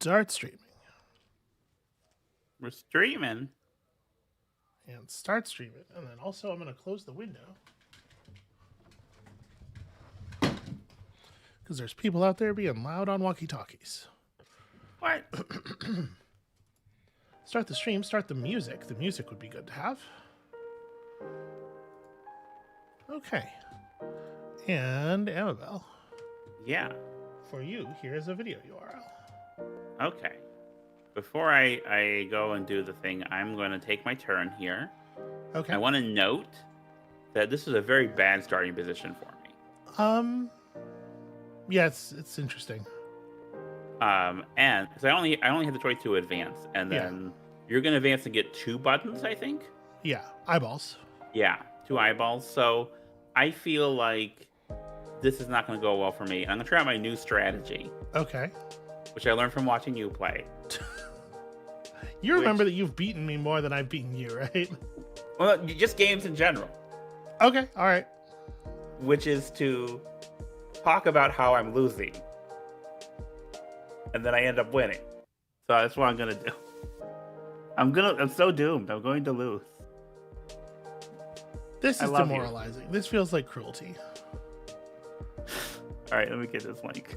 Start streaming. We're streaming. And start streaming. And then also I'm going to close the window. Because there's people out there being loud on walkie-talkies. What? Start the stream, start the music. The music would be good to have. Okay. And Amabel. Yeah. For you, here's a video URL. Okay. Before I go and do the thing, I'm going to take my turn here. Okay. I want to note that this is a very bad starting position for me. Yeah, it's interesting. And because I only have the choice to advance, and then you're going to advance and get 2 buttons, I think. Yeah, eyeballs. Yeah, 2 eyeballs. So I feel like this is not going to go well for me. I'm going to try out my new strategy. Okay. Which I learned from watching you play. You remember that you've beaten me more than I've beaten you, right? Well, just games in general. Okay, all right. Which is to talk about how I'm losing. And then I end up winning. So that's what I'm going to do. I'm so doomed. I'm going to lose. This is demoralizing. This feels like cruelty. All right, let me get this link.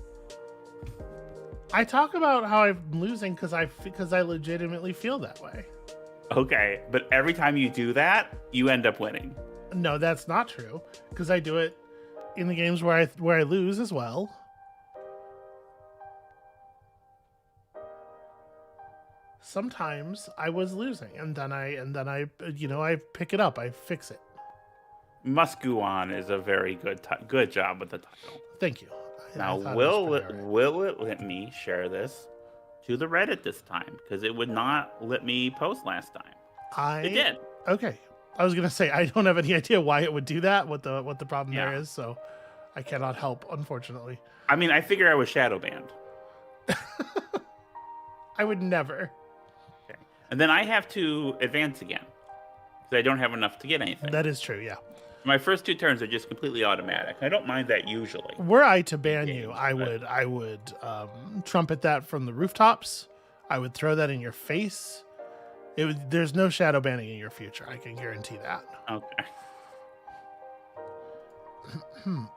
I talk about how I'm losing because I legitimately feel that way. Okay, but every time you do that, you end up winning. No, that's not true because I do it in the games where I lose as well. Sometimes I was losing, and then I pick it up, I fix it. Must Goo On is a very good job with the title. Thank you. Now, will it let me share this to the Reddit this time? Because it would not let me post last time. It did. Okay. I was gonna say I don't have any idea why it would do that. What the problem there is, so I cannot help, unfortunately. I mean, I figure I was shadow banned. I would never. Okay. And then I have to advance again because I don't have enough to get anything. That is true. Yeah. My first 2 turns are just completely automatic. I don't mind that usually. Were I to ban you, I would trumpet that from the rooftops. I would throw that in your face. There's no shadow banning in your future. I can guarantee that. Okay.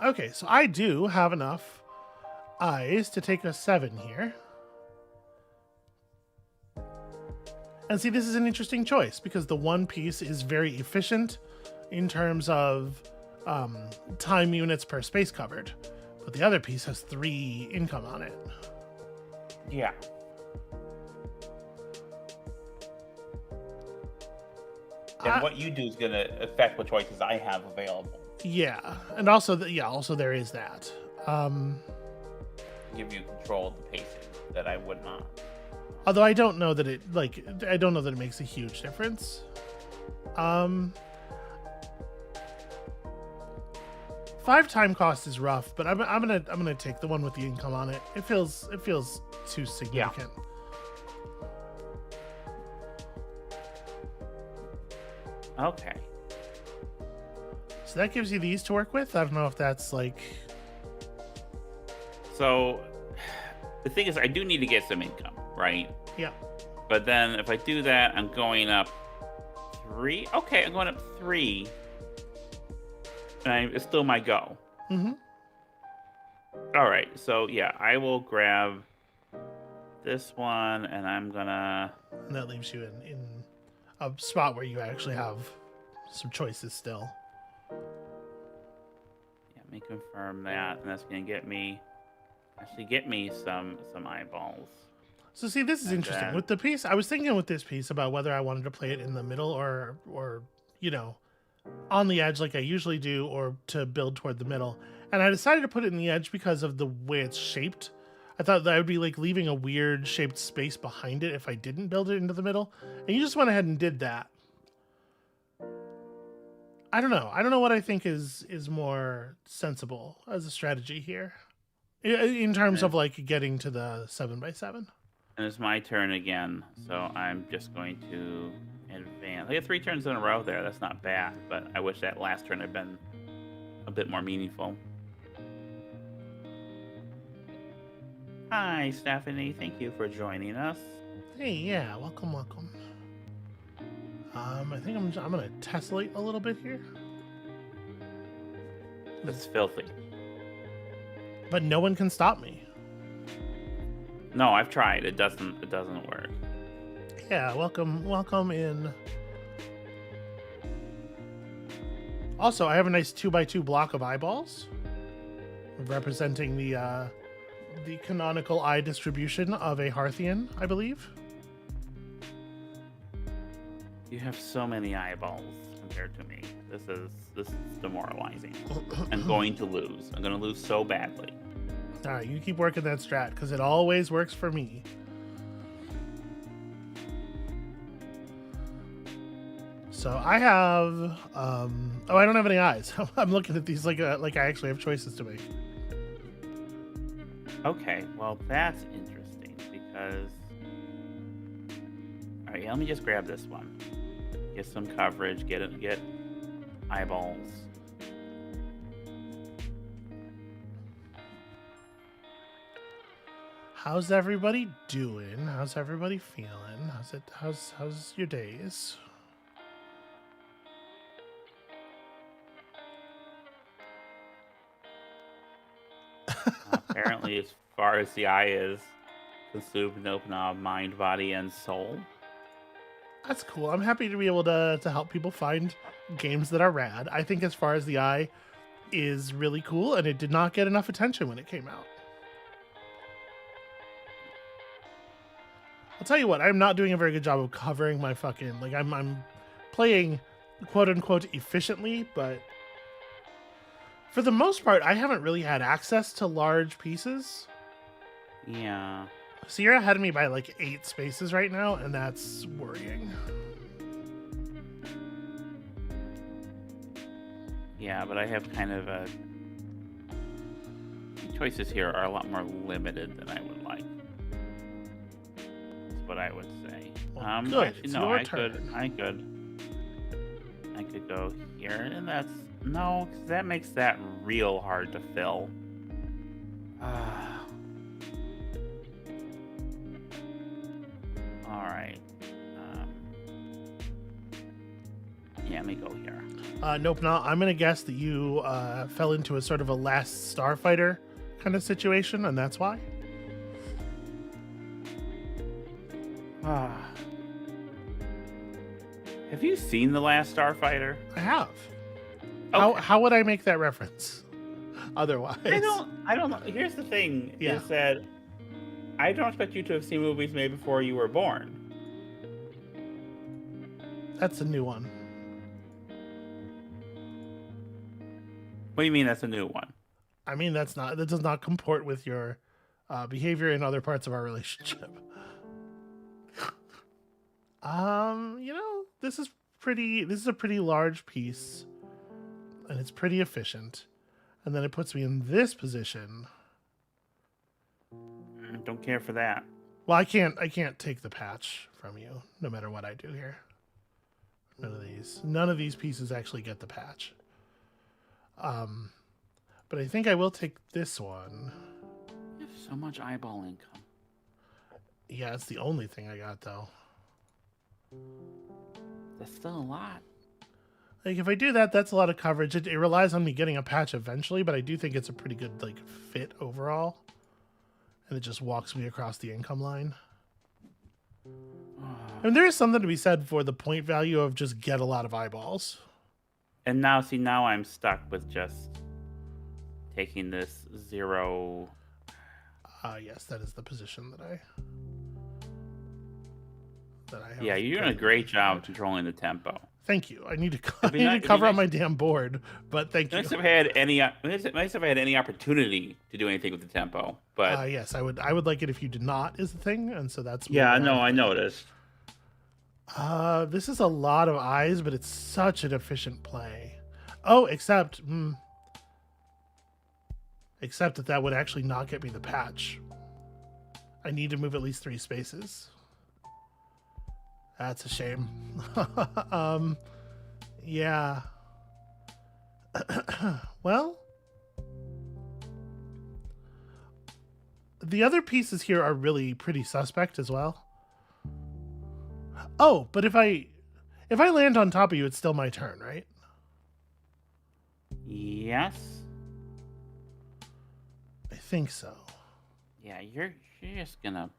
Okay, so I do have enough eyes to take a 7 here. And see, this is an interesting choice because the one piece is very efficient in terms of time units per space covered, but the other piece has 3 income on it. Yeah. And what you do is going to affect what choices I have available. Yeah, and also there is that. Give you control of the pacing that I would not. Although I don't know that it makes a huge difference. 5 time cost is rough, but I'm gonna take the one with the income on it. It feels too significant. Yeah. Okay. So that gives you these to work with. I don't know if that's like. So the thing is, I do need to get some income, right? Yeah. But then if I do that, I'm going up 3. Okay, I'm going up 3. And it's still my go. Mm-hmm. All right, so yeah, I will grab this one, and I'm gonna. And that leaves you in a spot where you actually have some choices still. Yeah, let me confirm that, and that's gonna get me some eyeballs. So see, this is interesting. With the piece, I was thinking with this piece about whether I wanted to play it in the middle or on the edge like I usually do, or to build toward the middle. And I decided to put it in the edge because of the way it's shaped. I thought that I would be like leaving a weird shaped space behind it if I didn't build it into the middle. And you just went ahead and did that. I don't know. I don't know what I think is more sensible as a strategy here. In terms of like getting to the 7x7. And it's my turn again, so I'm just going to advance. I get 3 turns in a row there. That's not bad, but I wish that last turn had been a bit more meaningful. Hi, Stephanie. Thank you for joining us. Hey, yeah, welcome. I think I'm gonna tessellate a little bit here. That's filthy. But no one can stop me. No, I've tried. It doesn't work. Yeah, welcome in. Also, I have a nice 2x2 block of eyeballs, representing the canonical eye distribution of a Hearthian, I believe. You have so many eyeballs compared to me. This is demoralizing. I'm going to lose. I'm going to lose so badly. All right, you keep working that strat because it always works for me. So I have, I don't have any eyes. I'm looking at these like I actually have choices to make. Okay, well that's interesting because. All right, let me just grab this one. Get some coverage. Get eyeballs. How's everybody doing? How's everybody feeling? How's your days? Apparently, as far as the eye is, consumed and open of mind, body, and soul. That's cool. I'm happy to be able to help people find games that are rad. I think as far as the eye is really cool, and it did not get enough attention when it came out. I'll tell you what, I'm not doing a very good job of covering my fucking, like, I'm playing quote-unquote efficiently, but for the most part, I haven't really had access to large pieces. Yeah. So you're ahead of me by like 8 spaces right now, and that's worrying. Yeah, but I have kind of a... The choices here are a lot more limited than I would like. That's what I would say. Well, good. Actually, It's no, your I turn. could go here, and that's... No, 'cause that makes that real hard to fill. Alright. Yeah, let me go here. Nope, no. I'm gonna guess that you fell into a sort of a Last Starfighter kind of situation, and that's why. Have you seen The Last Starfighter? I have. Okay. How would I make that reference? Otherwise, I don't know. Here's the thing: is that I don't expect you to have seen movies made before you were born. That's a new one. What do you mean that's a new one? I mean that does not comport with your behavior in other parts of our relationship. This is a pretty large piece, and it's pretty efficient. And then it puts me in this position. Don't care for that. Well, I can't take the patch from you, no matter what I do here. None of these pieces actually get the patch. But I think I will take this one. You have so much eyeball income. Yeah, it's the only thing I got though. That's still a lot. Like if I do that, that's a lot of coverage. It relies on me getting a patch eventually, but I do think it's a pretty good like fit overall. And it just walks me across the income line. And there is something to be said for the point value of just get a lot of eyeballs. And now I'm stuck with just taking this 0. Yes, that is the position that I have. Yeah, you're doing a great job controlling the tempo. Thank you. I need to cover on my damn board, but thank you. Nice if I had any opportunity to do anything with the tempo, but yes, I would like it if you did not, is the thing, and so that's I noticed. This is a lot of eyes, but it's such an efficient play. Oh, except that would actually not get me the patch. I need to move at least 3 spaces. That's a shame. Yeah. Well, The other pieces here are really pretty suspect as well. Oh, but if I land on top of you, it's still my turn, right? Yes. I think so. Yeah, you're just gonna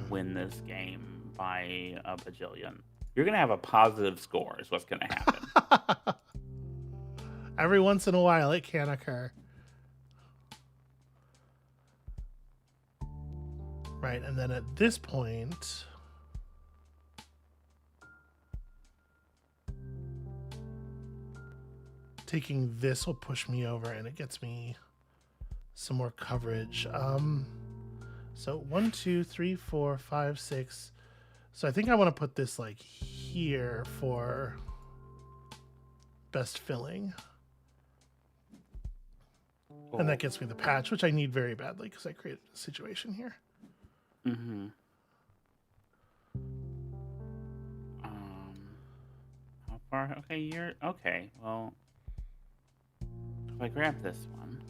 win this game by a bajillion. You're gonna have a positive score is what's gonna happen. Every once in a while it can occur. Right, and then at this point, taking this will push me over and it gets me some more coverage. So 1, 2, 3, 4, 5, 6. So I think I want to put this like here for best filling. And that gets me the patch, which I need very badly because I created a situation here. Mm-hmm. How far? Okay, you're okay. Well, if I grab this one,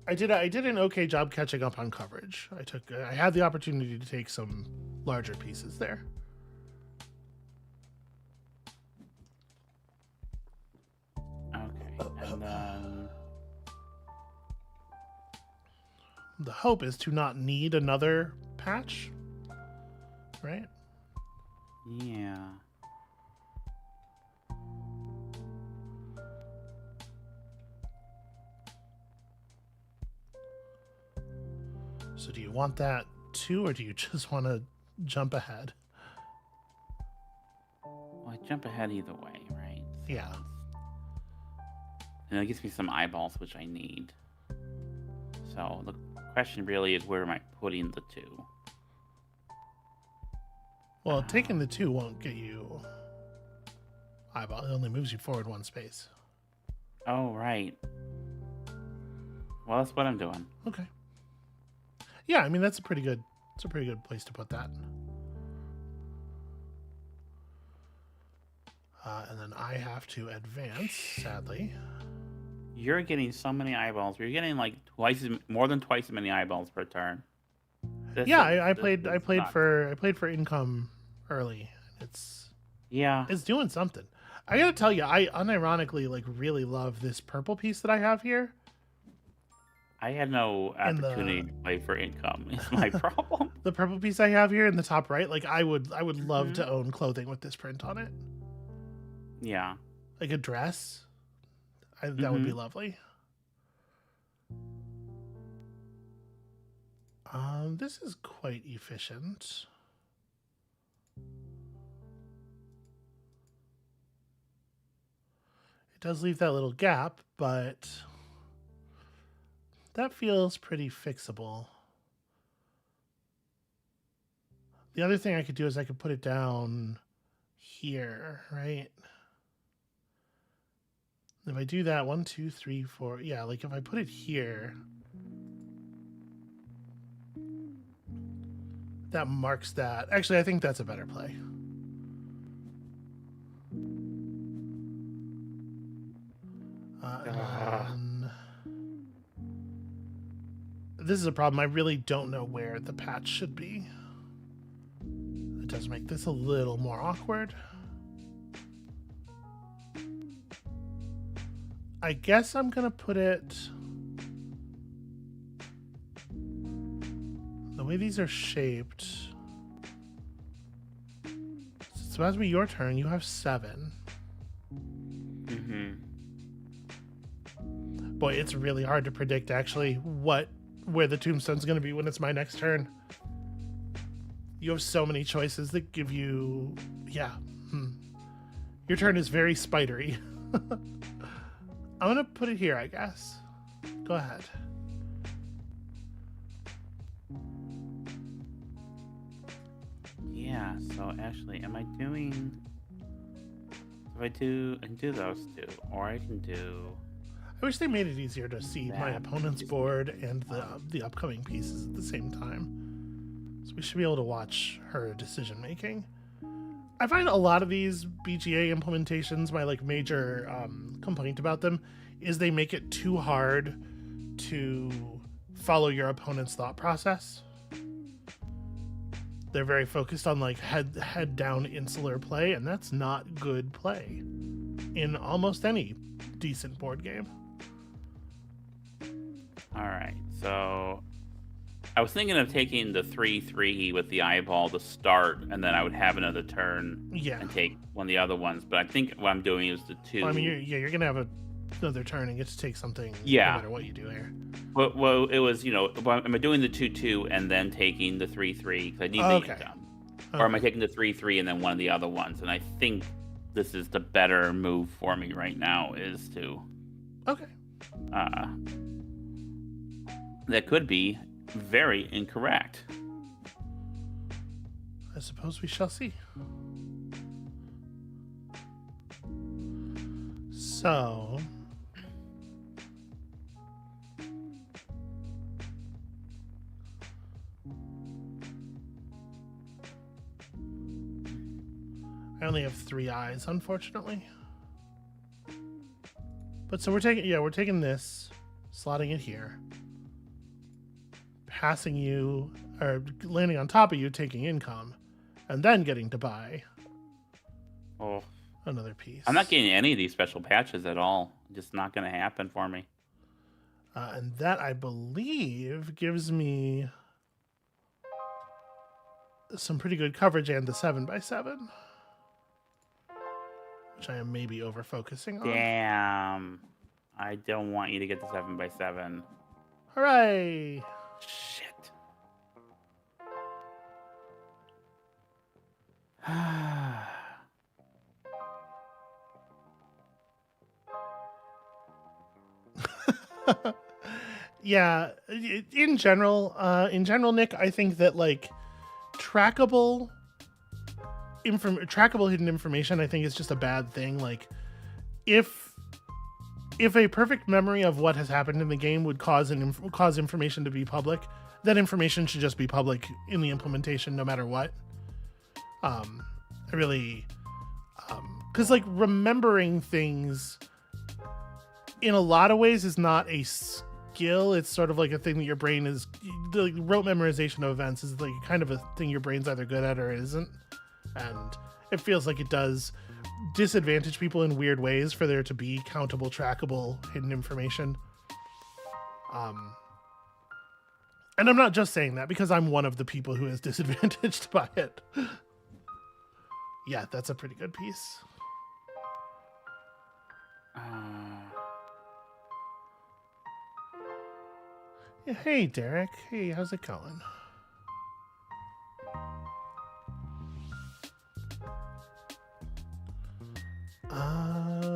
I did an okay job catching up on coverage. I had the opportunity to take some larger pieces there. Okay, and then the hope is to not need another patch, right? Yeah. So do you want that too, or do you just want to jump ahead? Well, I jump ahead either way, right? Yeah. And it gives me some eyeballs, which I need. So the question really is, where am I putting the 2? Well, taking the 2 won't get you eyeball. It only moves you forward 1 space. Oh, right. Well, that's what I'm doing. Okay. Yeah, I mean that's a pretty good place to put that. And then I have to advance, sadly. You're getting so many eyeballs. You're getting like more than twice as many eyeballs per turn. I played for income early. It's doing something. I gotta tell you, I unironically like really love this purple piece that I have here. I had no opportunity to play for income. Is my problem. The purple piece I have here in the top right, like I would love to own clothing with this print on it. Yeah, like a dress. That would be lovely. This is quite efficient. It does leave that little gap, but that feels pretty fixable. The other thing I could do is I could put it down here, right? If I do that, 1, 2, 3, 4, yeah, like if I put it here, that marks that. Actually, I think that's a better play. This is a problem. I really don't know where the patch should be. It does make this a little more awkward. I guess I'm going to put it... The way these are shaped... It's about to be your turn. You have 7. Boy, it's really hard to predict, actually, where the tombstone's going to be when it's my next turn. You have so many choices that give you... Yeah. Your turn is very spidery. I'm going to put it here, I guess. Go ahead. Yeah, so actually, am I doing... If I do those 2, or I can do... I wish they made it easier to see my opponent's board and the upcoming pieces at the same time. So we should be able to watch her decision making. I find a lot of these BGA implementations, my like major complaint about them is they make it too hard to follow your opponent's thought process. They're very focused on like head down insular play, and that's not good play in almost any decent board game. All right, so I was thinking of taking the 3/3 with the eyeball to start, and then I would have another turn and take one of the other ones. But I think what I'm doing is the 2. Well, I mean, you're gonna have another turn and get to take something. Yeah. No matter what you do here. Well, it was, am I doing the 2/2 and then taking the 3/3 because I need the income, or am I taking the 3/3 and then one of the other ones? And I think this is the better move for me right now is to. Okay. That could be very incorrect. I suppose we shall see. So, I only have 3 eyes, unfortunately. But so we're taking this, slotting it here, passing you, or landing on top of you, taking income, and then getting to buy another piece. I'm not getting any of these special patches at all. Just not going to happen for me. And that, I believe, gives me some pretty good coverage and the 7x7. Which I am maybe over-focusing on. Damn. I don't want you to get the 7x7. Hooray! Shit. Yeah, in general, Nick, I think that like trackable hidden information, I think is just a bad thing. Like, if a perfect memory of what has happened in the game would cause information to be public, that information should just be public in the implementation, no matter what. I really, because like remembering things in a lot of ways is not a skill. It's sort of like a thing that your brain is. The rote memorization of events is like kind of a thing your brain's either good at or isn't. And it feels like it does disadvantage people in weird ways for there to be countable, trackable, hidden information. And I'm not just saying that because I'm one of the people who is disadvantaged by it. Yeah, that's a pretty good piece. Yeah, hey, Derek. Hey, how's it going?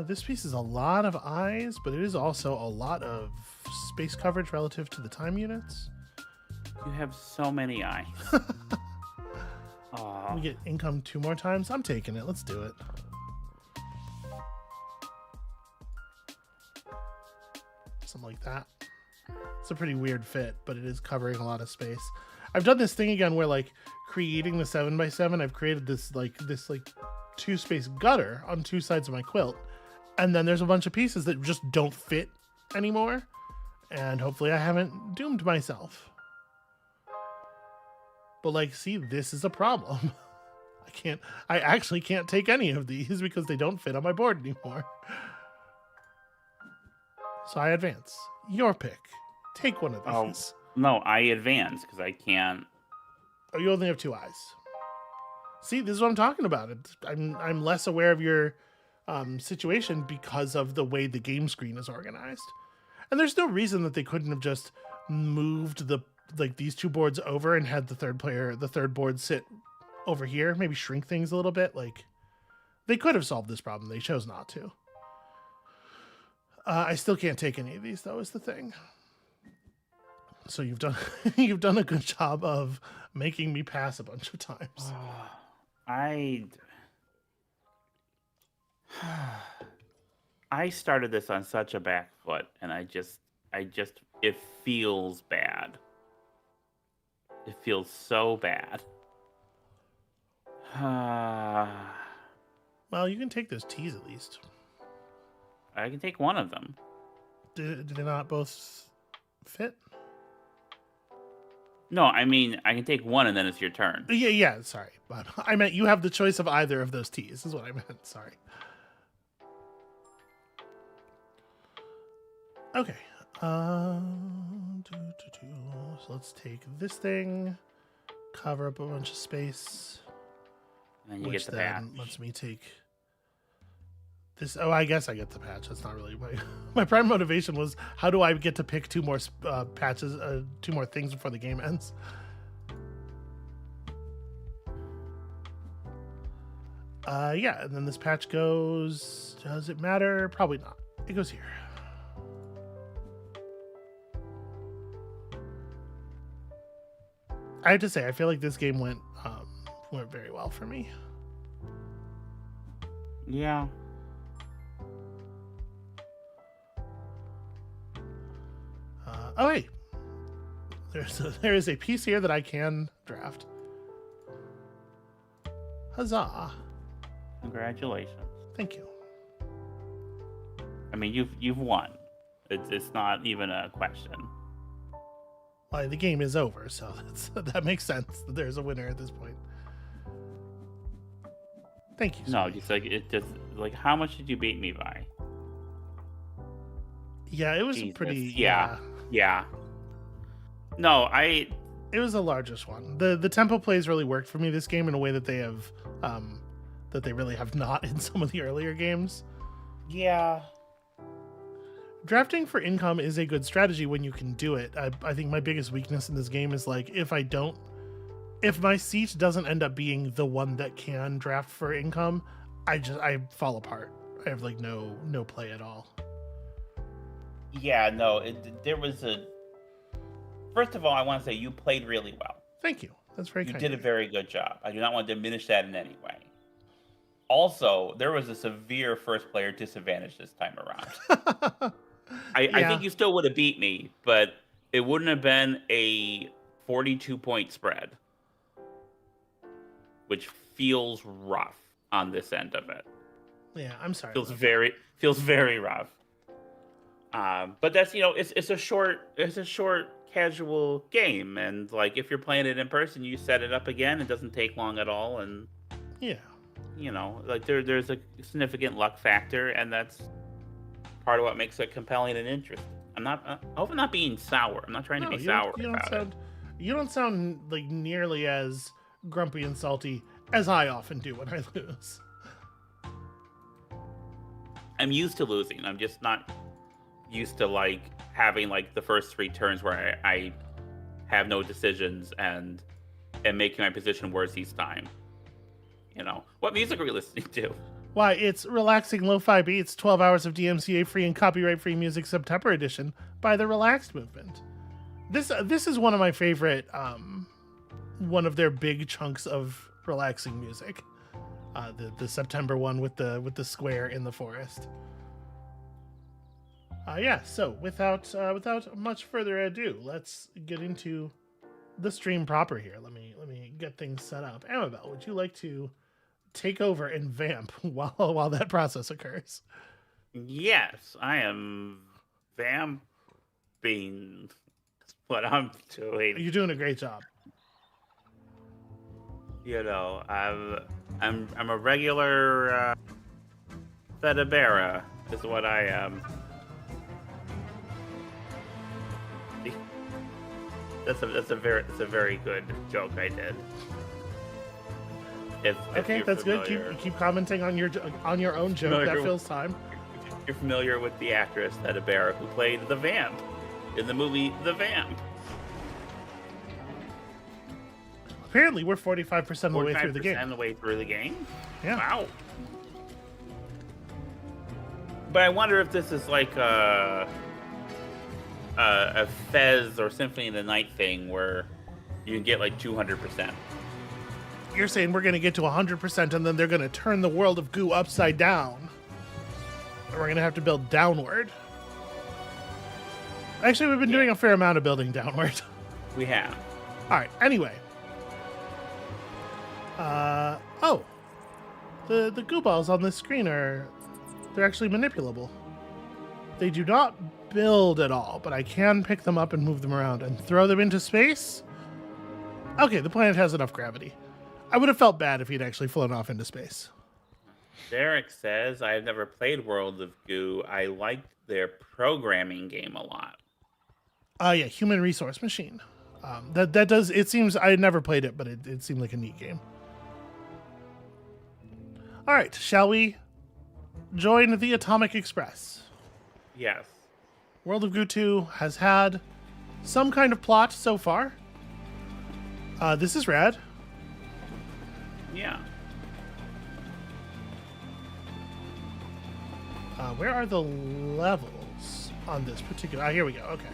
This piece is a lot of eyes, but it is also a lot of space coverage relative to the time units. You have so many eyes. We get income 2 more times. I'm taking it. Let's do it. Something like that. It's a pretty weird fit, but it is covering a lot of space. I've done this thing again where like creating the 7x7, I've created this 2-space gutter on 2 sides of my quilt. And then there's a bunch of pieces that just don't fit anymore. And hopefully I haven't doomed myself. But like, see, this is a problem. I actually can't take any of these because they don't fit on my board anymore. So I advance. Your pick. Take one of these. No, I advance because I can't. Oh, you only have 2 eyes. See, this is what I'm talking about. I'm less aware of your situation because of the way the game screen is organized. And there's no reason that they couldn't have just moved these 2 boards over and had the third board sit over here, maybe shrink things a little bit. Like, they could have solved this problem. They chose not to. I still can't take any of these, though, is the thing. So you've done a good job of making me pass a bunch of times. I started this on such a back foot, and it feels bad. It feels so bad. Well, you can take those teas at least. I can take one of them. Did they not both fit? No, I mean, I can take one and then it's your turn. Yeah, sorry. But I meant you have the choice of either of those T's, is what I meant. Sorry. Okay. So let's take this thing, cover up a bunch of space. And then you which get the then patch. lets me take this. Oh, I guess I get the patch. That's not really my prime motivation was how do I get to pick two more patches, two more things before the game ends. Yeah, and then this patch goes. Does it matter? Probably not. It goes here. I have to say, I feel like this game went very well for me. Yeah. Oh wait, there is a piece here that I can draft. Huzzah! Congratulations. Thank you. I mean, you've won. It's not even a question. Well, the game is over, so that makes sense that there's a winner at this point. Thank you. No, just like how much did you beat me by? Yeah, it was Jesus. pretty. Yeah. No, it was the largest one. The tempo plays really worked for me this game in a way that they have that they really have not in some of the earlier games. Yeah. Drafting for income is a good strategy when you can do it. I think my biggest weakness in this game is like if my seat doesn't end up being the one that can draft for income, I fall apart. I have like no play at all. Yeah, no, there was a... First of all, I want to say you played really well. Thank you. That's very kind. You did a very good job. I do not want to diminish that in any way. Also, there was a severe first player disadvantage this time around. I think you still would have beat me, but it wouldn't have been a 42-point spread, which feels rough on this end of it. Yeah, I'm sorry. Feels very rough. But that's it's a short casual game, and like if you're playing it in person, you set it up again. It doesn't take long at all, and yeah, like there's a significant luck factor, and that's part of what makes it compelling and interesting. I hope I'm not being sour. I'm not trying to be sour about it. You don't sound like nearly as grumpy and salty as I often do when I lose. I'm used to losing. I'm just not used to like having like the first three turns where I have no decisions and making my position worse each time. What music are we listening to? Why, it's relaxing lo-fi beats, 12 hours of DMCA-free and copyright-free music September edition by The Relaxed Movement. This is one of my favorite, one of their big chunks of relaxing music. The September one with the square in the forest. Yeah, so without much further ado, let's get into the stream proper here. Let me get things set up. Amabel, would you like to take over and vamp while that process occurs? Yes, I am vamping. That's what I'm doing. You're doing a great job. I'm a regular Fedabera is what I am. That's a very good joke I did. Okay, that's familiar. Good. Keep commenting on your own joke. That fills time. If you're familiar with the actress Fedabera who played the Vamp in the movie The Vamp. Apparently, we're 45% of the way through the game. 45% of the way through the game? Yeah. Wow. But I wonder if this is like a Fez or Symphony of the Night thing where you can get like 200%. You're saying we're going to get to 100% and then they're going to turn the world of goo upside down. And we're going to have to build downward. Actually, we've been doing a fair amount of building downward. We have. All right. Anyway. The goo balls on this screen they're actually manipulable. They do not build at all, but I can pick them up and move them around and throw them into space. Okay, the planet has enough gravity. I would have felt bad if he'd actually flown off into space. Derek says, I've never played World of Goo. I liked their programming game a lot. Yeah, Human Resource Machine. That does, it seems, I had never played it, but it seemed like a neat game. All right, shall we join the Atomic Express? Yes. World of Goo 2 has had some kind of plot so far. This is rad. Yeah. Where are the levels on this particular... here we go. Okay.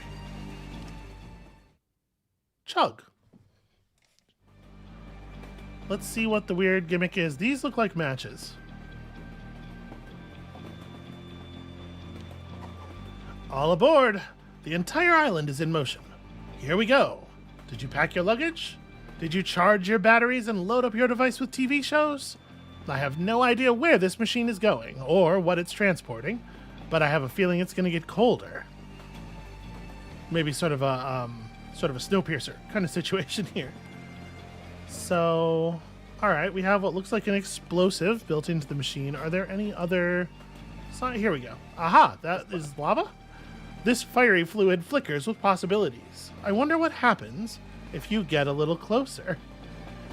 Chug. Let's see what the weird gimmick is. These look like matches. All aboard! The entire island is in motion. Here we go. Did you pack your luggage? Did you charge your batteries and load up your device with TV shows? I have no idea where this machine is going or what it's transporting, but I have a feeling it's going to get colder. Maybe sort of a Snowpiercer kind of situation here. So, all right, we have what looks like an explosive built into the machine. Are there any other... Here we go. Aha, that is lava? This fiery fluid flickers with possibilities. I wonder what happens if you get a little closer.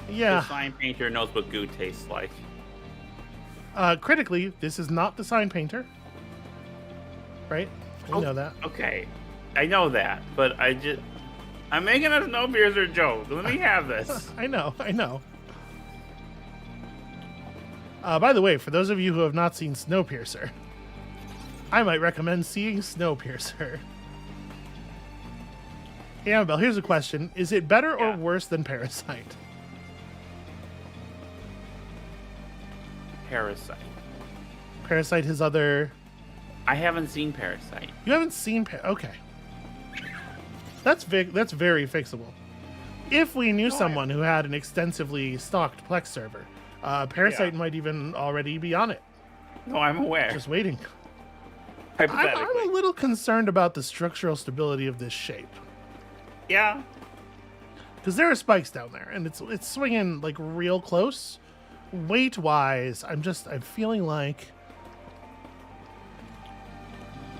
Yeah. The sign painter knows what goo tastes like. Critically, this is not the sign painter. Right? We know that. Okay. I know that, but I'm making a Snowpiercer joke. Let me have this. I know. By the way, for those of you who have not seen Snowpiercer, I might recommend seeing Snowpiercer. Hey, Amabel, here's a question. Is it better or worse than Parasite? Parasite, his other... I haven't seen Parasite. You haven't seen Okay. That's very fixable. If we knew someone who had an extensively stocked Plex server, Parasite might even already be on it. No, I'm aware. Just waiting. Hypothetically. I'm a little concerned about the structural stability of this shape. Yeah. Because there are spikes down there, and it's swinging like real close. Weight-wise, I'm feeling like...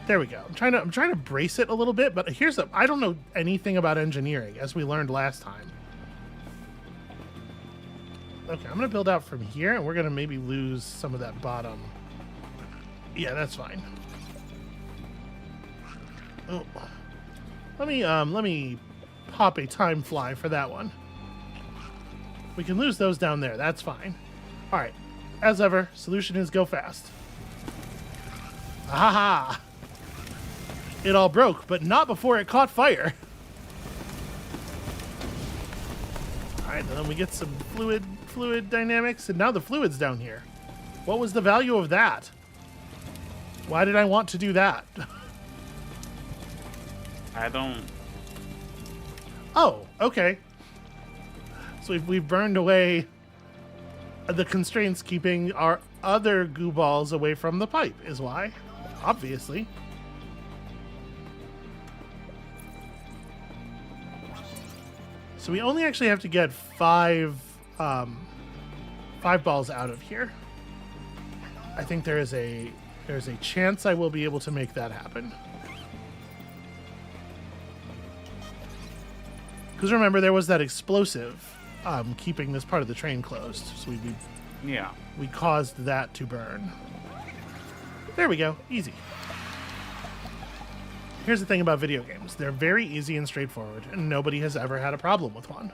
There we go. I'm trying to brace it a little bit, but I don't know anything about engineering, as we learned last time. Okay, I'm gonna build out from here, and we're gonna maybe lose some of that bottom. Yeah, that's fine. Oh, let me pop a time fly for that one. We can lose those down there. That's fine. All right. As ever, solution is go fast. Aha! It all broke, but not before it caught fire. All right, then we get some fluid dynamics, and now the fluid's down here. What was the value of that? Why did I want to do that? I don't... Oh, okay. So we've burned away the constraints keeping our other goo balls away from the pipe, is why. Obviously. So we only actually have to get five balls out of here. I think there's a chance I will be able to make that happen. Because remember, there was that explosive keeping this part of the train closed. So we caused that to burn. There we go. Easy. Here's the thing about video games. They're very easy and straightforward, and nobody has ever had a problem with one.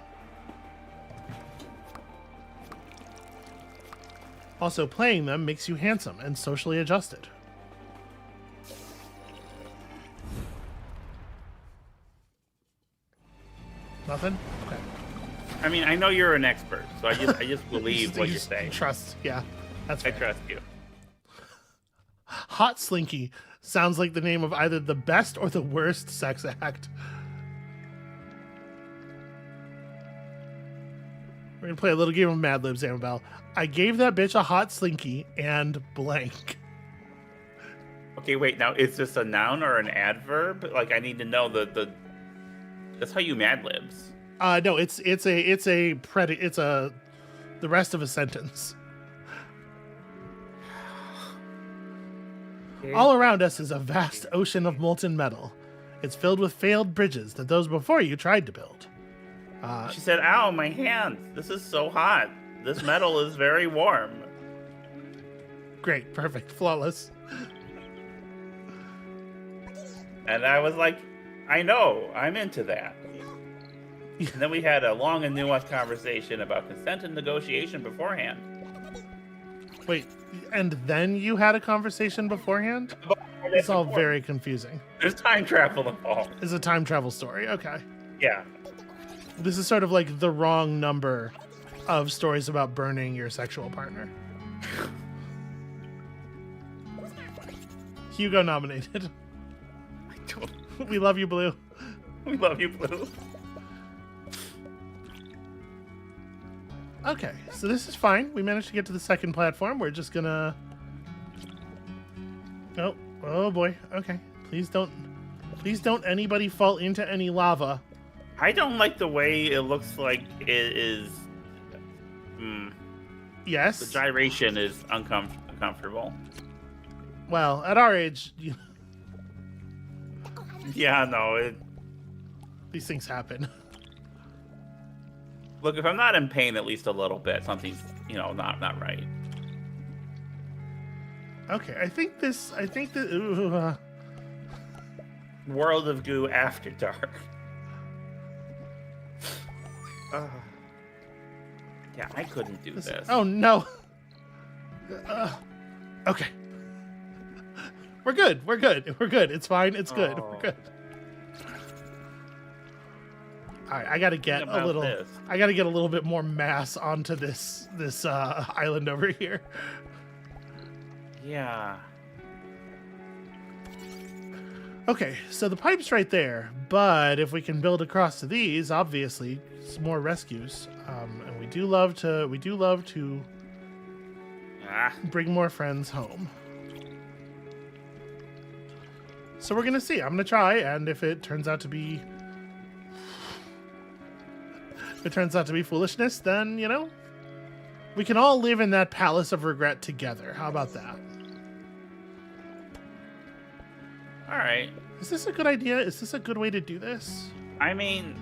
Also, playing them makes you handsome and socially adjusted. Nothing? Okay. I mean, I know you're an expert, so I just believe what you say. Trust, yeah. That's fair. I trust you. Hot Slinky sounds like the name of either the best or the worst sex act. We're gonna play a little game of Mad Libs, Amabel. I gave that bitch a hot slinky and blank. Okay, wait, now is this a noun or an adverb? Like, I need to know the that's how you Mad Libs. No, it's the rest of a sentence. Okay. All around us is a vast ocean of molten metal. It's filled with failed bridges that those before you tried to build. She said, "Ow, my hands! This is so hot. This metal is very warm." Great, perfect, flawless. And I was like, "I know, I'm into that." And then we had a long and nuanced conversation about consent and negotiation beforehand. Wait, and then you had a conversation beforehand? It's all very confusing. There's time travel involved. It's a time travel story. Okay. Yeah. This is sort of like the wrong number of stories about burning your sexual partner. Hugo nominated. We love you, Blue. We love you, Blue. Okay, so this is fine. We managed to get to the second platform. We're just gonna... Oh boy. Okay. Please don't anybody fall into any lava. I don't like the way it looks like it is. Yes. The gyration is uncomfortable. Well, at our age, Yeah, no. these things happen. Look, if I'm not in pain at least a little bit, something's, not right. Okay, I think that... World of Goo After Dark. Yeah, I couldn't do this. Oh, no. Okay. We're good. It's fine. It's good. We're good. All right, I gotta get a little bit more mass onto this island over here. Yeah. Okay, so the pipe's right there, but if we can build across to these, obviously, some more rescues. And we do love to bring more friends home. So we're gonna see. I'm gonna try, and if it turns out to be foolishness, then we can all live in that palace of regret together. How about that? All right. Is this a good idea? Is this a good way to do this? I mean,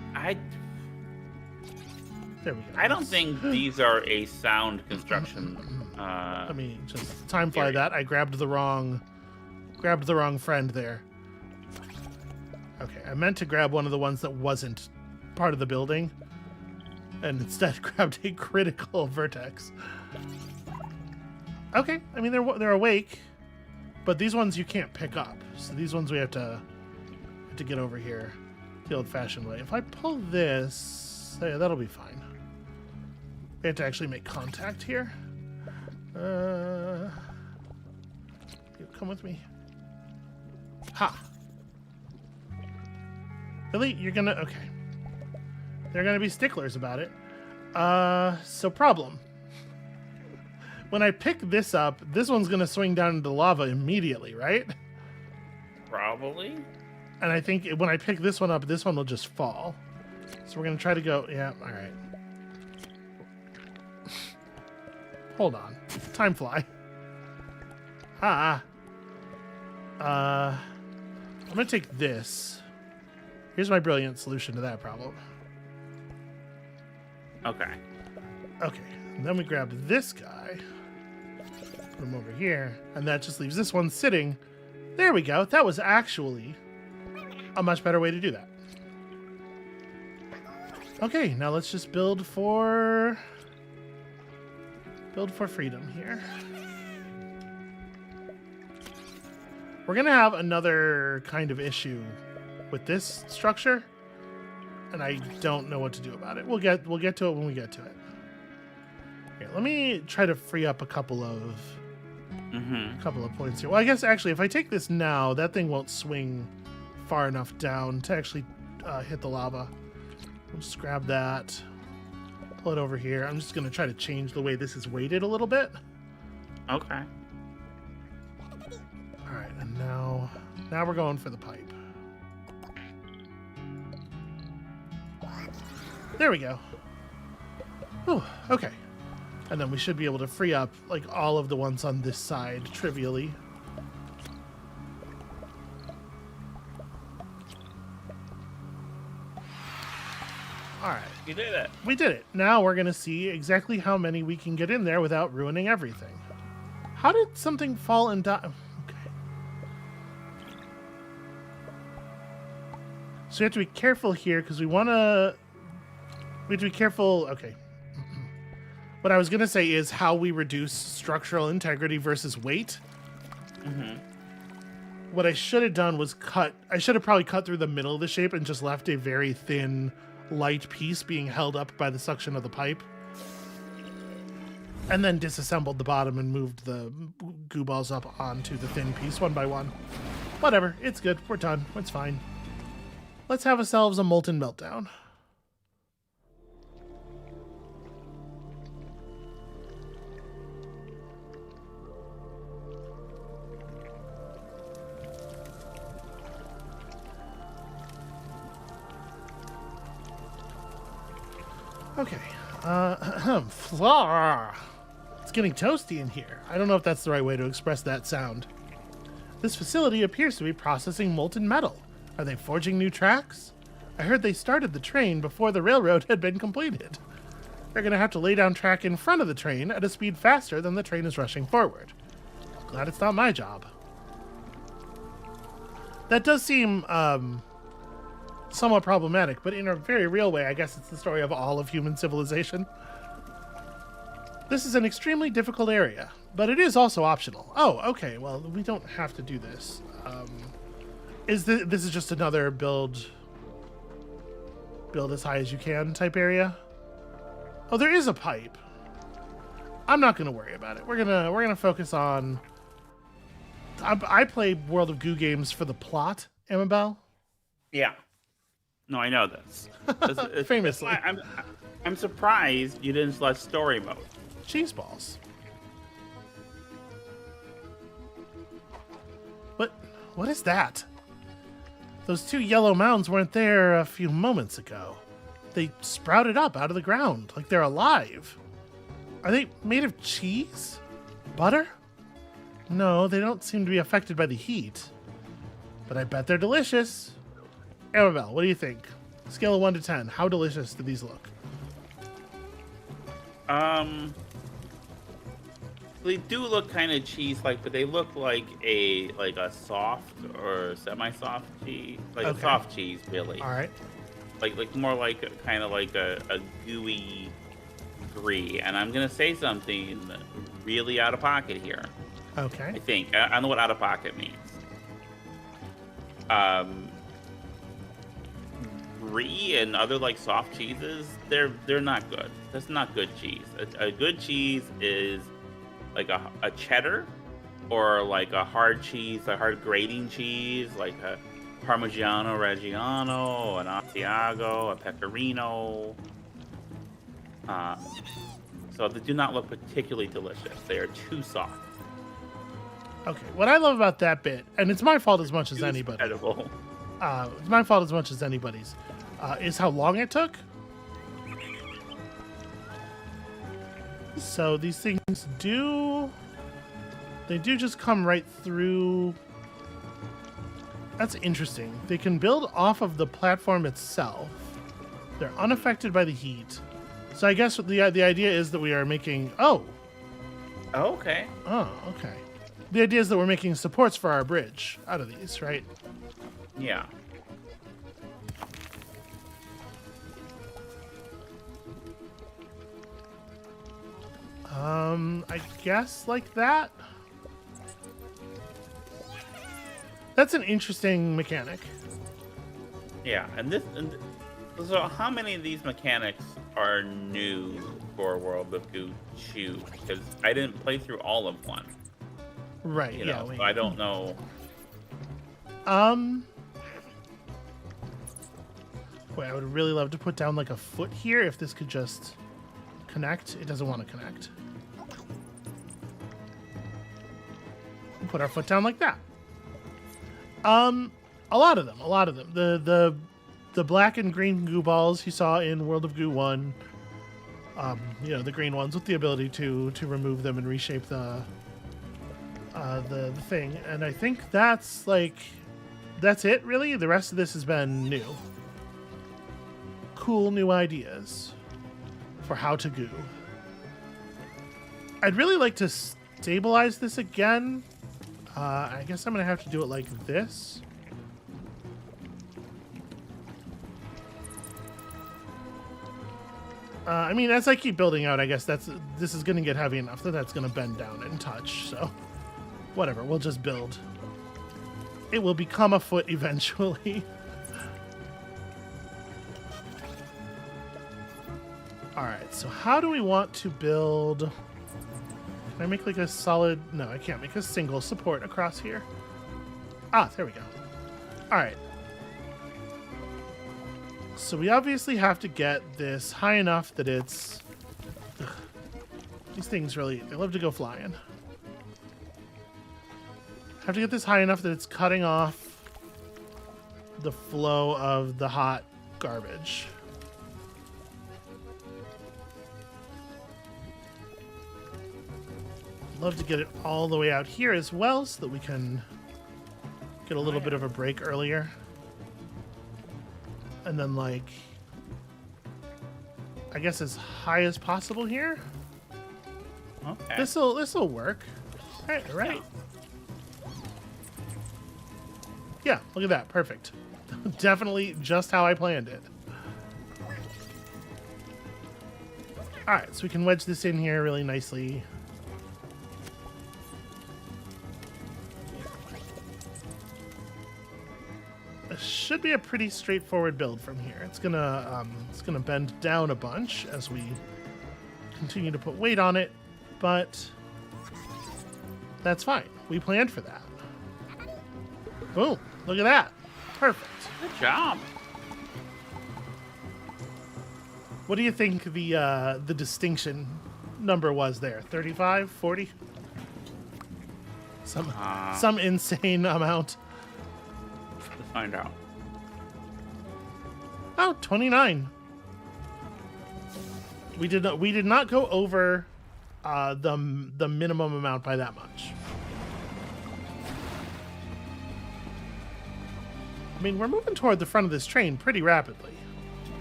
There we go. I don't think these are a sound construction. Let me just time fly that. I grabbed the wrong friend there. Okay, I meant to grab one of the ones that wasn't part of the building, and instead grabbed a critical vertex. Okay, I mean they're awake, but these ones you can't pick up. So these ones we have to get over here the old-fashioned way. If I pull this, yeah, that'll be fine. We have to actually make contact here. You come with me. Ha! Really? You're gonna... Okay. They're gonna be sticklers about it. So problem. When I pick this up, this one's gonna swing down into lava immediately, right? Probably. And I think when I pick this one up, this one will just fall. So we're gonna try to go... Yeah, alright. Hold on. Time fly. I'm gonna take this. Here's my brilliant solution to that problem. Okay. Okay. And then we grab this guy. Put him over here. And that just leaves this one sitting. There we go. That was actually a much better way to do that. Okay, now let's just build for freedom here. We're gonna have another kind of issue with this structure, and I don't know what to do about it. We'll get to it when we get to it. Here, let me try to free up a couple of points here. Well, I guess actually, if I take this now, that thing won't swing far enough down to actually hit the lava. We'll just grab that, pull it over here. I'm just gonna try to change the way this is weighted a little bit. Okay. All right, and now we're going for the pipe. There we go. Whew, okay. And then we should be able to free up like all of the ones on this side trivially. All right. You did it. We did it. Now we're going to see exactly how many we can get in there without ruining everything. How did something fall and die? Okay. So we have to be careful here because we have to be careful. Okay. What I was going to say is how we reduce structural integrity versus weight. Mm-hmm. What I should have done was I should have probably cut through the middle of the shape and just left a very thin, light piece being held up by the suction of the pipe. And then disassembled the bottom and moved the goo balls up onto the thin piece one by one. Whatever, it's good. We're done. It's fine. Let's have ourselves a molten meltdown. Okay. It's getting toasty in here. I don't know if that's the right way to express that sound. This facility appears to be processing molten metal. Are they forging new tracks? I heard they started the train before the railroad had been completed. They're going to have to lay down track in front of the train at a speed faster than the train is rushing forward. Glad it's not my job. That does seem, somewhat problematic, but in a very real way, I guess it's the story of all of human civilization. This is an extremely difficult area, but it is also optional. Oh, okay, well, we don't have to do this. This is just another build as high as you can type area? Oh, there is a pipe. I'm not going to worry about it. We're gonna focus on... I play World of Goo games for the plot, Amabel. Yeah. No, I know this. Famously. I'm surprised you didn't select story mode. Cheese balls. What is that? Those two yellow mounds weren't there a few moments ago. They sprouted up out of the ground like they're alive. Are they made of cheese? Butter? No, they don't seem to be affected by the heat. But I bet they're delicious. Amabel, what do you think? Scale of 1 to 10. How delicious do these look? They do look kind of cheese-like, but they look like a soft or semi-soft cheese, like a soft cheese, really. All right. Like more like kind of like a gooey brie. And I'm gonna say something really out of pocket here. Okay. I think I don't know what out of pocket means. Brie and other like soft cheeses, they're not good. That's not good cheese. A good cheese is like a cheddar, or like a hard cheese, a hard grating cheese, like a Parmigiano Reggiano, an Asiago, a Pecorino. So they do not look particularly delicious. They are too soft. Okay. What I love about that bit, and it's my fault as much as anybody. Edible. It's my fault as much as anybody's. Is how long it took. So these things do just come right through. That's interesting. They can build off of the platform itself. They're unaffected by the heat. So I guess the idea is that we are making... Oh, okay. The idea is that we're making supports for our bridge out of these, right? Yeah. I guess like that. That's an interesting mechanic. Yeah, so how many of these mechanics are new for World of Goo 2? Because I didn't play through all of one. Right, you know, so I don't know. Wait, I would really love to put down like a foot here if this could just connect. It doesn't want to connect. We'll put our foot down like that. A lot of them. The the black and green goo balls you saw in World of Goo 1. The green ones with the ability to remove them and reshape the thing. And I think that's it, really. The rest of this has been new. Cool new ideas for how to goo. I'd really like to stabilize this again. I guess I'm going to have to do it like this. I mean, as I keep building out, I guess this is going to get heavy enough that that's going to bend down and touch. So, whatever. We'll just build. It will become a foot eventually. All right. So, how do we want to build? Can I make like a solid? No, I can't make a single support across here. Ah, there we go. All right. So we obviously have to get this high enough that it's... Ugh. These things really, they love to go flying. Have to get this high enough that it's cutting off the flow of the hot garbage. Love to get it all the way out here as well so that we can get a little bit of a break earlier. And then, like, I guess as high as possible here. Okay. This'll work. Right. Yeah, look at that. Perfect. Definitely just how I planned it. All right, so we can wedge this in here really nicely. Should be a pretty straightforward build from here. It's gonna bend down a bunch as we continue to put weight on it, but that's fine. We planned for that. Boom! Look at that. Perfect. Good job. What do you think the distinction number was there? 35, 40? Some insane amount. Let's find out. Oh, 29. We did not go over the minimum amount by that much. I mean, we're moving toward the front of this train pretty rapidly.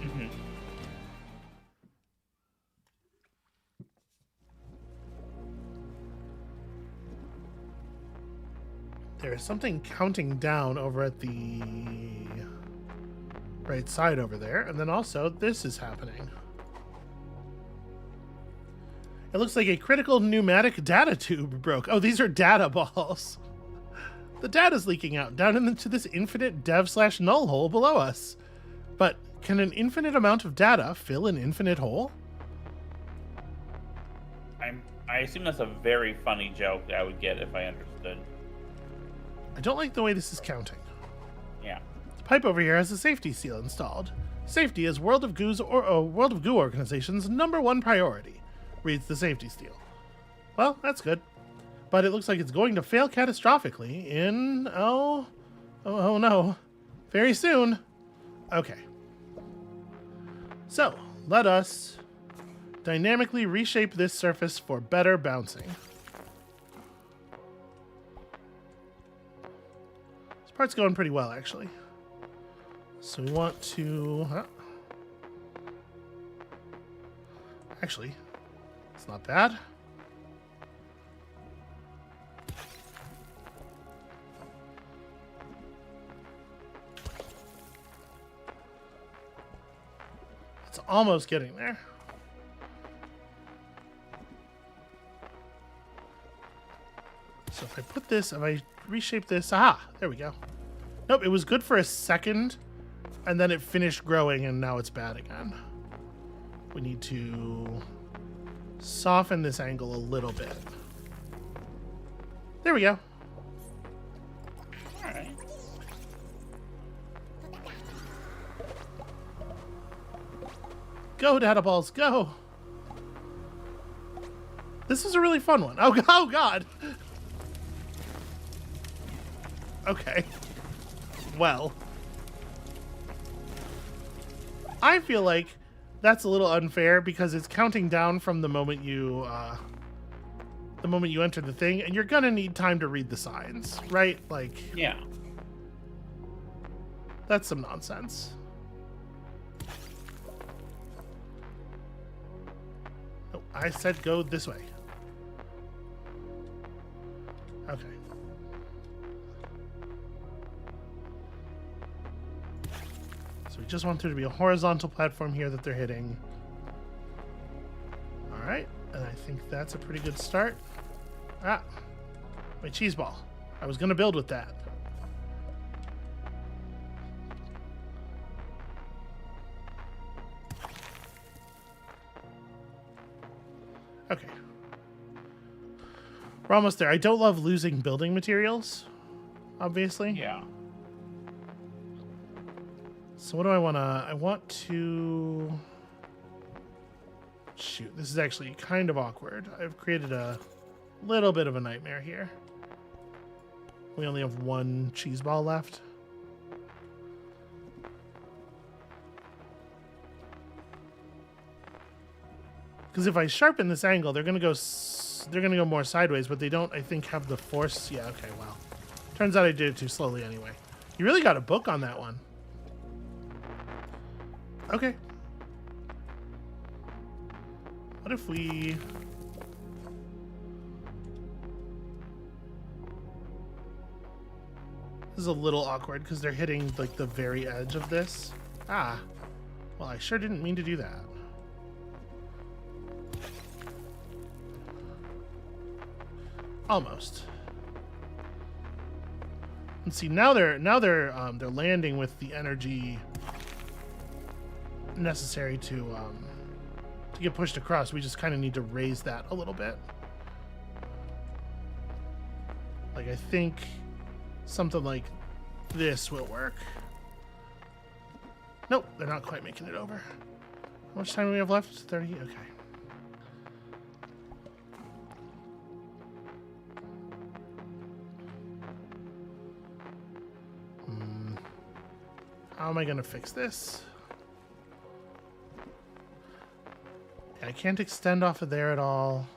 Mm-hmm. There is something counting down over at the right side over there, and then also this is happening. It looks like a critical pneumatic data tube broke. Oh, these are data balls. The data's leaking out down into this infinite dev/null hole below us. But can an infinite amount of data fill an infinite hole? I assume that's a very funny joke that I would get if I understood. I don't like the way this is counting. Yeah. The pipe over here has a safety seal installed. Safety is World of Goo organization's #1 priority, reads the safety seal. Well, that's good. But it looks like it's going to fail catastrophically in, oh no, very soon. Okay. So, let us dynamically reshape this surface for better bouncing. This part's going pretty well, actually. So we want to... Actually, it's not bad. It's almost getting there. So if I put this, if I reshape this, aha, there we go. Nope, it was good for a second, and then it finished growing, and now it's bad again. We need to soften this angle a little bit. There we go. All right. Go, data balls, go! This is a really fun one. Oh God! Okay. Well. I feel like that's a little unfair because it's counting down from the moment you enter the thing, and you're gonna need time to read the signs, right? Like, Yeah. that's some nonsense. No, I said go this way. Okay. So we just want there to be a horizontal platform here that they're hitting. All right, and I think that's a pretty good start. Ah, my cheese ball. I was gonna build with that. Okay. We're almost there. I don't love losing building materials, obviously. Yeah. So what do I want to... I want to... Shoot, this is actually kind of awkward. I've created a little bit of a nightmare here. We only have one cheese ball left. Because if I sharpen this angle, they're gonna go more sideways, but they don't, I think, have the force. Yeah, okay, well. Turns out I did it too slowly anyway. You really got a book on that one. Okay. What if we... This is a little awkward because they're hitting like the very edge of this. Ah. Well, I sure didn't mean to do that. Almost. And see, now they're landing with the energy necessary to get pushed across. We just kind of need to raise that a little bit. Like, I think something like this will work. Nope, they're not quite making it over. How much time do we have left? 30? Okay. How am I going to fix this? I can't extend off of there at all.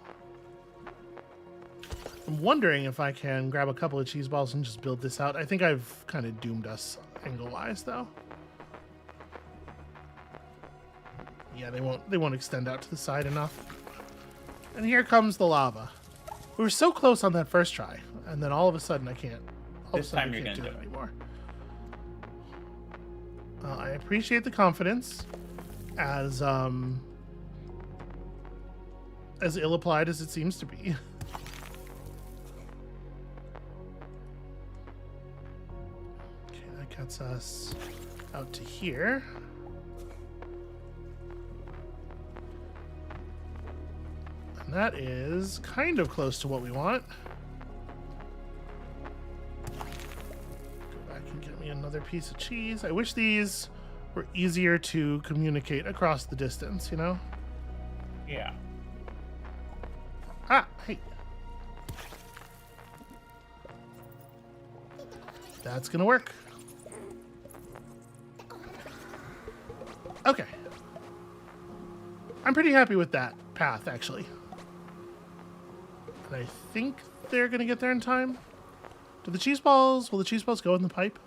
I'm wondering if I can grab a couple of cheese balls and just build this out. I think I've kind of doomed us angle-wise, though. Yeah, they won't extend out to the side enough. And here comes the lava. We were so close on that first try, and then all of a sudden I can't. This time you're gonna do it anymore. I appreciate the confidence, as ill-applied as it seems to be. Okay, that gets us out to here. And that is kind of close to what we want. Go back and get me another piece of cheese. I wish these were easier to communicate across the distance, you know? Yeah. Ah, hey. That's gonna work. Okay. I'm pretty happy with that path, actually. And I think they're gonna get there in time. Will the cheese balls go in the pipe?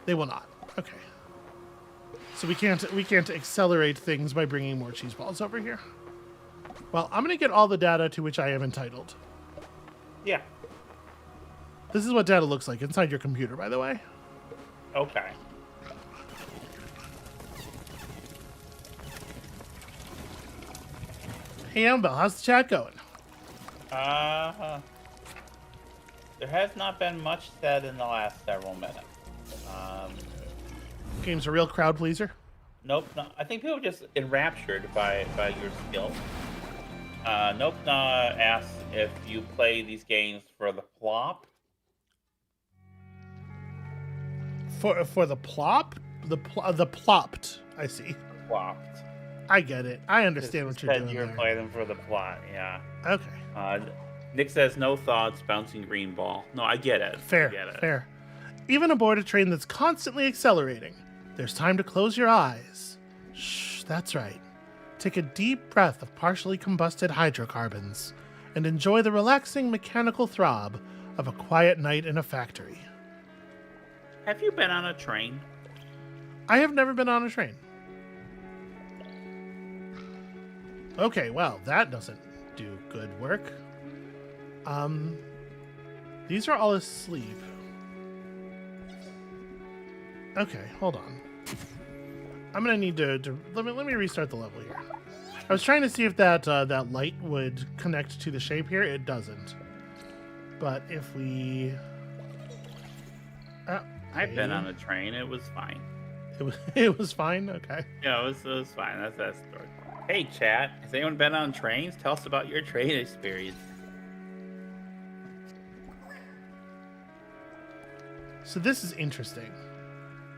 They will not. Okay. So we can't accelerate things by bringing more cheese balls over here. Well, I'm going to get all the data to which I am entitled. Yeah. This is what data looks like inside your computer, by the way. Okay. Hey, Amabel, how's the chat going? There has not been much said in the last several minutes. Game's a real crowd pleaser. Nope. No, I think people are just enraptured by your skill. Nope. Asks if you play these games for the plop. For the plop, the plopped. I see. Plopped. I get it. I understand what you're doing. You're there. playing them for the plot. Yeah. Okay. Nick says no thoughts. Bouncing green ball. No, I get it. Fair. I get it. Fair. Even aboard a train that's constantly accelerating, There's time to close your eyes. Shh, that's right. Take a deep breath of partially combusted hydrocarbons and enjoy the relaxing mechanical throb of a quiet night in a factory. Have you been on a train? I have never been on a train. Okay, well, that doesn't do good work. These are all asleep. Okay, hold on. I'm gonna need to let me restart the level here. I was trying to see if that light would connect to the shape here. It doesn't. But if we, I've been on a train. It was fine. It was fine. Okay. Yeah, it was fine. That's that story. Hey, chat. Has anyone been on trains? Tell us about your train experience. So this is interesting.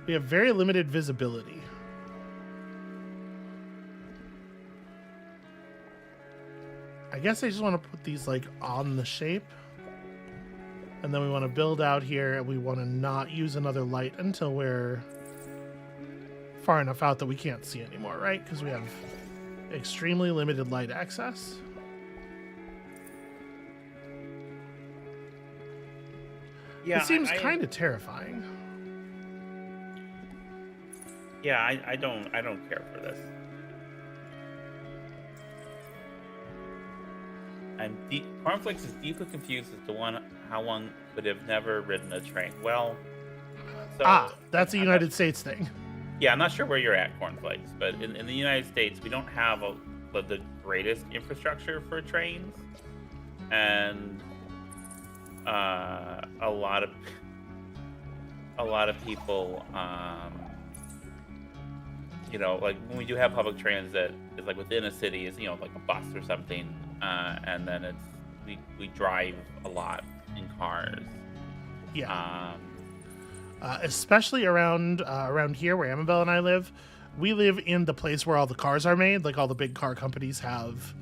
We have very limited visibility. I guess I just want to put these like on the shape. And then we want to build out here, and we want to not use another light until we're far enough out that we can't see anymore, right? Because we have extremely limited light access. Yeah, it seems kind of terrifying. Yeah, I don't care for this. Cornflakes is deeply confused as to how one could have never ridden a train. Well, so that's a United States thing. Yeah, I'm not sure where you're at, Cornflakes, but in the United States, we don't have the greatest infrastructure for trains, and a lot of people, like when we do have public transit, it's like within a city, is like a bus or something, and then we drive a lot in cars. Yeah. Especially around here where Amabel and I live, we live in the place where all the cars are made. Like all the big car companies have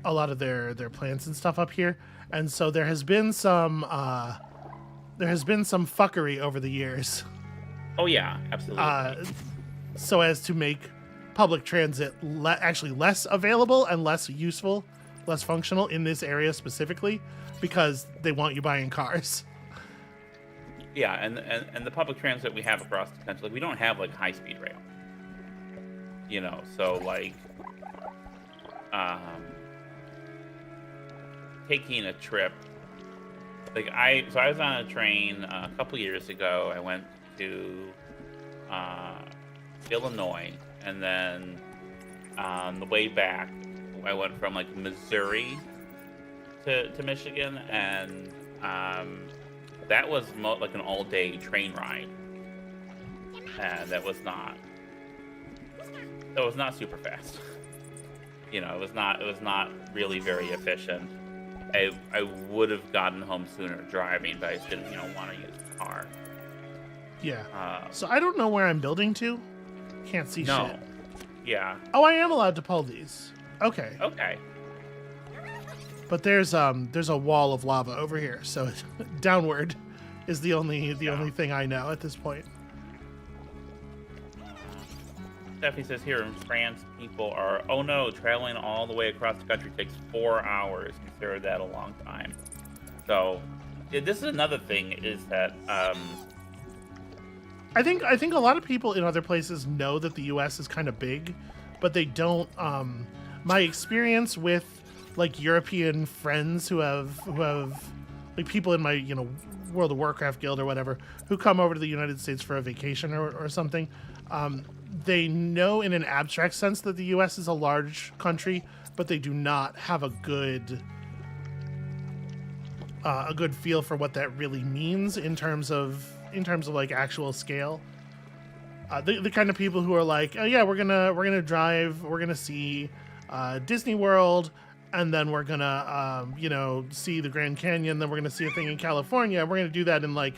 a lot of their plants and stuff up here, and so there has been some fuckery over the years. Oh yeah, absolutely. So as to make public transit actually less available and less useful, less functional in this area specifically, because they want you buying cars. Yeah, and the public transit we have across the country, like, we don't have like high-speed rail. So like, taking a trip, like I was on a train a couple years ago. I went to Illinois, and then on the way back, I went from like Missouri to Michigan, and that was like an all-day train ride, and that was not super fast. It was not really very efficient. I would have gotten home sooner driving, but I just didn't want to use the car. Yeah. So I don't know where I'm building to. Can't see shit. Yeah. Oh, I am allowed to pull these. Okay. Okay. But there's a wall of lava over here, so downward is the only thing I know at this point. Stephanie says here in France, people are, oh no, traveling all the way across the country takes 4 hours. Consider that a long time. So this is another thing, is that I think a lot of people in other places know that the U.S. is kind of big, but they don't. My experience with like European friends who have like people in my World of Warcraft guild or whatever who come over to the United States for a vacation or something, they know in an abstract sense that the U.S. is a large country, but they do not have a good feel for what that really means in terms of like actual scale. The kind of people who are like, oh yeah, we're gonna drive, we're gonna see Disney World, and then we're gonna see the Grand Canyon, then we're gonna see a thing in California. We're gonna do that in like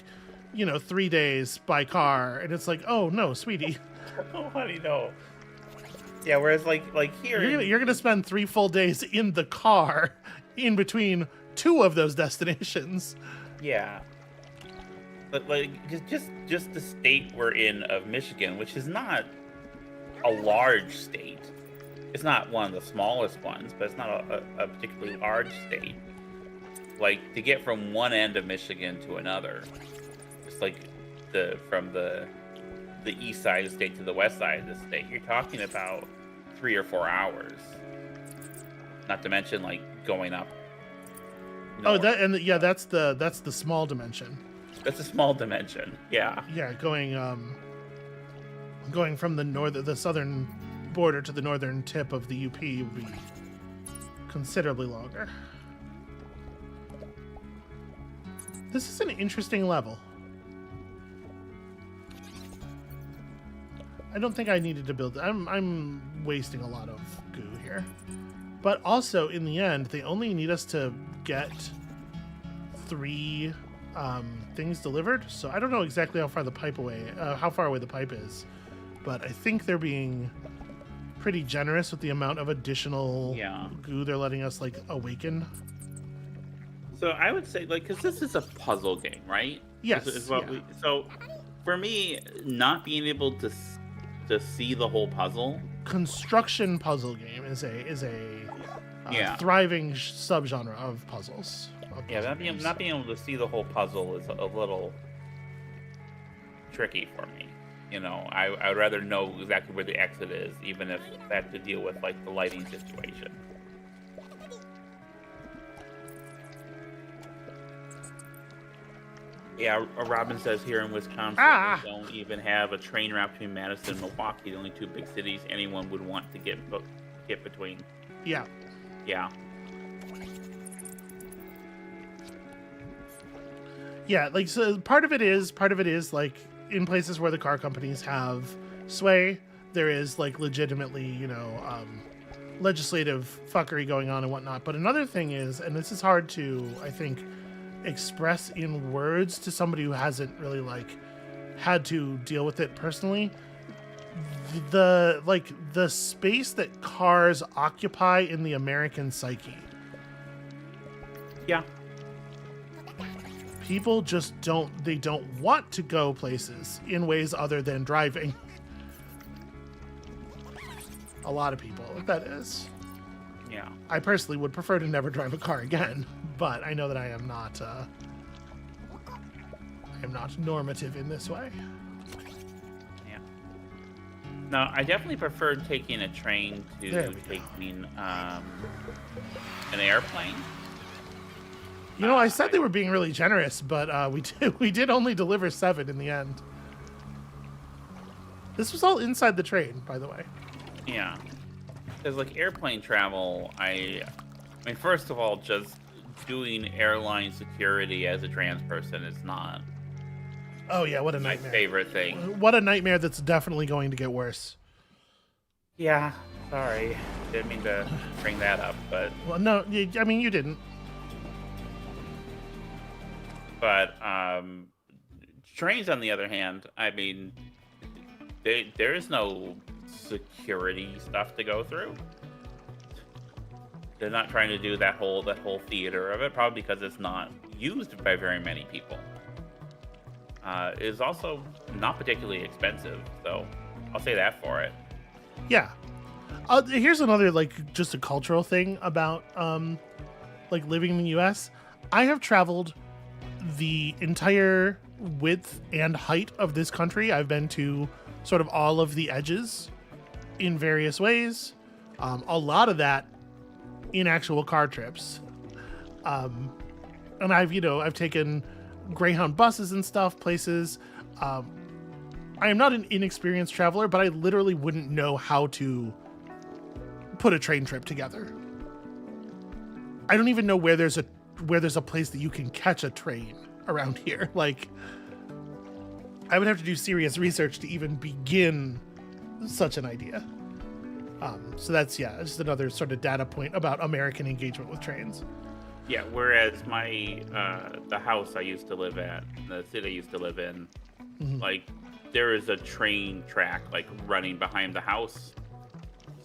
3 days by car, and it's like, oh no, sweetie. Oh, honey, no. Yeah, whereas like here, you're gonna spend 3 full days in the car in between 2 of those destinations. Yeah. But like just the state we're in of Michigan, which is not a large state. It's not one of the smallest ones, but it's not a particularly large state. Like to get from one end of Michigan to another, it's like from the east side of the state to the west side of the state, you're talking about 3 or 4 hours. Not to mention like going up. North. That's the small dimension. That's a small dimension. Yeah. Yeah, going from the southern border to the northern tip of the UP would be considerably longer. This is an interesting level. I don't think I needed to build it. I'm wasting a lot of goo here. But also, in the end, they only need us to get 3 things delivered. So I don't know exactly how far away the pipe is. But I think they're being pretty generous with the amount of additional goo they're letting us, like, awaken. So I would say, like, because this is a puzzle game, right? Yes. So for me, not being able to see the whole puzzle. Construction puzzle game is a thriving subgenre of puzzles. Not being able to see the whole puzzle is a little tricky for me. You know, I would rather know exactly where the exit is, even if I have to deal with like the lighting situation. Yeah, Robin says here in Wisconsin, they don't even have a train route between Madison and Milwaukee, the only 2 big cities anyone would want to get between. Yeah. Yeah. Yeah, like, so part of it is like in places where the car companies have sway, there is like legitimately, legislative fuckery going on and whatnot. But another thing is, and this is hard to, I think, express in words to somebody who hasn't really like had to deal with it personally, the space that cars occupy in the American psyche. Yeah. People just don't want to go places in ways other than driving. A lot of people, that is. Yeah. I personally would prefer to never drive a car again, but I know that I am not normative in this way. Yeah. No, I definitely prefer taking a train to taking an airplane. You know, I said they were being really generous, but we did only deliver 7 in the end. This was all inside the train, by the way. Yeah. Because, like, airplane travel, I mean, first of all, just doing airline security as a trans person is not... Oh, yeah, what a nightmare. My favorite thing. What a nightmare that's definitely going to get worse. Yeah, sorry. Didn't mean to bring that up, but... Well, no, I mean, you didn't. But trains, on the other hand, I mean, there is no security stuff to go through. They're not trying to do that whole theater of it, probably because it's not used by very many people. It is also not particularly expensive, so I'll say that for it. Yeah. Here's another, like, just a cultural thing about like living in the U.S. I have traveled the entire width and height of this country. I've been to sort of all of the edges in various ways. A lot of that in actual car trips. And I've taken Greyhound buses and stuff, places. I am not an inexperienced traveler, but I literally wouldn't know how to put a train trip together. I don't even know where there's a place that you can catch a train around here. Like, I would have to do serious research to even begin such an idea. So that's just another sort of data point about American engagement with trains. Yeah, whereas the house I used to live at, the city I used to live in, like, there is a train track, like, running behind the house.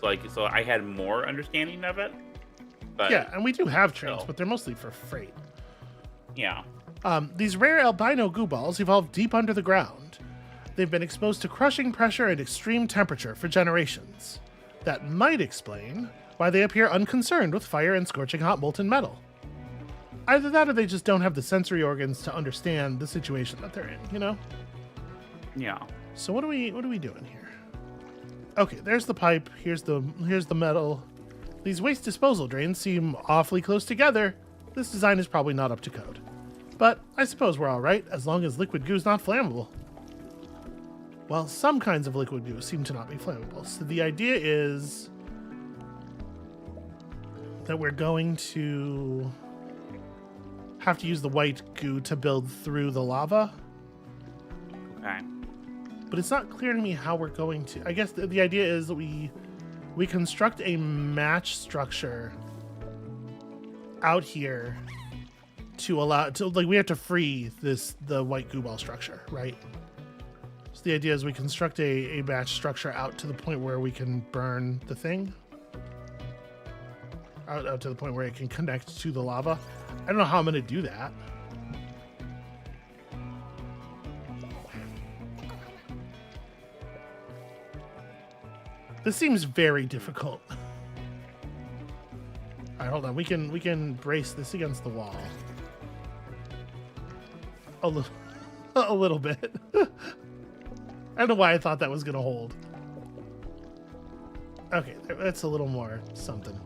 So I had more understanding of it. But yeah, and we do have trains, but they're mostly for freight. Yeah. These rare albino goo balls evolved deep under the ground. They've been exposed to crushing pressure and extreme temperature for generations. That might explain why they appear unconcerned with fire and scorching hot molten metal. Either that or they just don't have the sensory organs to understand the situation that they're in, you know? Yeah. So what are we doing here? Okay, there's the pipe. Here's the metal. These waste disposal drains seem awfully close together. This design is probably not up to code. But I suppose we're all right, as long as liquid goo's not flammable. Well, some kinds of liquid goo seem to not be flammable. So the idea is that we're going to have to use the white goo to build through the lava. Okay. But it's not clear to me how we're going to. I guess the idea is that we construct a match structure out here to allow to, like, we have to free the white goo ball structure, right? So the idea is we construct a match structure out to the point where we can burn the thing. Out to the point where it can connect to the lava. I don't know how I'm going to do that. This seems very difficult. All right, hold on. We can brace this against the wall. A little bit. I don't know why I thought that was going to hold. Okay, that's a little more something.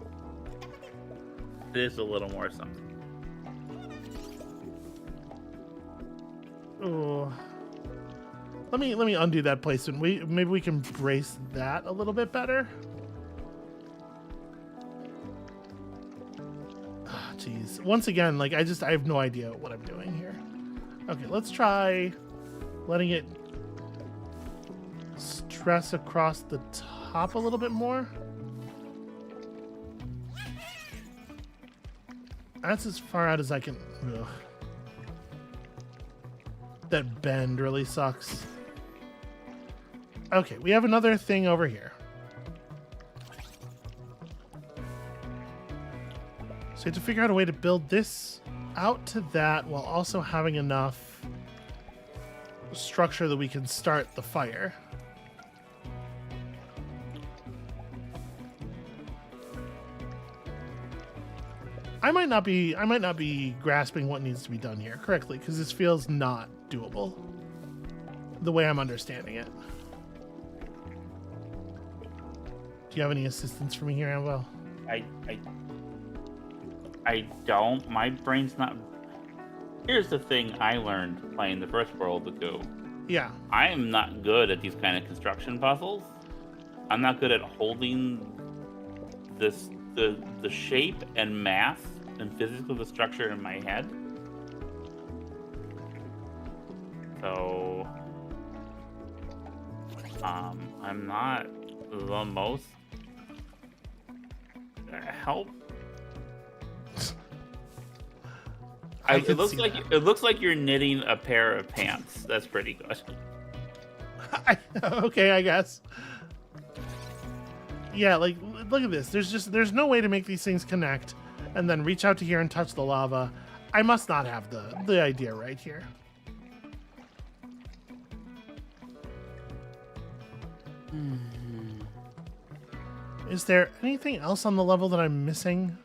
It is a little more something. Oh. Let me undo that placement. Maybe we can brace that a little bit better. Ah, jeez. Once again, like I have no idea what I'm doing here. Okay, let's try letting it stress across the top a little bit more. That's as far out as I can. Ugh. That bend really sucks. Okay, we have another thing over here. So we have to figure out a way to build this out to that while also having enough structure that we can start the fire. I might not be grasping what needs to be done here correctly, because this feels not doable the way I'm understanding it. Do you have any assistance for me here, Amabel? I don't. My brain's not. Here's the thing I learned playing the first World of Goo. Yeah. I am not good at these kind of construction puzzles. I'm not good at holding the shape and mass and physics of the structure in my head. So I'm not the most help. It looks like you're knitting a pair of pants. That's pretty good. Okay, I guess. Yeah, like look at this. There's no way to make these things connect and then reach out to here and touch the lava. I must not have the idea right here. Is there anything else on the level that I'm missing?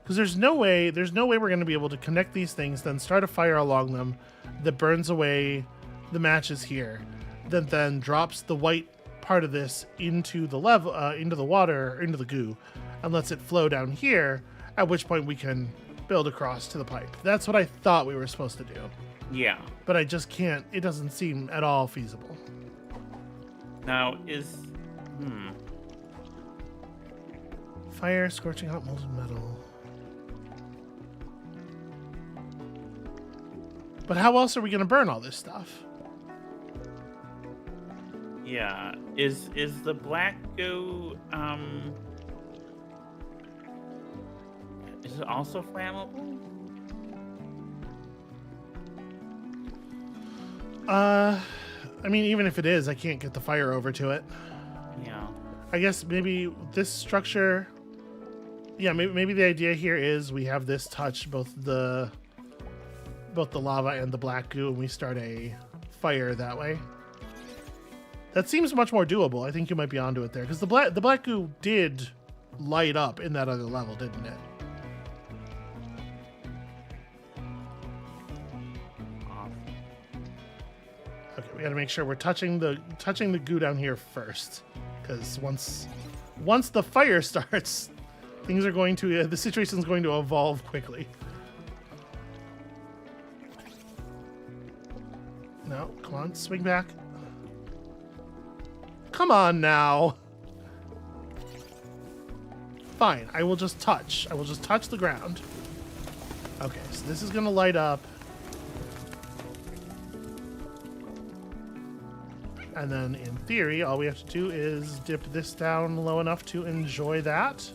Because there's no way we're going to be able to connect these things, then start a fire along them that burns away the matches here, that then drops the white part of this into the into the water, into the goo, and lets it flow down here, at which point we can build across to the pipe. That's what I thought we were supposed to do. Yeah. But I just can't. It doesn't seem at all feasible. Now, Fire, scorching hot molten metal. But how else are we going to burn all this stuff? Yeah. Is the black goo, is it also flammable? I mean, even if it is, I can't get the fire over to it. Yeah. I guess maybe this structure Yeah, maybe the idea here is we have this touch both the lava and the black goo, and we start a fire that way. That seems much more doable. I think you might be onto it there, because the black goo did light up in that other level, didn't it? Okay, we got to make sure we're touching the goo down here first, because once the fire starts, things are going to the situation's going to evolve quickly. No, come on, swing back. Come on now. Fine, I will just touch. I will just touch the ground. Okay, so this is gonna light up. And then, in theory, all we have to do is dip this down low enough to enjoy that.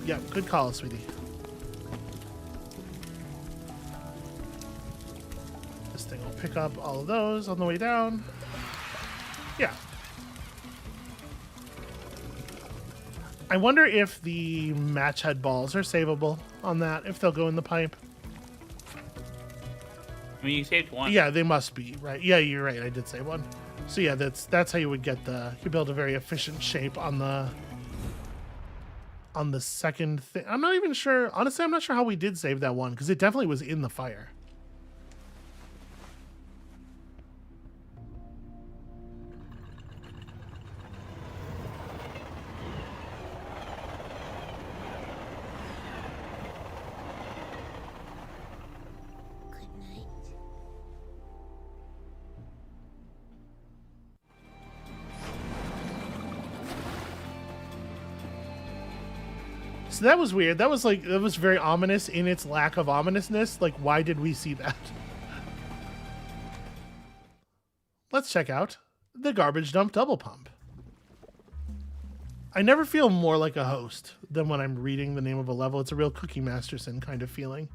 Yeah, good call, sweetie. This thing will pick up all of those on the way down. Yeah. I wonder if the match head balls are savable on that, if they'll go in the pipe. I mean, you saved one. Yeah, they must be, right? Yeah, you're right. I did save one. So yeah, that's how you would get you build a very efficient shape on the second thing. I'm not even sure. Honestly, I'm not sure how we did save that one, because it definitely was in the fire. So that was weird. That was very ominous in its lack of ominousness. Like, why did we see that? Let's check out the garbage dump double pump. I never feel more like a host than when I'm reading the name of a level. It's a real Cookie Masterson kind of feeling.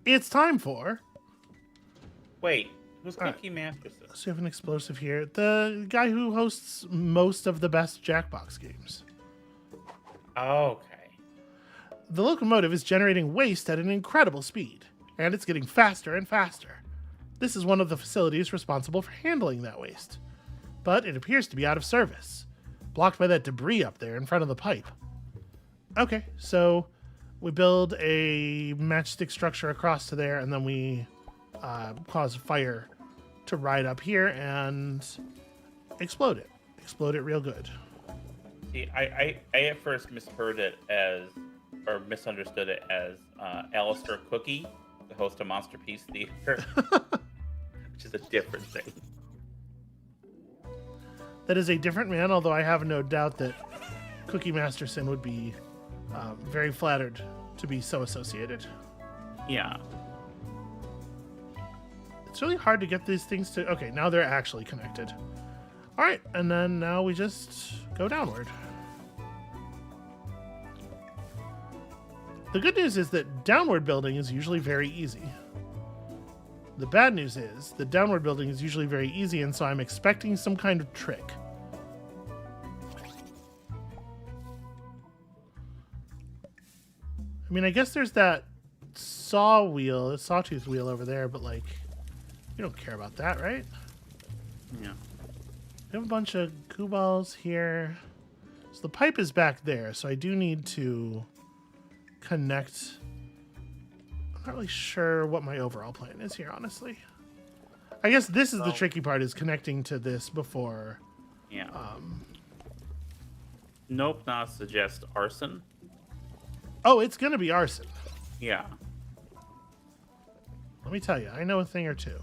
It's time for... Wait, who's Cookie Masterson? So we have an explosive here. The guy who hosts most of the best Jackbox games. Okay. The locomotive is generating waste at an incredible speed, and it's getting faster and faster. This is one of the facilities responsible for handling that waste. But it appears to be out of service, blocked by that debris up there in front of the pipe. Okay, so we build a matchstick structure across to there, and then we cause a fire to ride up here and explode it. Explode it real good. See, I at first misunderstood it as Alistair Cookie, the host of Monster Peace Theater, which is a different thing. That is a different man, although I have no doubt that Cookie Masterson would be very flattered to be so associated. Yeah. It's really hard to get these things to... Okay, now they're actually connected. All right, and then now we just go downward. The good news is that downward building is usually very easy. The bad news is that downward building is usually very easy, and so I'm expecting some kind of trick. I mean, I guess there's that sawtooth wheel over there, but like, you don't care about that, right? Yeah. We have a bunch of goo balls here. So the pipe is back there, so I do need to connect. I'm not really sure what my overall plan is here, honestly. I guess this is the tricky part, is connecting to this before. Yeah. Nope, not suggest arson. Oh, it's gonna be arson. Yeah. Let me tell you, I know a thing or two.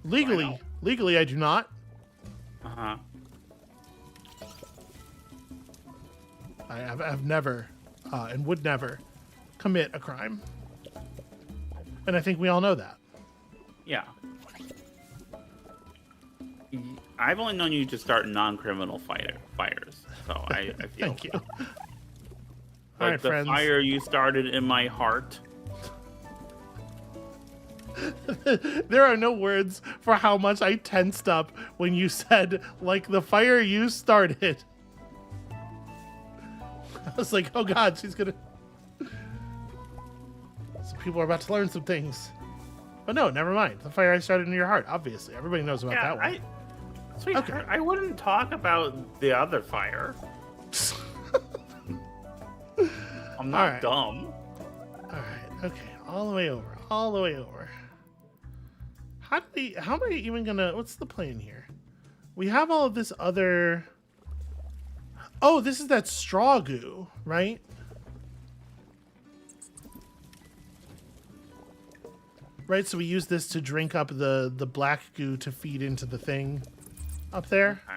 Legally, I do not. Uh-huh. I've never and would never commit a crime. And I think we all know that. Yeah. I've only known you to start non-criminal fires, so I feel... Thank you. Like the friends. fire you started in my heart. There are no words for how much I tensed up when you said, like the fire you started. I was like, oh God, she's gonna... So people are about to learn some things. But no, never mind. The fire I started in your heart, obviously. Everybody knows about that one. Sweetheart, okay. I wouldn't talk about the other fire. I'm not dumb. Alright, okay. All the way over. All the way over. How am I even gonna... What's the plan here? We have all of this other... Oh, this is that straw goo, right? Right, so we use this to drink up the black goo to feed into the thing up there. Okay.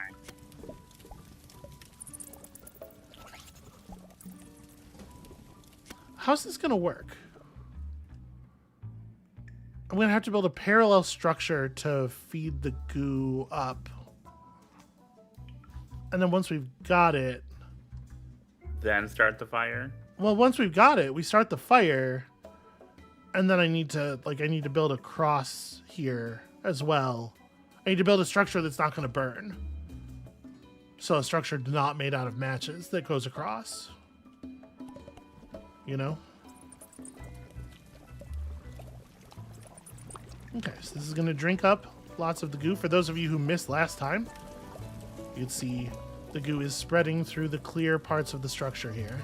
How's this gonna work? I'm gonna have to build a parallel structure to feed the goo up. And then once we've got it... Then start the fire? Well, once we've got it, we start the fire. And then I need to build a cross here as well. I need to build a structure that's not going to burn. So a structure not made out of matches that goes across. You know? Okay, so this is going to drink up lots of the goo. For those of you who missed last time, you can see the goo is spreading through the clear parts of the structure here.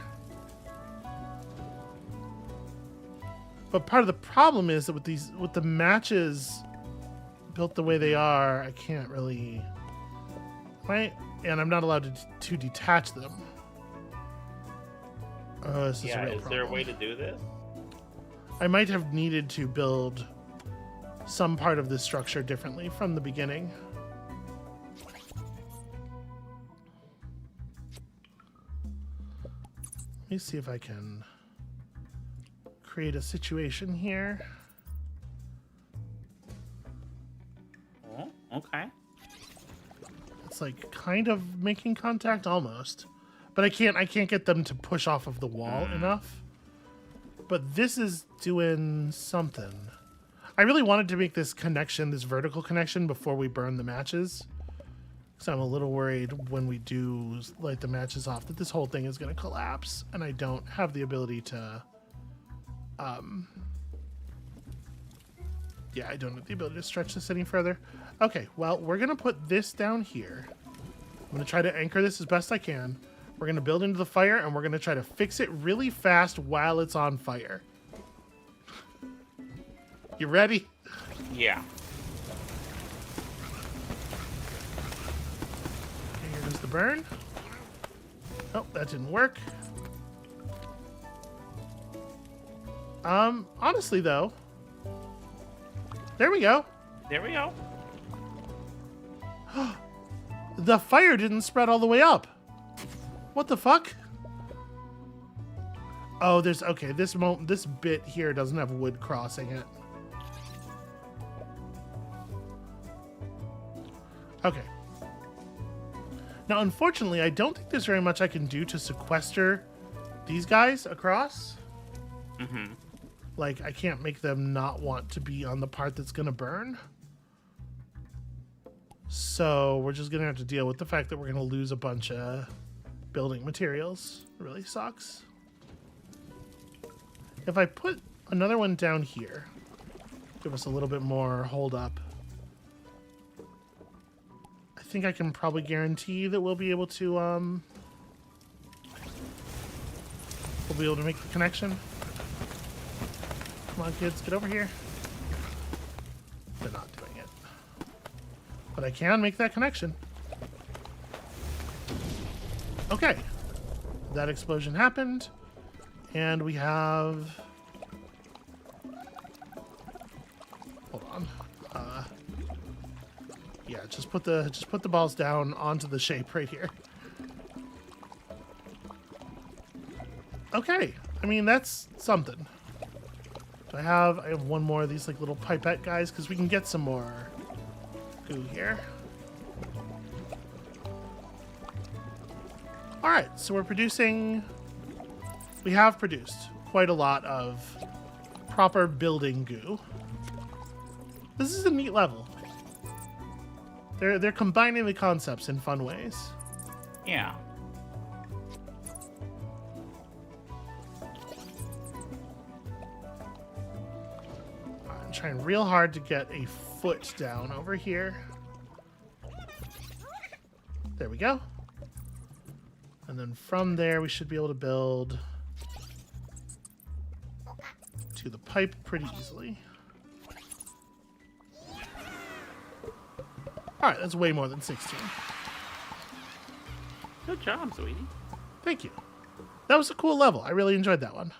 But part of the problem is that with the matches built the way they are, I can't really... Right? And I'm not allowed to detach them. Oh, this is a real problem. There a way to do this? I might have needed to build some part of this structure differently from the beginning. Let me see if I can create a situation here. Oh, okay. It's like kind of making contact almost, but I can't get them to push off of the wall enough. But this is doing something. I really wanted to make this connection, this vertical connection, before we burn the matches. So I'm a little worried when we do light the matches off that this whole thing is going to collapse, and I don't have the ability to... Yeah, I don't have the ability to stretch this any further. Okay, well, we're going to put this down here. I'm going to try to anchor this as best I can. We're going to build into the fire, and we're going to try to fix it really fast while it's on fire. You ready? Yeah. Okay, here goes the burn. Oh, that didn't work. Honestly, though... There we go. There we go. The fire didn't spread all the way up. What the fuck? Oh, there's... Okay, this bit here doesn't have wood crossing it. Okay. Now, unfortunately, I don't think there's very much I can do to sequester these guys across. Mm-hmm. Like, I can't make them not want to be on the part that's going to burn. So we're just going to have to deal with the fact that we're going to lose a bunch of building materials. It really sucks. If I put another one down here, give us a little bit more hold up. I think I can probably guarantee that we'll be able to, we'll be able to make the connection. Come on, kids, get over here. They're not doing it. But I can make that connection. Okay. That explosion happened. And we have... Hold on. Yeah, just put the balls down onto the shape right here. Okay. I mean, that's something. I have one more of these like little pipette guys because we can get some more goo here. All right, so we have produced quite a lot of proper building goo. This is a neat level. They're combining the concepts in fun ways. Yeah. I'm trying real hard to get a foot down over here. There we go. And then from there, we should be able to build to the pipe pretty easily. All right, that's way more than 16. Good job, sweetie. Thank you. That was a cool level. I really enjoyed that one.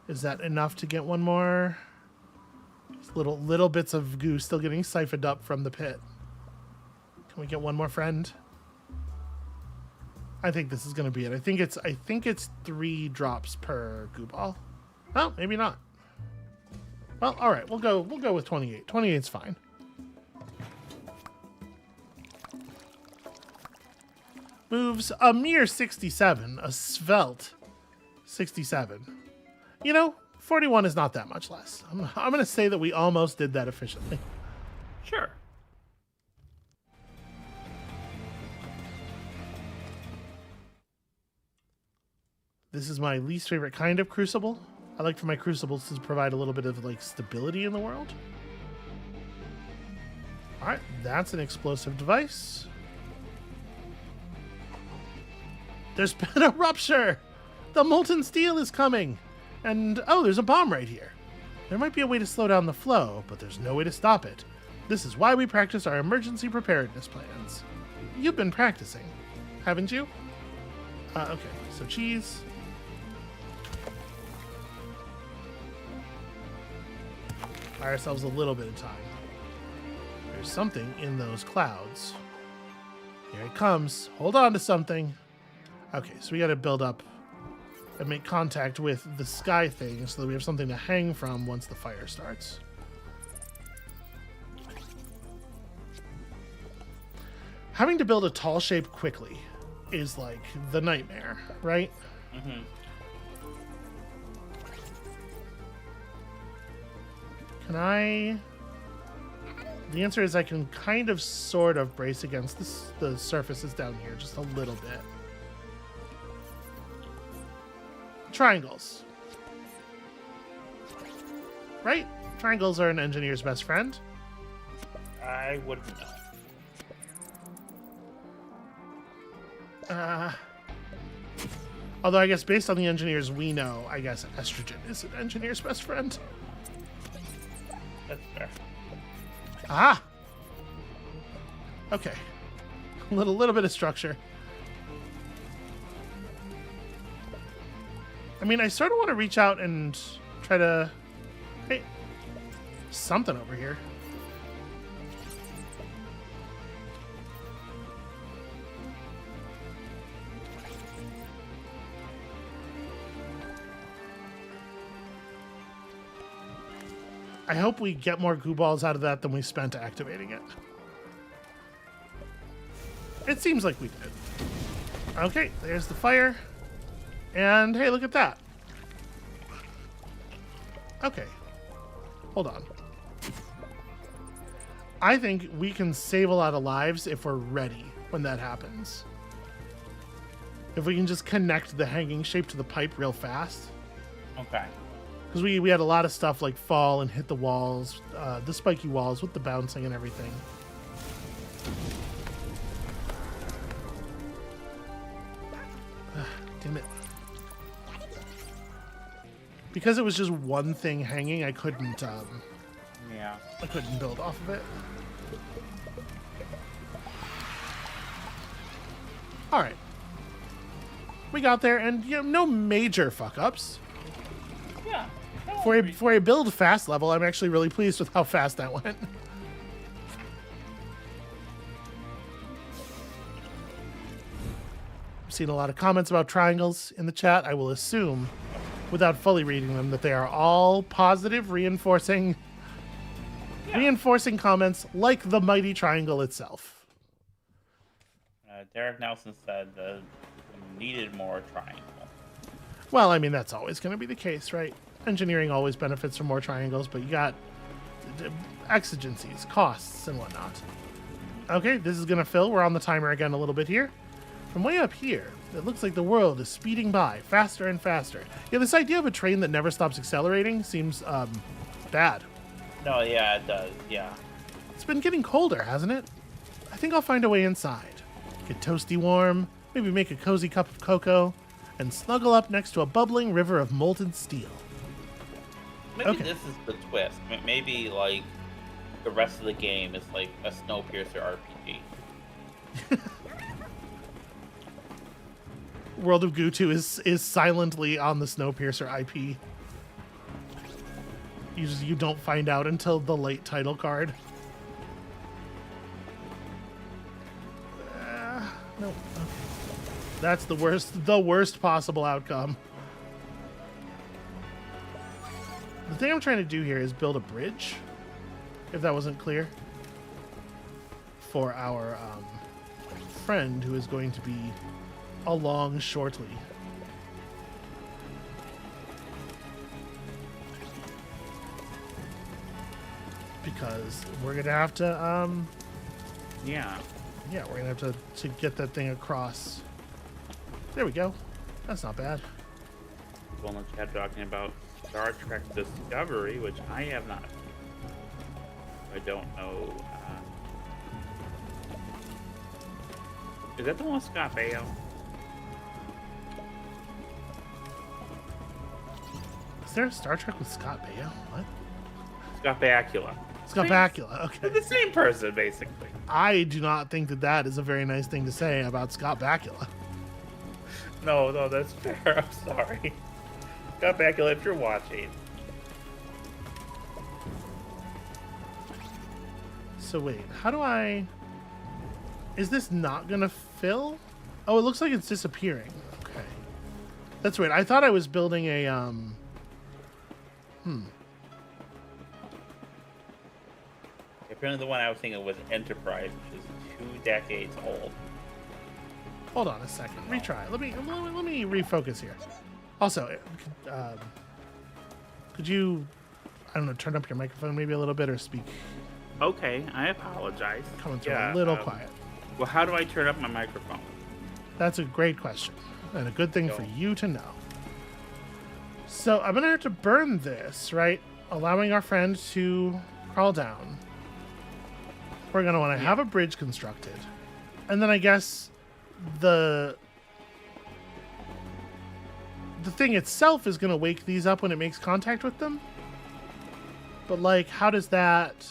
Is that enough to get one more? Just little bits of goo still getting siphoned up from the pit. Can we get one more friend? I think this is going to be it. I think it's 3 drops per goo ball. Oh, maybe not. Well, all right. We'll go with 28. 28's fine. Moves a mere 67, a svelte 67. You know, 41 is not that much less. I'm going to say that we almost did that efficiently. Sure. This is my least favorite kind of crucible. I like for my crucibles to provide a little bit of like stability in the world. All right, that's an explosive device. There's been a rupture. The molten steel is coming. And, oh, there's a bomb right here. There might be a way to slow down the flow, but there's no way to stop it. This is why we practice our emergency preparedness plans. You've been practicing, haven't you? Okay, so cheese. Buy ourselves a little bit of time. There's something in those clouds. Here it comes. Hold on to something. Okay, so we got to build up and make contact with the sky thing so that we have something to hang from once the fire starts. Having to build a tall shape quickly is like the nightmare, right? Mm-hmm. Can I... The answer is I can kind of sort of brace against the surfaces down here just a little bit. Triangles. Right? Triangles are an engineer's best friend. I wouldn't know. Although I guess based on the engineers we know, I guess estrogen is an engineer's best friend. That's fair. Ah! Okay. A little bit of structure. I mean, I sort of want to reach out and try to... Hey, something over here. I hope we get more goo balls out of that than we spent activating it. It seems like we did. Okay, there's the fire. And hey, look at that. Okay. Hold on. I think we can save a lot of lives if we're ready when that happens. If we can just connect the hanging shape to the pipe real fast. Okay. Because we had a lot of stuff like fall and hit the walls, the spiky walls with the bouncing and everything. Damn it. Because it was just one thing hanging, I couldn't build off of it. All right. We got there, and no major fuck-ups. Yeah. For a build fast level, I'm actually really pleased with how fast that went. I've seen a lot of comments about triangles in the chat. I will assume, without fully reading them, that they are all positive, reinforcing comments like the mighty triangle itself. Derek Nelson said needed more triangle. Well, I mean, that's always going to be the case, right? Engineering always benefits from more triangles, but you got exigencies, costs, and whatnot. Okay, this is going to fill. We're on the timer again a little bit here. From way up here, it looks like the world is speeding by faster and faster. Yeah, this idea of a train that never stops accelerating seems bad. No, yeah, it does. Yeah. It's been getting colder, hasn't it? I think I'll find a way inside. Get toasty warm, maybe make a cozy cup of cocoa, and snuggle up next to a bubbling river of molten steel. Maybe Okay. this is the twist. Maybe, like, the rest of the game is like a Snowpiercer RPG. World of Goo 2 is silently on the Snowpiercer IP. You don't find out until the late title card. No. Okay. That's the worst possible outcome. The thing I'm trying to do here is build a bridge, if that wasn't clear, for our friend who is going to be along shortly. Because we're gonna have to Yeah. we're gonna have to get that thing across. There we go. That's not bad. Well, in the chat talking about Star Trek Discovery, which I have not. I don't know. Is that the one with Scott Baio? Is there a Star Trek with Scott Baio? What? Scott Bakula. Scott Bakula. Okay. They're the same person, basically. I do not think that is a very nice thing to say about Scott Bakula. No, that's fair. I'm sorry. Scott Bakula, if you're watching. So wait, how do I... Is this not gonna fill? Oh, it looks like it's disappearing. Okay. That's weird. I thought I was building a, Apparently the one I was thinking was Enterprise, which is 2 decades old. Hold on a second. Retry. Let me refocus here. Also, could you, I don't know, turn up your microphone maybe a little bit or speak Okay, I apologize. coming through a little quiet? Well, how do I turn up my microphone? That's a great question and a good thing for you to know. So I'm gonna have to burn this, right? Allowing our friend to crawl down. We're gonna want to have a bridge constructed, and then I guess the thing itself is gonna wake these up when it makes contact with them. But like, how does that?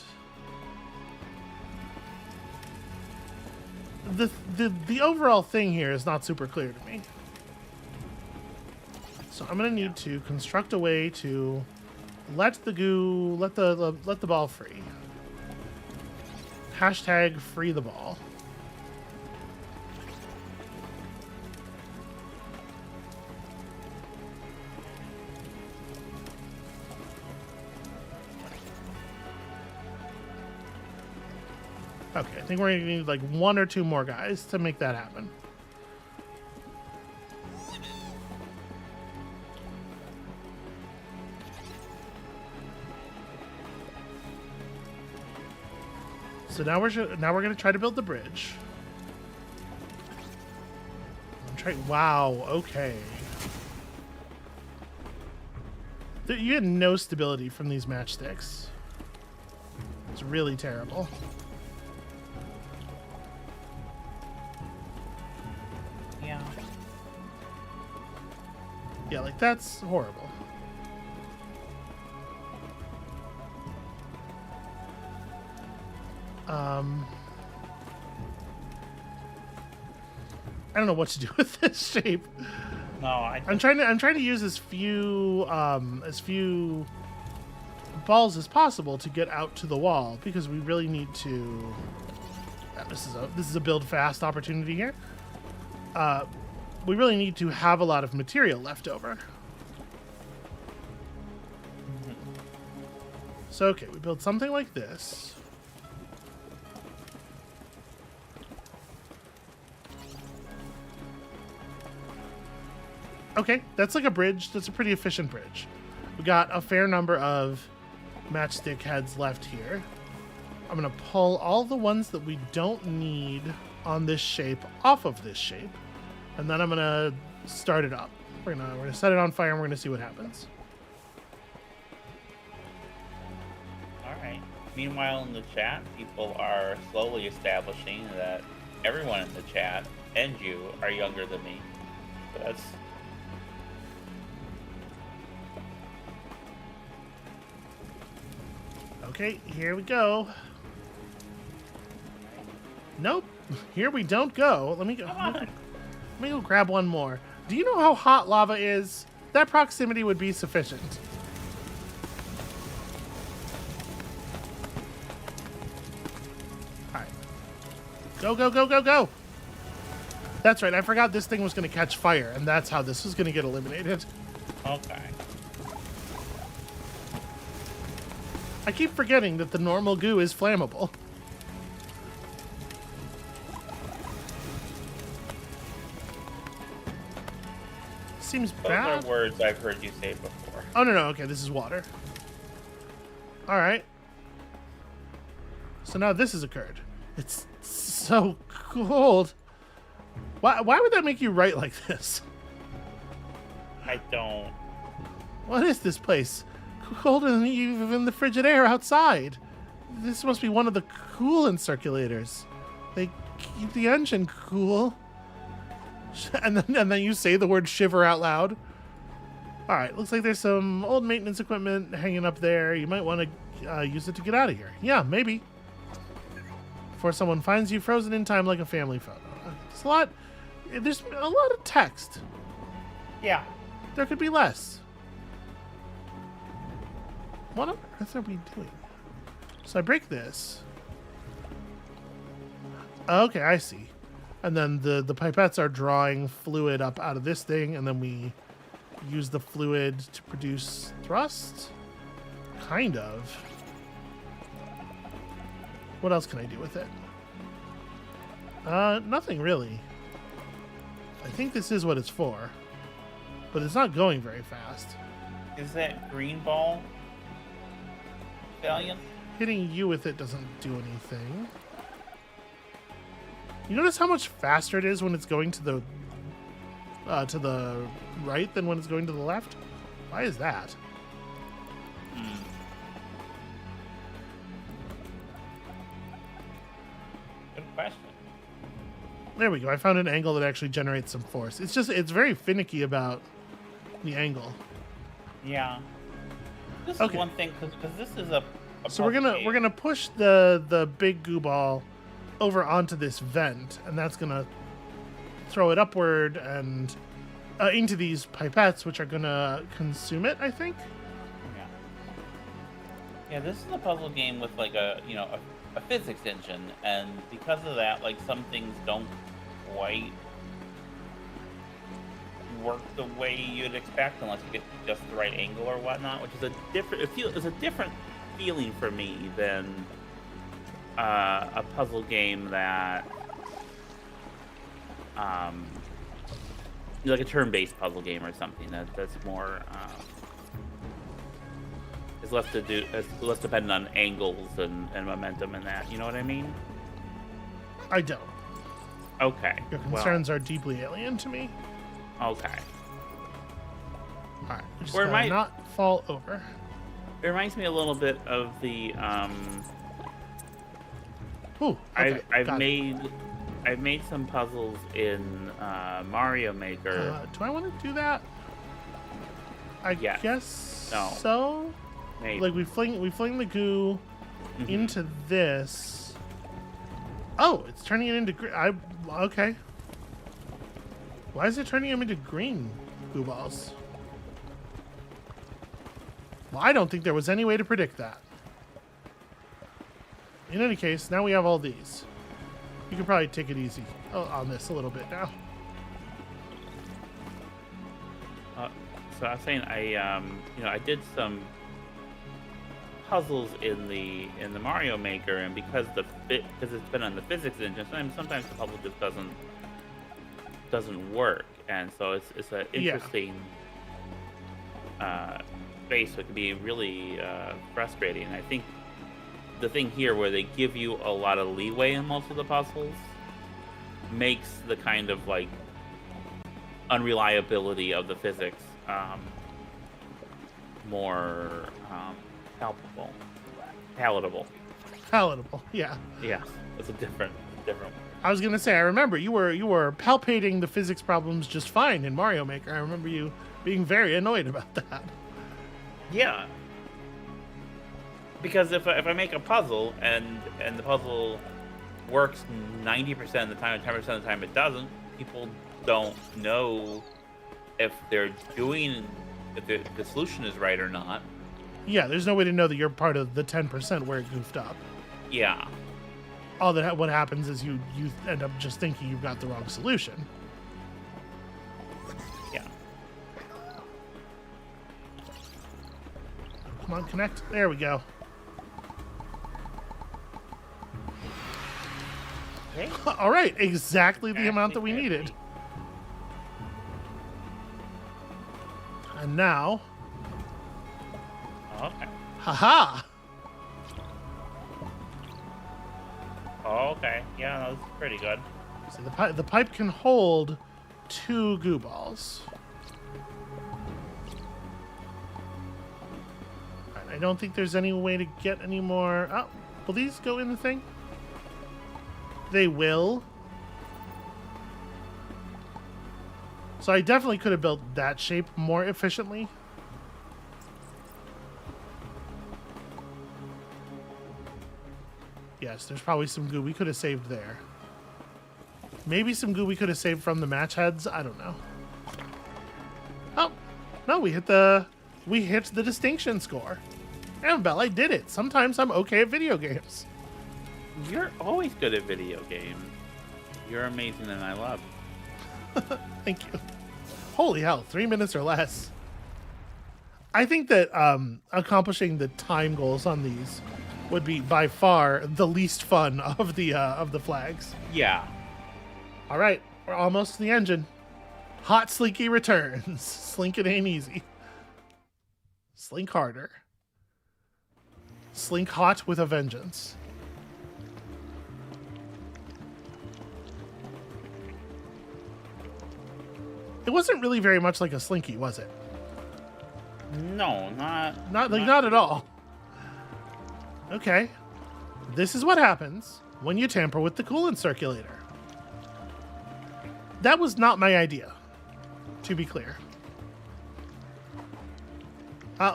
The overall thing here is not super clear to me. So I'm gonna need to construct a way to let the ball free. Hashtag free the ball. Okay, I think we're gonna need like 1 or 2 more guys to make that happen. So now we're gonna try to build the bridge. Wow. Okay. You get no stability from these matchsticks. It's really terrible. Yeah. Yeah, like that's horrible. I don't know what to do with this shape. No, I'm trying to use as few balls as possible to get out to the wall because we really need to. This is a build fast opportunity here. We really need to have a lot of material left over. So okay, we build something like this. Okay, that's like a bridge. That's a pretty efficient bridge. We got a fair number of matchstick heads left here. I'm going to pull all the ones that we don't need on this shape off of this shape. And then I'm going to start it up. We're gonna set it on fire and we're going to see what happens. All right. Meanwhile, in the chat, people are slowly establishing that everyone in the chat and you are younger than me. So that's... Okay, here we go. Nope, here we don't go. Let me go grab one more. Do you know how hot lava is? That proximity would be sufficient. All right. Go, go, go, go, go. That's right, I forgot this thing was going to catch fire, and that's how this was going to get eliminated. Okay. I keep forgetting that the normal goo is flammable. Seems bad. Those are words I've heard you say before. Oh, no, okay, this is water. All right. So now this has occurred. It's so cold. Why would that make you write like this? I don't... What is this place? Colder than even the frigid air outside. This must be one of the coolant circulators. They keep the engine cool. And then you say the word shiver out loud. All right, looks like there's some old maintenance equipment hanging up there. You might want to use it to get out of here. Yeah, maybe. Before someone finds you frozen in time like a family photo. There's a lot of text. Yeah. There could be less. What on earth are we doing? So I break this. Okay, I see. And then the pipettes are drawing fluid up out of this thing, and then we use the fluid to produce thrust? Kind of. What else can I do with it? Nothing really. I think this is what it's for. But it's not going very fast. Is that green ball valiant? Hitting you with it doesn't do anything. You notice how much faster it is when it's going to the right than when it's going to the left? Why is that? Good question. There we go. I found an angle that actually generates some force. It's very finicky about the angle. Yeah. This Okay. is one thing because this is a So we're gonna push the big goo ball over onto this vent, and that's gonna throw it upward and into these pipettes, which are gonna consume it, I think. Yeah, this is a puzzle game with like a physics engine, and because of that, like some things don't quite work the way you'd expect unless you get just the right angle or whatnot, which is a different feeling for me than a puzzle game that like a turn-based puzzle game or something that's more is less dependent on angles and momentum and that. You know what I mean? I don't. Okay. Your concerns are deeply alien to me. Okay. All right, we just Or it gotta might- not fall over. It reminds me a little bit of the Ooh, okay, I've made some puzzles in Mario Maker. Do I want to do that? I Yes. guess No. so. Maybe. Like we fling the goo Mhm. into this. Oh, it's turning it into green. Okay. Why is it turning them into green goo balls? Well, I don't think there was any way to predict that. In any case, now we have all these. You can probably take it easy on this a little bit now. So I was saying I did some puzzles in the Mario Maker, and because it's been on the physics engine, sometimes the puzzle just doesn't work, and so it's an interesting space, so it can be really frustrating. And I think the thing here, where they give you a lot of leeway in most of the puzzles, makes the kind of like unreliability of the physics more palatable. Palatable, yeah. Yeah, it's a different one. I was gonna say, I remember you were palpating the physics problems just fine in Mario Maker. I remember you being very annoyed about that. Yeah, because if I make a puzzle and the puzzle works 90% of the time and 10% of the time it doesn't, people don't know if they're doing if the solution is right or not. Yeah, there's no way to know that you're part of the 10% where it goofed up. Yeah. What happens is you end up just thinking you've got the wrong solution. Yeah. Come on, connect. There we go. Okay. All right, exactly the amount that we needed. And now, Okay. haha! Okay. Yeah, that was pretty good. So the pipe can hold 2 goo balls. Alright, I don't think there's any way to get any more. Oh, will these go in the thing? They will. So I definitely could have built that shape more efficiently. Yes, there's probably some goo we could have saved there. Maybe some goo we could have saved from the match heads. I don't know. Oh, no, we hit the distinction score. Amabel, I did it. Sometimes I'm okay at video games. You're always good at video games. You're amazing, and I love. Thank you. Holy hell, 3 minutes or less. I think that accomplishing the time goals on these would be by far the least fun of the flags. Yeah. All right, we're almost to the engine. Hot Slinky returns. Slink it ain't easy. Slink harder. Slink hot with a vengeance. It wasn't really very much like a Slinky, was it? No, Not at all. Okay. This is what happens when you tamper with the coolant circulator. That was not my idea, to be clear.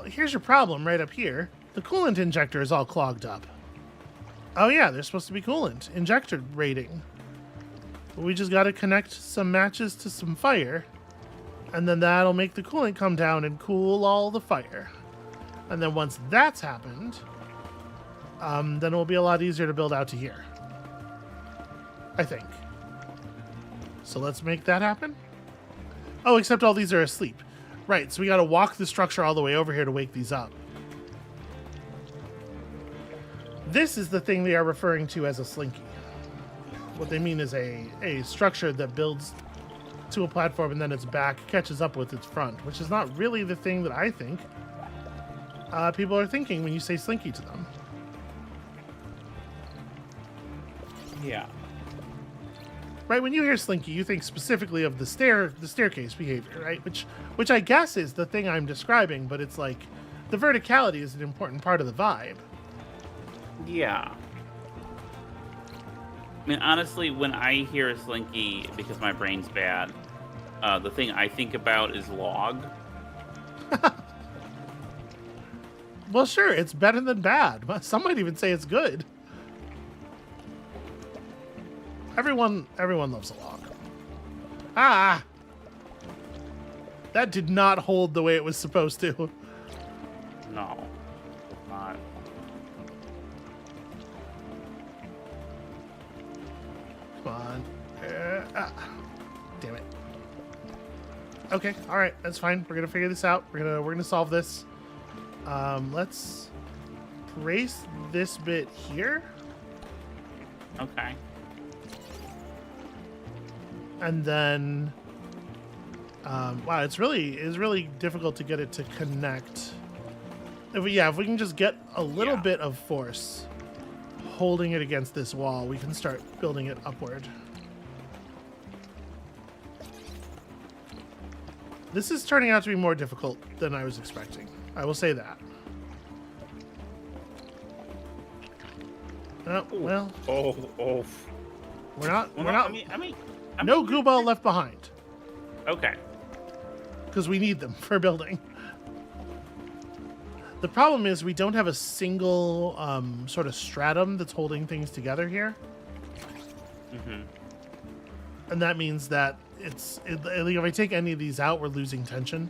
Here's your problem right up here. The coolant injector is all clogged up. Oh yeah, there's supposed to be coolant injector rating. We just got to connect some matches to some fire, and then that'll make the coolant come down and cool all the fire. And then once that's happened, then it'll be a lot easier to build out to here. I think. So let's make that happen. Oh, except all these are asleep. Right, so we got to walk the structure all the way over here to wake these up. This is the thing they are referring to as a Slinky. What they mean is a structure that builds to a platform and then its back catches up with its front, which is not really the thing that I think people are thinking when you say Slinky to them. Yeah. Right, when you hear Slinky, you think specifically of the staircase behavior, right? Which I guess is the thing I'm describing, but it's like the verticality is an important part of the vibe. Yeah. I mean, honestly, when I hear a Slinky, because my brain's bad, the thing I think about is log. Well, sure, it's better than bad. Some might even say it's good. Everyone loves a log. Ah! That did not hold the way it was supposed to. No, it's not. Come on. Damn it. Okay, all right, that's fine. We're gonna figure this out. We're gonna solve this. Let's brace this bit here. Okay. And then, wow, it's really difficult to get it to connect If we can just get a little bit of force holding it against this wall, we can start building it upward. This is turning out to be more difficult than I was expecting. I will say that. Oh, well. Oh. We're not. I mean, no goo ball left behind. Okay. Because we need them for building. The problem is we don't have a single sort of stratum that's holding things together here. Mm-hmm. And that means that if I take any of these out, we're losing tension.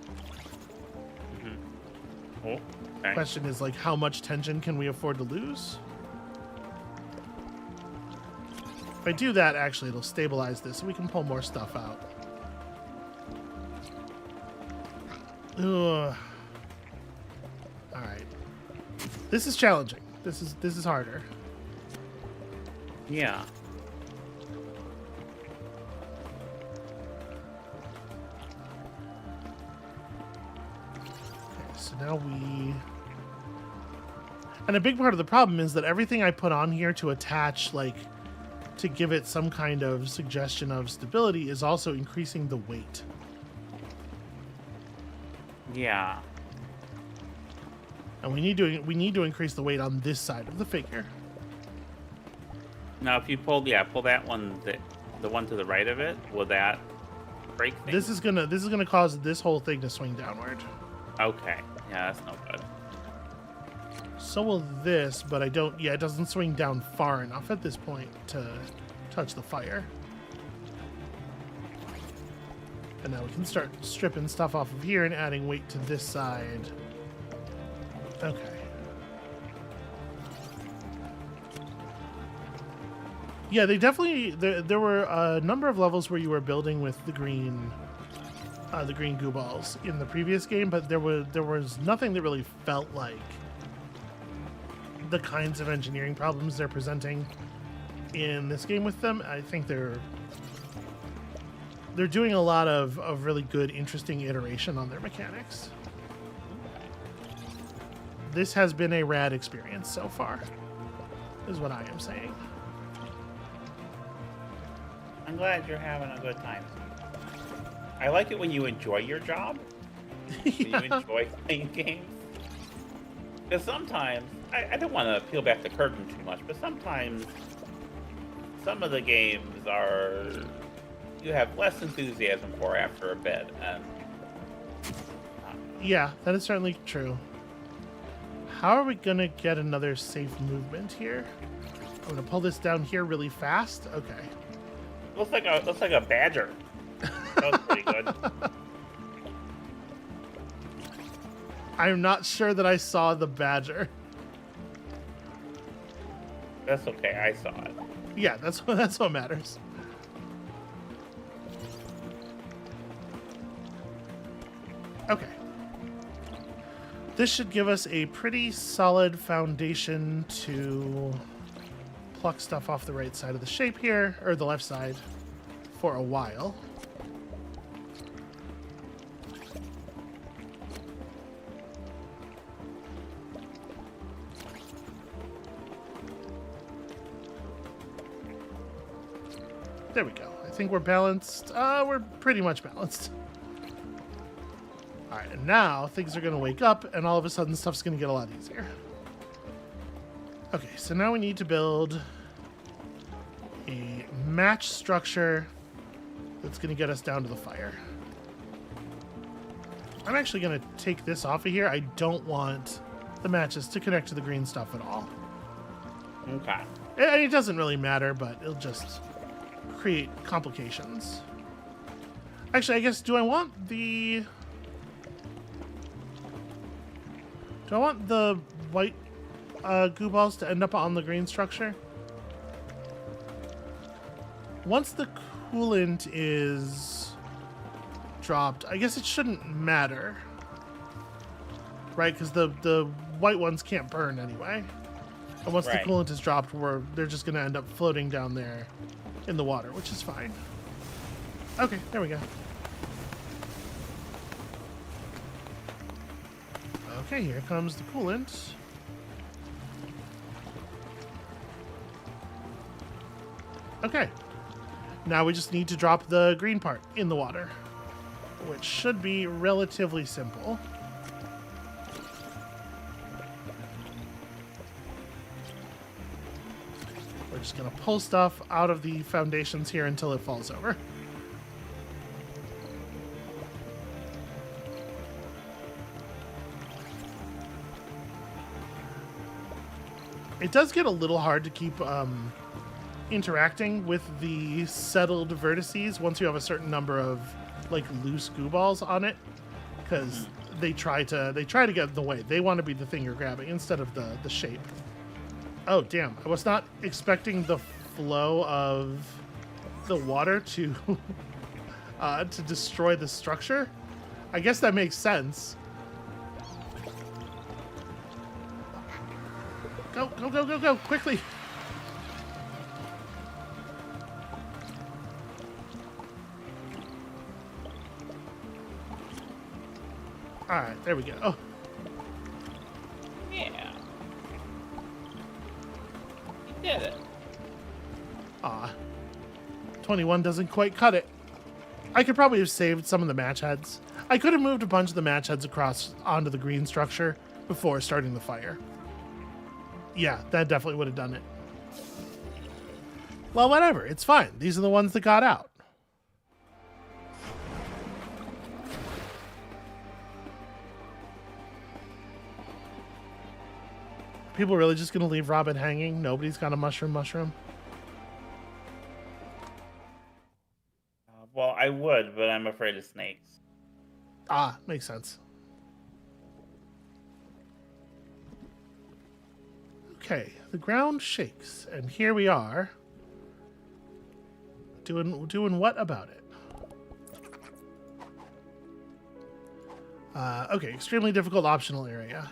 Mm-hmm. Oh, okay. Question is, like, how much tension can we afford to lose? If I do that, actually, it'll stabilize this, so we can pull more stuff out. Ugh. All right. This is challenging. This is harder. Yeah. Okay, so now we... And a big part of the problem is that everything I put on here to attach, like, to give it some kind of suggestion of stability is also increasing the weight. Yeah. And we need to increase the weight on this side of the figure. Now, if you pull that one, the one to the right of it, will that break things? This is gonna cause this whole thing to swing downward. Okay. Yeah, that's no good. So will this, but it doesn't swing down far enough at this point to touch the fire. And now we can start stripping stuff off of here and adding weight to this side. Okay. Yeah, they definitely... There were a number of levels where you were building with the green goo balls in the previous game, but there was nothing that really felt like the kinds of engineering problems they're presenting in this game with them. I think they're doing a lot of really good, interesting iteration on their mechanics. This has been a rad experience so far, is what I am saying. I'm glad you're having a good time. I like it when you enjoy your job. Yeah. When you enjoy playing games. Because sometimes, I don't want to peel back the curtain too much, but sometimes some of the games you have less enthusiasm for after a bit. And Yeah, that is certainly true. How are we gonna get another safe movement here? I'm gonna pull this down here really fast. Okay. looks like a badger. That was pretty good. I'm not sure that I saw the badger. That's okay. I saw it. Yeah, that's what matters. Okay. This should give us a pretty solid foundation to pluck stuff off the right side of the shape here, or the left side, for a while. There we go. I think we're balanced. We're pretty much balanced. All right, and now things are going to wake up, and all of a sudden stuff's going to get a lot easier. Okay, so now we need to build a match structure that's going to get us down to the fire. I'm actually going to take this off of here. I don't want the matches to connect to the green stuff at all. Okay. It doesn't really matter, but it'll just create complications. Actually, I guess, do I want the white goo balls to end up on the green structure? Once the coolant is dropped, I guess it shouldn't matter, right? Because the white ones can't burn anyway. And once Right. the coolant is dropped, they're just going to end up floating down there in the water, which is fine. Okay, there we go. Okay, here comes the coolant. Okay. Now we just need to drop the green part in the water, which should be relatively simple. We're just going to pull stuff out of the foundations here until it falls over. It does get a little hard to keep interacting with the settled vertices once you have a certain number of like loose goo balls on it, because they try to get in the way. They want to be the thing you're grabbing instead of the shape. Oh damn! I was not expecting the flow of the water to to destroy the structure. I guess that makes sense. Go, go, go, go, go, quickly. All right, there we go. Oh. Yeah. You did it. Ah. 21 doesn't quite cut it. I could probably have saved some of the match heads. I could have moved a bunch of the match heads across onto the green structure before starting the fire. Yeah, that definitely would have done it. Well, whatever. It's fine. These are the ones that got out. People really just going to leave Robin hanging? Nobody's got a mushroom? Well, I would, but I'm afraid of snakes. Ah, makes sense. Okay, the ground shakes, and here we are. Doing what about it? Okay, extremely difficult optional area.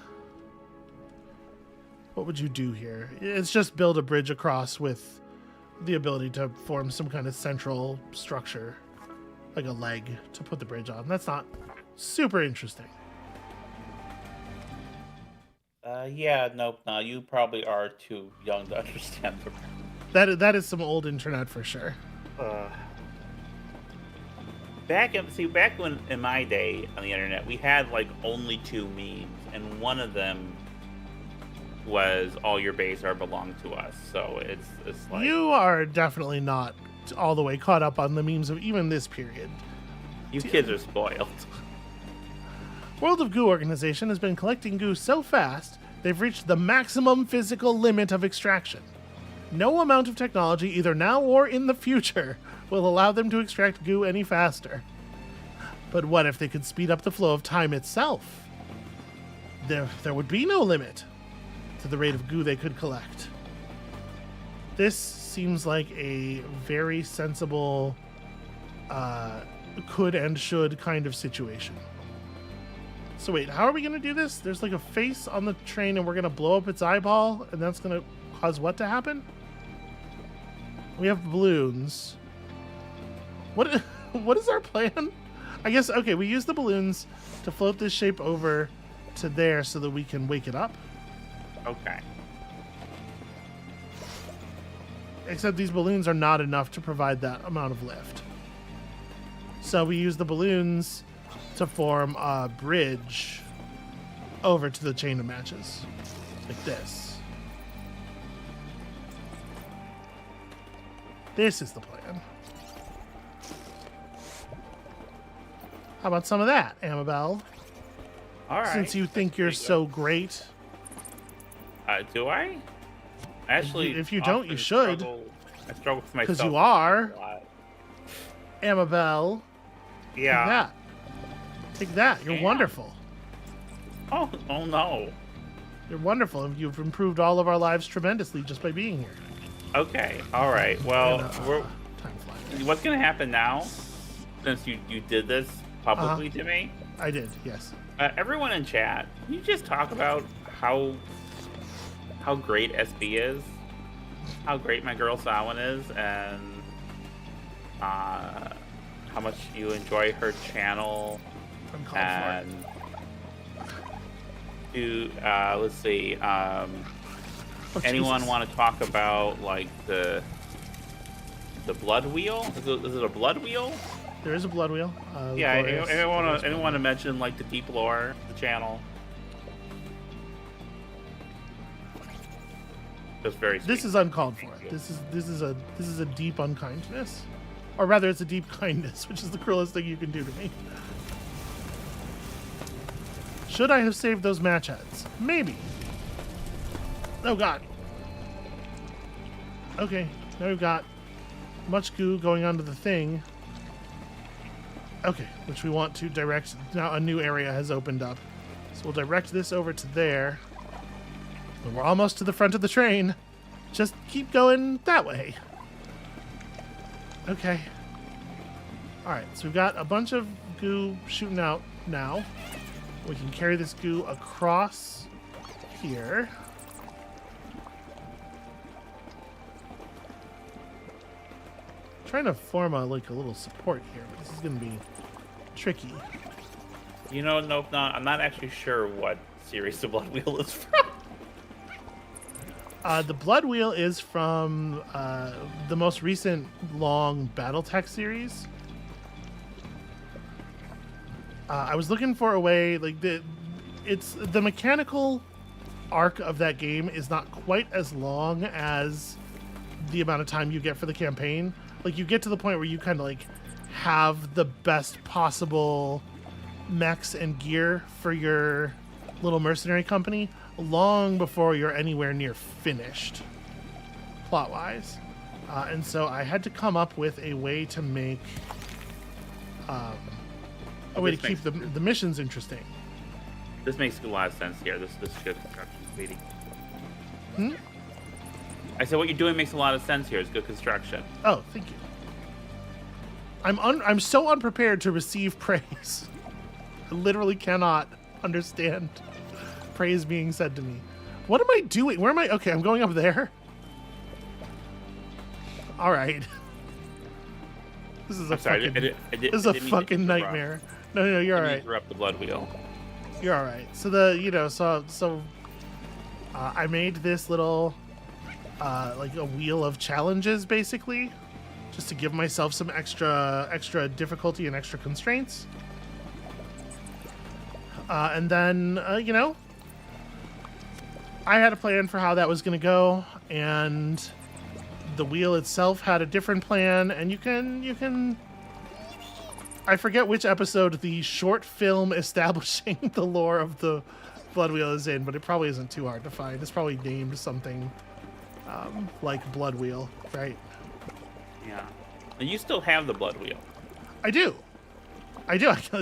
What would you do here? It's just build a bridge across with the ability to form some kind of central structure, like a leg to put the bridge on. That's not super interesting. Yeah, nope, no, you probably are too young to understand the... That is some old internet for sure. Back when in my day on the internet, we had like only 2 memes, and one of them was all your base are belong to us. So it's like, you are definitely not all the way caught up on the memes of even this period. You kids are spoiled. World of Goo organization has been collecting goo so fast, they've reached the maximum physical limit of extraction. No amount of technology, either now or in the future, will allow them to extract goo any faster. But what if they could speed up the flow of time itself? There would be no limit to the rate of goo they could collect. This seems like a very sensible could and should kind of situation. So wait, how are we going to do this? There's like a face on the train and we're going to blow up its eyeball, and that's going to cause what to happen? We have balloons. What is our plan? I guess, okay, we use the balloons to float this shape over to there so that we can wake it up. Okay. Except these balloons are not enough to provide that amount of lift. So we use the balloons to form a bridge over to the chain of matches. Like this. This is the plan. How about some of that, Amabel? All right. Since you think you're so great. Do I? Actually, if you don't, you should. I struggle with myself. Because you are. Amabel. Yeah. Take that. You're wonderful. Oh no. You're wonderful. You've improved all of our lives tremendously just by being here. Okay. All right. Well, time flies. what's going to happen now, since you did this publicly to me? I did, yes. Everyone in chat, can you just talk about how great SB is? How great my girl Sawan is, and how much you enjoy her channel, and Do let's see. Anyone Jesus. want to talk about like the blood wheel? Is it a blood wheel? There is a blood wheel. Yeah. Anyone want to mention like the deep lore, of the channel? That's very sweet. This is uncalled for. This is a deep unkindness, or rather, it's a deep kindness, which is the cruelest thing you can do to me. Should I have saved those match heads? Maybe. Oh God. Okay, now we've got much goo going onto the thing. Okay, which we want to direct. Now a new area has opened up, so we'll direct this over to there. But we're almost to the front of the train. Just keep going that way. Okay. Alright, so we've got a bunch of goo shooting out now. We can carry this goo across here. Trying to form a little support here, but this is going to be tricky. You know, nope, I'm not actually sure what series the blood wheel is from. The Blood Wheel is from the most recent long BattleTech series. I was looking for a way, like the mechanical arc of that game is not quite as long as the amount of time you get for the campaign. Like you get to the point where you kind of like have the best possible mechs and gear for your little mercenary company long before you're anywhere near finished plot-wise. And so I had to come up with a way to make a way to keep the missions interesting. This makes a lot of sense here. This is good construction, sweetie. I said what you're doing makes a lot of sense here. It's good construction. Oh, thank you. I'm so unprepared to receive praise. I literally cannot understand praise being said to me. What am I doing? Where am I? Okay, I'm going up there. All right. This is a fucking fucking nightmare. No, you're all right. Interrupt the blood wheel. You're all right. So I made this little like a wheel of challenges, basically, just to give myself some extra difficulty and extra constraints. And then I had a plan for how that was going to go, and the wheel itself had a different plan. And you can I forget which episode the short film establishing the lore of the Blood Wheel is in, but it probably isn't too hard to find. It's probably named something like Blood Wheel, right? Yeah. And you still have the blood wheel. I do.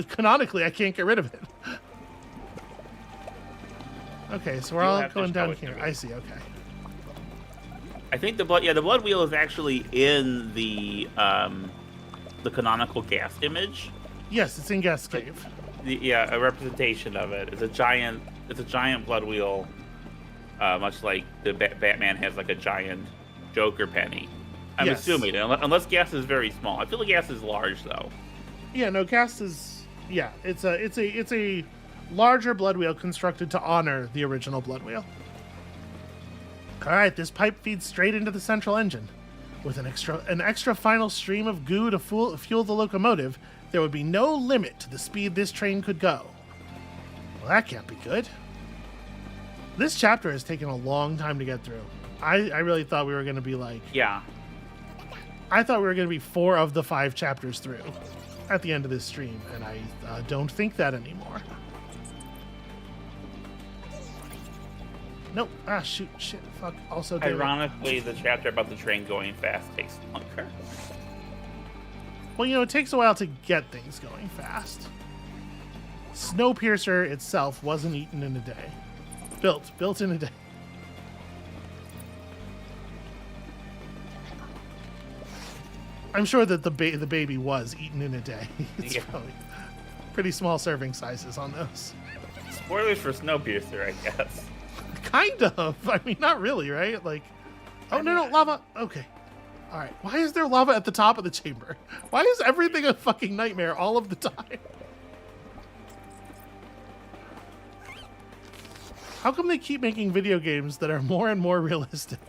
Canonically, I can't get rid of it. Okay, so we're all going down here. I see. Okay. I think the blood wheel is actually in the canonical gas image. Yes, it's in Gas Cave. A representation of it. It's a giant blood wheel, much like the Batman has like a giant Joker penny. I'm assuming, unless gas is very small. I feel like gas is large though. Yeah, no, gas is. Yeah, it's a larger blood wheel constructed to honor the original blood wheel. All right, this pipe feeds straight into the central engine. With an extra final stream of goo to fuel the locomotive, there would be no limit to the speed this train could go. Well, that can't be good. This chapter has taken a long time to get through. I really thought we were going to be like... Yeah. I thought we were going to be 4 of the 5 chapters through at the end of this stream, and I don't think that anymore. Nope. Ah, shoot, shit, fuck. Also, ironically, the chapter about the train going fast takes longer. Well, it takes a while to get things going fast. Snowpiercer itself wasn't eaten in a day. Built in a day. I'm sure that the baby was eaten in a day. It's probably pretty small serving sizes on those. Spoilers for Snowpiercer, I guess. Kind of. I mean, not really, right? Like, oh, no, lava. Okay. All right. Why is there lava at the top of the chamber? Why is everything a fucking nightmare all of the time? How come they keep making video games that are more and more realistic?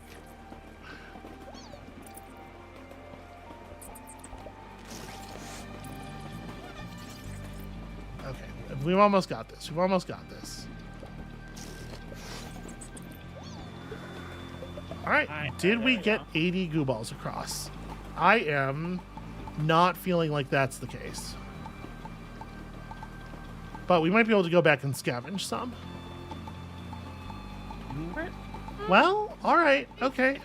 Okay, we've almost got this. We've almost got this. All right, did we get 80 goo balls across? I am not feeling like that's the case. But we might be able to go back and scavenge some. Well, all right, okay.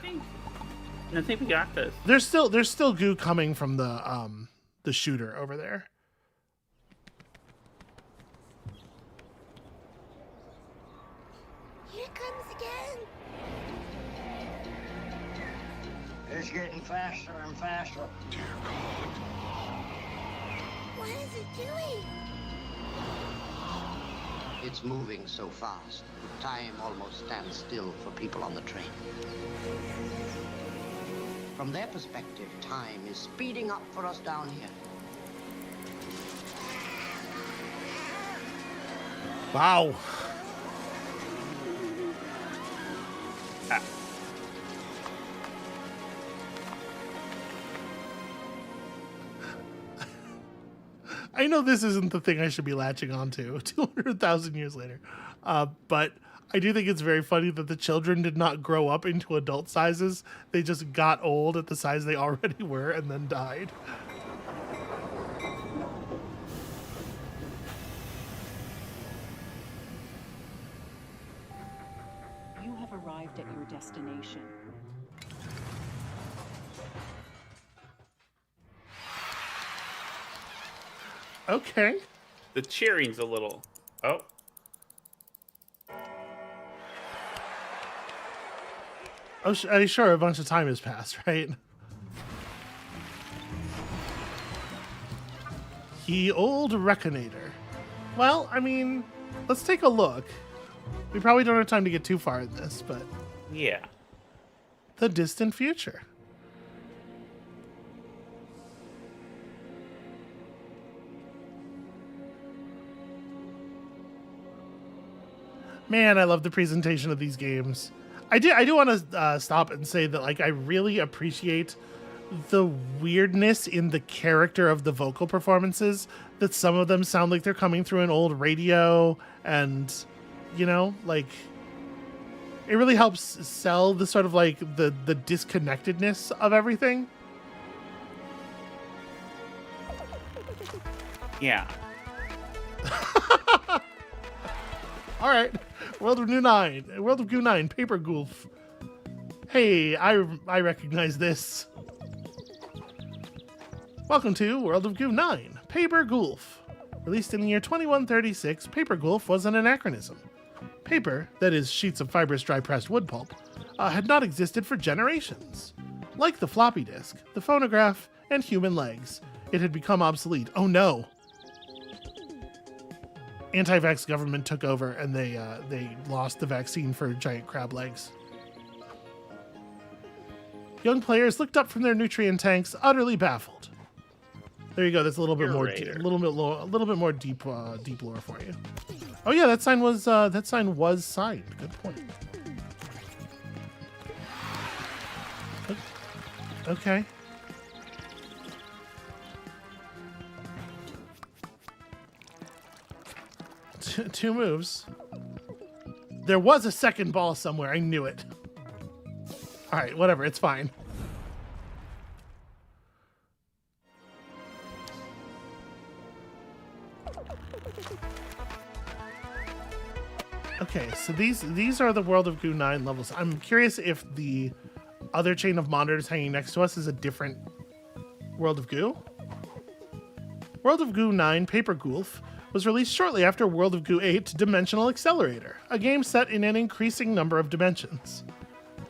I think we got this. There's still goo coming from the shooter over there. Here it comes again. It's getting faster and faster. Dear God. What is it doing? It's moving so fast. Time almost stands still for people on the train. From their perspective, time is speeding up for us down here. Wow. I know this isn't the thing I should be latching onto 200,000 years later, but I do think it's very funny that the children did not grow up into adult sizes. They just got old at the size they already were and then died. You have arrived at your destination. Okay. The cheering's a little... Oh. Oh, sure, a bunch of time has passed, right? Ye old Reconator. Well, I mean, let's take a look. We probably don't have time to get too far in this, but... Yeah. The distant future. Man, I love the presentation of these games. I do want to stop and say that, like, I really appreciate the weirdness in the character of the vocal performances, that some of them sound like they're coming through an old radio, and, you know, like, it really helps sell the sort of, like, the disconnectedness of everything. Yeah. All right, World of Goo 9, Paper Gulf. Hey, I recognize this. Welcome to World of Goo 9, Paper Gulf. Released in the year 2136, Paper Gulf was an anachronism. Paper, that is sheets of fibrous dry-pressed wood pulp, had not existed for generations. Like the floppy disk, the phonograph, and human legs, it had become obsolete. Oh no! Anti-vax government took over, and they lost the vaccine for giant crab legs. Young players looked up from their nutrient tanks, utterly baffled. There you go. That's a little bit more, a little bit more deep lore for you. Oh yeah, that sign was signed. Good point. Okay. Two moves. There was a second ball somewhere. I knew it. All right, whatever. It's fine. Okay, so these are the World of Goo 9 levels. I'm curious if the other chain of monitors hanging next to us is a different World of Goo. World of Goo 9 Paper Gulf was released shortly after World of Goo 8 Dimensional Accelerator, a game set in an increasing number of dimensions.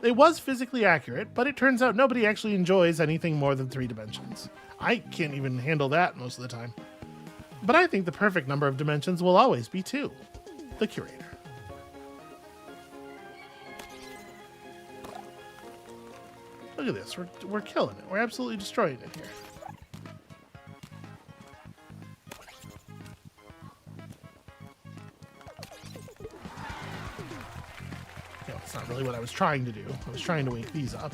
It was physically accurate, but it turns out nobody actually enjoys anything more than 3 dimensions. I can't even handle that most of the time. But I think the perfect number of dimensions will always be 2. The Curator. Look at this. We're killing it. We're absolutely destroying it here. not really what I was trying to do. I was trying to wake these up.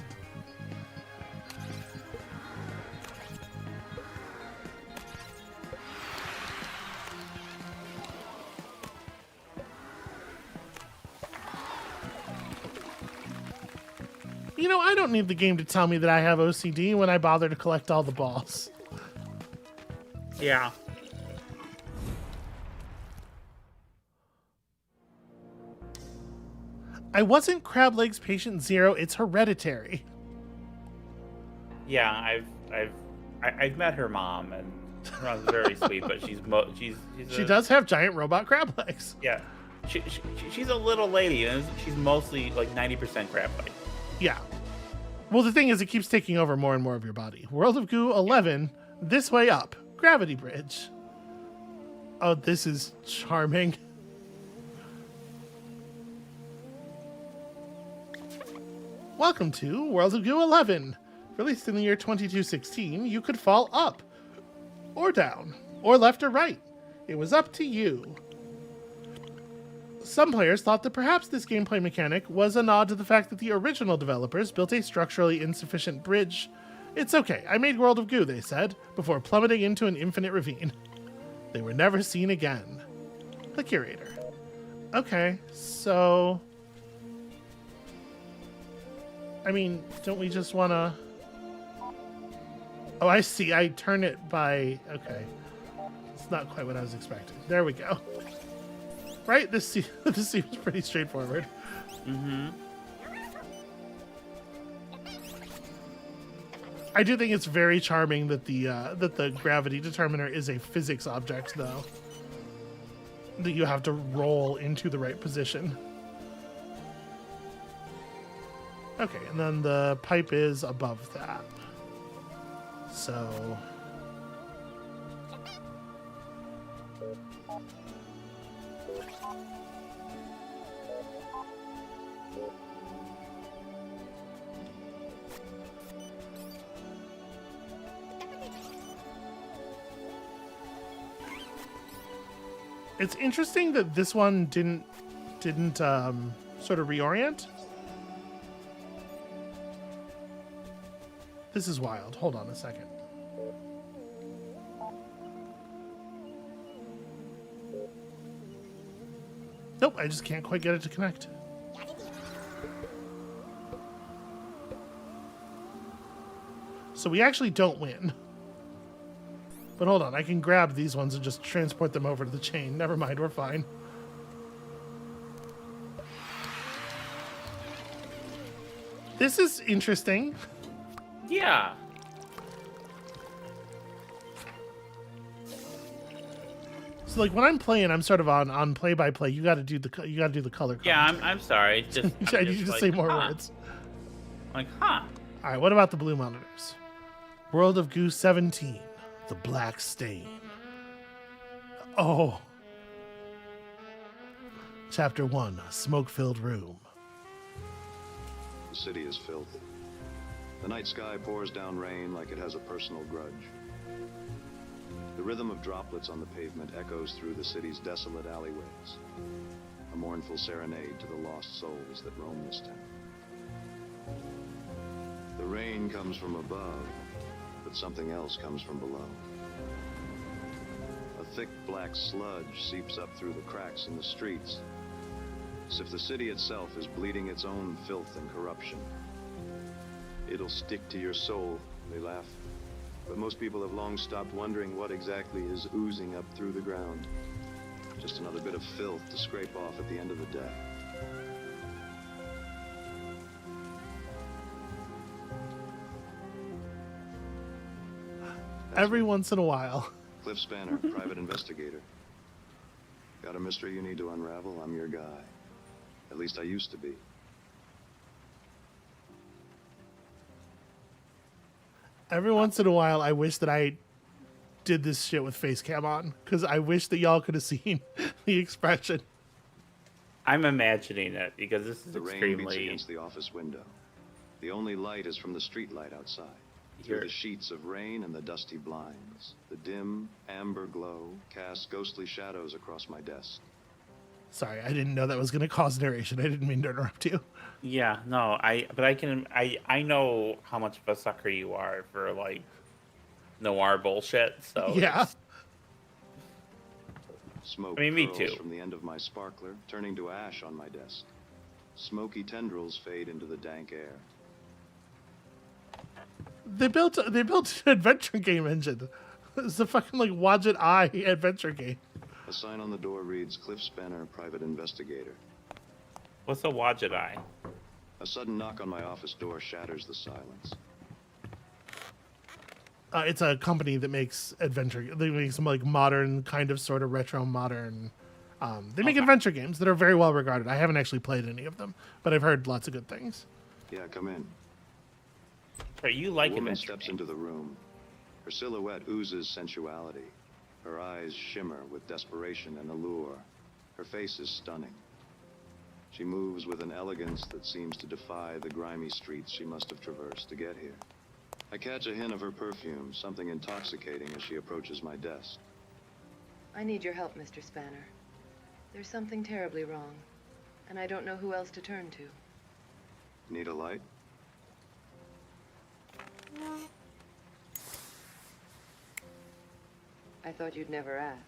You know, I don't need the game to tell me that I have OCD when I bother to collect all the balls. Yeah. I wasn't Crab Legs patient 0, it's hereditary. Yeah, I've met her mom, and her mom's very sweet, but She does have giant robot crab legs. Yeah, she's a little lady, and she's mostly like 90% crab leg. Yeah. Well, the thing is, it keeps taking over more and more of your body. World of Goo 11, this way up, Gravity Bridge. Oh, this is charming. Welcome to World of Goo 11. Released in the year 2216, you could fall up, or down, or left or right. It was up to you. Some players thought that perhaps this gameplay mechanic was a nod to the fact that the original developers built a structurally insufficient bridge. It's okay, I made World of Goo, they said, before plummeting into an infinite ravine. They were never seen again. The curator. Okay, so... I mean, don't we just want to... Oh, I see. I turn it by... Okay. It's not quite what I was expecting. There we go. Right? This seems pretty straightforward. Mm-hmm. I do think it's very charming that the gravity determiner is a physics object, though. That you have to roll into the right position. Okay, and then the pipe is above that. So... It's interesting that this one didn't sort of reorient. This is wild. Hold on a second. Nope, I just can't quite get it to connect. So we actually don't win. But hold on, I can grab these ones and just transport them over to the chain. Never mind, we're fine. This is interesting. Yeah. So like when I'm playing, I'm sort of on play by play. You got to do the color. Yeah, I'm sorry. It's just I need you to say more words. Like, huh? All right, what about the blue monitors? World of Goo 17, the Black Stain. Oh. Chapter 1, smoke-filled room. The city is filthy. The night sky pours down rain like it has a personal grudge. The rhythm of droplets on the pavement echoes through the city's desolate alleyways, a mournful serenade to the lost souls that roam this town. The rain comes from above, but something else comes from below. A thick black sludge seeps up through the cracks in the streets, as if the city itself is bleeding its own filth and corruption. It'll stick to your soul, they laugh. But most people have long stopped wondering what exactly is oozing up through the ground. Just another bit of filth to scrape off at the end of the day. Every once in a while. Cliff Spanner, private investigator. Got a mystery you need to unravel? I'm your guy. At least I used to be. Every once in a while, I wish that I did this shit with face cam on, because I wish that y'all could have seen the expression. I'm imagining it because this is the rain extremely. beats against the office window. The only light is from the street light outside. Through the sheets of rain and the dusty blinds, the dim, amber glow casts ghostly shadows across my desk. Sorry, I didn't know that was going to cause narration. I didn't mean to interrupt you. Yeah, no, I know how much of a sucker you are for like noir bullshit. So Yeah. Smoke I mean, me curls too. from the end of my sparkler, turning to ash on my desk. Smoky tendrils fade into the dank air. They built an adventure game engine. It's a fucking like Wadget Eye adventure game. A sign on the door reads Cliff Spanner, private investigator. What's a Wadget Eye? A sudden knock on my office door shatters the silence. It's a company that makes adventure. They make some like modern, kind of, sort of retro modern. They make adventure games that are very well regarded. I haven't actually played any of them, but I've heard lots of good things. Yeah, come in. Are you like A woman adventure steps games? into the room. Her silhouette oozes sensuality. Her eyes shimmer with desperation and allure. Her face is stunning. She moves with an elegance that seems to defy the grimy streets she must have traversed to get here. I catch a hint of her perfume, something intoxicating as she approaches my desk. I need your help, Mr. Spanner. There's something terribly wrong, and I don't know who else to turn to. Need a light? I thought you'd never ask.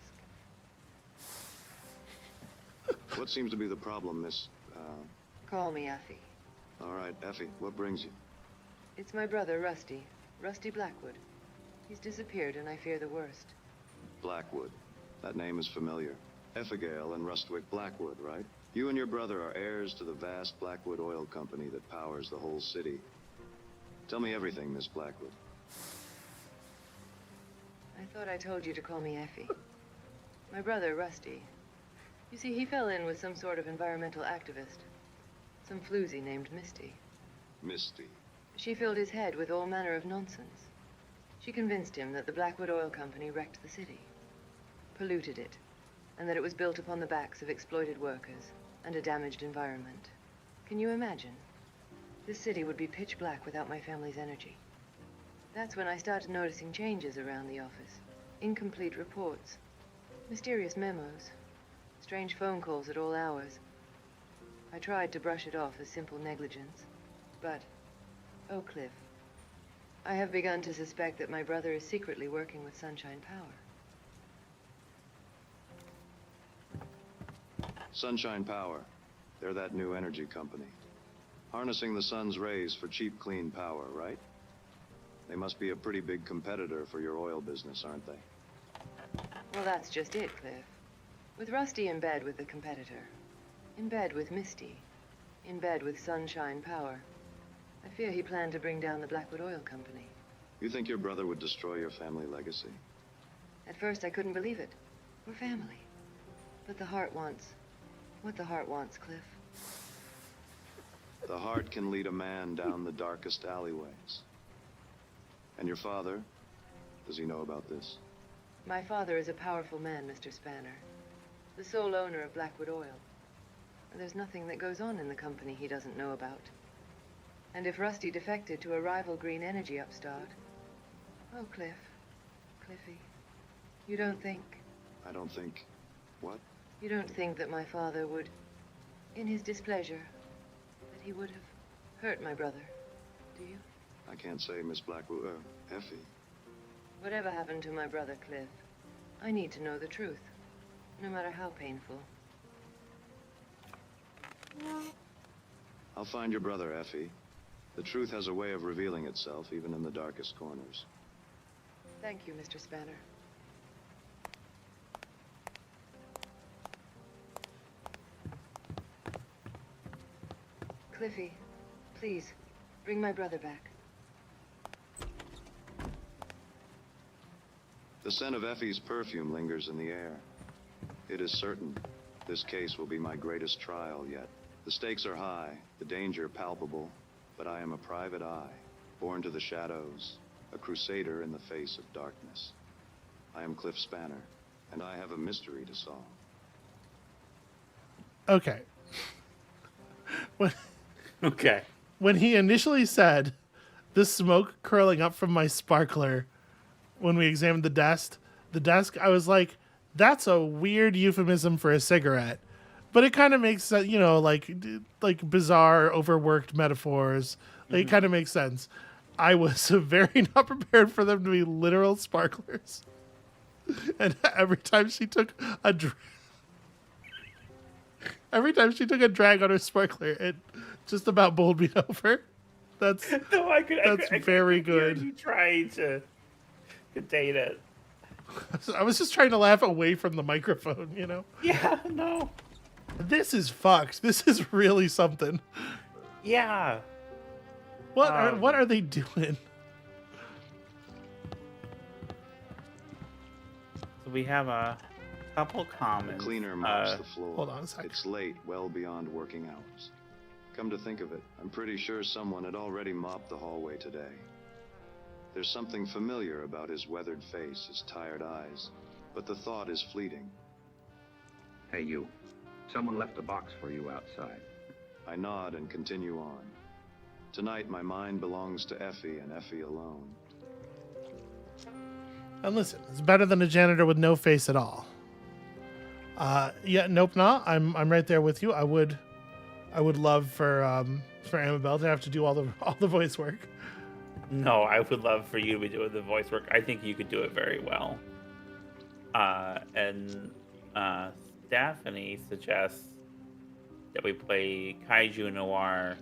What seems to be the problem, Miss... Call me Effie. All right, Effie, what brings you? It's my brother, Rusty. Rusty Blackwood. He's disappeared, and I fear the worst. Blackwood. That name is familiar. Effigail and Rustwick Blackwood, right? You and your brother are heirs to the vast Blackwood Oil Company that powers the whole city. Tell me everything, Miss Blackwood. I thought I told you to call me Effie. My brother, Rusty. You see, he fell in with some sort of environmental activist. Some floozy named Misty. Misty. She filled his head with all manner of nonsense. She convinced him that the Blackwood Oil Company wrecked the city, polluted it, and that it was built upon the backs of exploited workers and a damaged environment. Can you imagine? This city would be pitch black without my family's energy. That's when I started noticing changes around the office. Incomplete reports, mysterious memos, strange phone calls at all hours. I tried to brush it off as simple negligence, but, oh, Cliff, I have begun to suspect that my brother is secretly working with Sunshine Power. Sunshine Power. They're that new energy company. Harnessing the sun's rays for cheap, clean power, right? They must be a pretty big competitor for your oil business, aren't they? Well, that's just it, Cliff. With Rusty in bed with the competitor, in bed with Misty, in bed with Sunshine Power, I fear he planned to bring down the Blackwood Oil Company. You think your brother would destroy your family legacy? At first, I couldn't believe it. We're family. But the heart wants what the heart wants, Cliff. The heart can lead a man down the darkest alleyways. And your father? Does he know about this? My father is a powerful man, Mr. Spanner. The sole owner of Blackwood Oil. And there's nothing that goes on in the company he doesn't know about. And if Rusty defected to a rival green energy upstart... Oh, Cliffy, you don't think... I don't think... What? You don't think that my father would, in his displeasure, that he would have hurt my brother, do you? I can't say, Miss Blackwood. Effie. Whatever happened to my brother, Cliff, I need to know the truth, no matter how painful. I'll find your brother, Effie. The truth has a way of revealing itself, even in the darkest corners. Thank you, Mr. Spanner. Cliffy, please, bring my brother back. The scent of Effie's perfume lingers in the air. It is certain this case will be my greatest trial yet. The stakes are high, the danger palpable, but I am a private eye, born to the shadows, a crusader in the face of darkness. I am Cliff Spanner, and I have a mystery to solve. Okay. Okay. When he initially said, the smoke curling up from my sparkler, when we examined the desk, I was like, that's a weird euphemism for a cigarette. But it kind of makes sense, like bizarre, overworked metaphors. It kind of makes sense. I was very not prepared for them to be literal sparklers. And every time she took a drag on her sparkler, it just about bowled me over. That's very good. You trying to contain it. I was just trying to laugh away from the microphone, Yeah, no. This is fucked. This is really something. Yeah. What are they doing? So we have a couple comments. The cleaner mops the floor. Hold on a second. It's late, well beyond working hours. Come to think of it, I'm pretty sure someone had already mopped the hallway today. There's something familiar about his weathered face, his tired eyes, but the thought is fleeting. Hey, you. Someone left a box for you outside. I nod and continue on. Tonight, my mind belongs to Effie and Effie alone. And listen, it's better than a janitor with no face at all. Nope, nah. I'm right there with you. I would love for Amabel to have to do all the voice work. No, I would love for you to be doing the voice work. I think you could do it very well. And Daphne suggests that we play Kaiju Noir,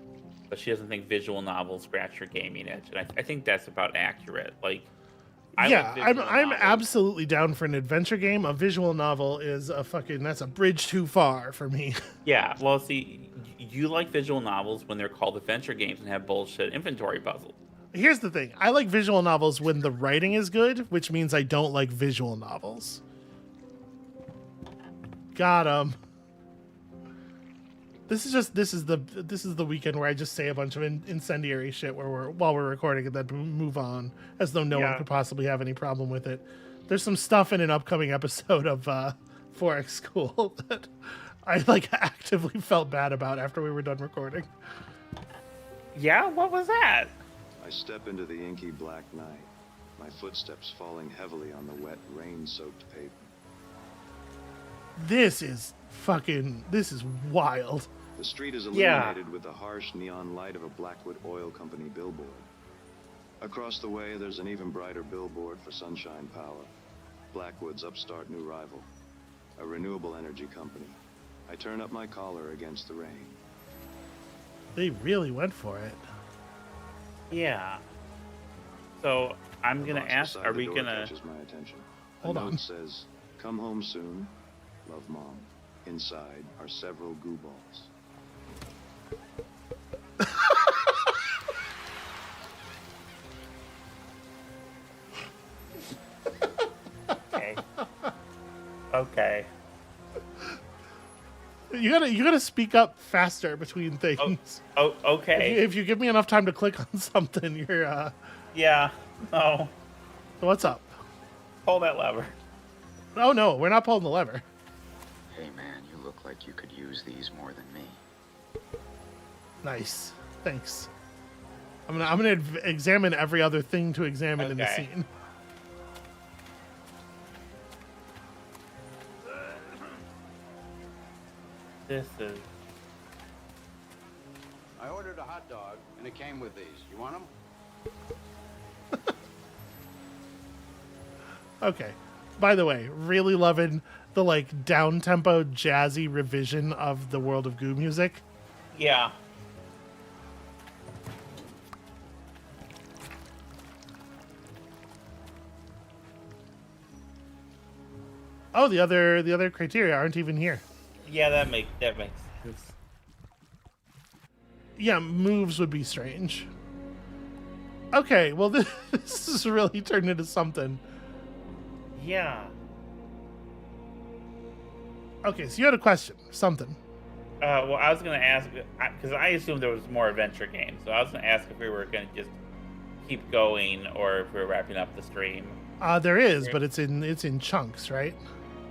but she doesn't think visual novels scratch her gaming itch. And I think that's about accurate. Like, I'm absolutely down for an adventure game. A visual novel is that's a bridge too far for me. Yeah, well, see, you like visual novels when they're called adventure games and have bullshit inventory puzzles. Here's the thing. I like visual novels when the writing is good, which means I don't like visual novels. Got 'em. This is the weekend where I just say a bunch of incendiary shit while we're recording and then move on, as though no one could possibly have any problem with it. There's some stuff in an upcoming episode of Forex School that I actively felt bad about after we were done recording. Yeah, what was that? I step into the inky black night, my footsteps falling heavily on the wet, rain-soaked pavement. This is wild. The street is illuminated with the harsh neon light of a Blackwood Oil Company billboard. Across the way, there's an even brighter billboard for Sunshine Power, Blackwood's upstart new rival, a renewable energy company. I turn up my collar against the rain. They really went for it. Yeah. So I'm gonna ask: are we gonna? Catches my attention. Hold on. It says, "Come home soon, love, Mom." Inside are several goo balls. Okay. You gotta speak up faster between things. Oh, okay. If you give me enough time to click on something, you're Yeah. Oh. So what's up? Pull that lever. Oh no, we're not pulling the lever. Hey man, you look like you could use these more than me. Nice. Thanks. I'm gonna examine every other thing to examine in the scene. This is. I ordered a hot dog, and it came with these. You want them? Okay. By the way, really loving the down-tempo jazzy revision of the World of Goo music. Yeah. Oh, the other criteria aren't even here. Yeah, that makes sense. Yeah, moves would be strange. Okay, well this has really turned into something. Yeah. Okay, so you had a question, something. Well, I was gonna ask because I assumed there was more adventure games, so I was gonna ask if we were gonna just keep going or if we were wrapping up the stream. There is, but it's in chunks, right?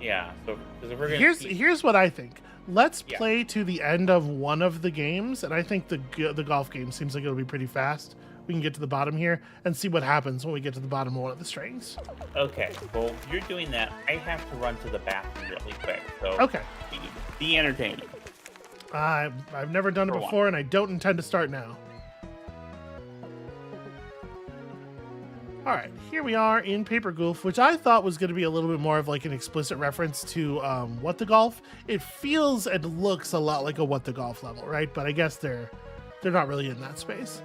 Yeah. So if we're gonna here's what I think. Let's play to the end of one of the games, and I think the golf game seems like it'll be pretty fast. we can get to the bottom here and see what happens when we get to the bottom of one of the strings. Okay, well, you're doing that. I have to run to the bathroom really quick. So Okay. Be entertaining. I've never done it before, and I don't intend to start now. All right, here we are in Paper Golf, which I thought was going to be a little bit more of like an explicit reference to What the Golf. It feels and looks a lot like a What the Golf level, right? But I guess they're not really in that space.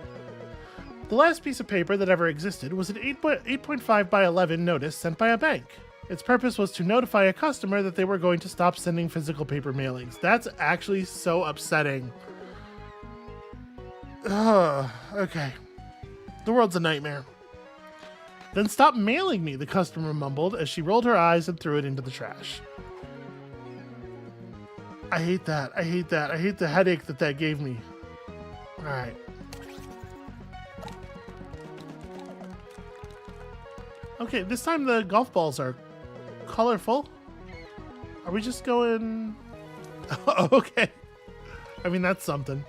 The last piece of paper that ever existed was an 8.5 by 11 notice sent by a bank. Its purpose was to notify a customer that they were going to stop sending physical paper mailings. That's actually so upsetting. Ugh, okay. The world's a nightmare. Then stop mailing me, the customer mumbled as she rolled her eyes and threw it into the trash. I hate that. I hate that. I hate the headache that gave me. All right. Okay, this time the golf balls are colorful. Are we just going... Okay. I mean, that's something.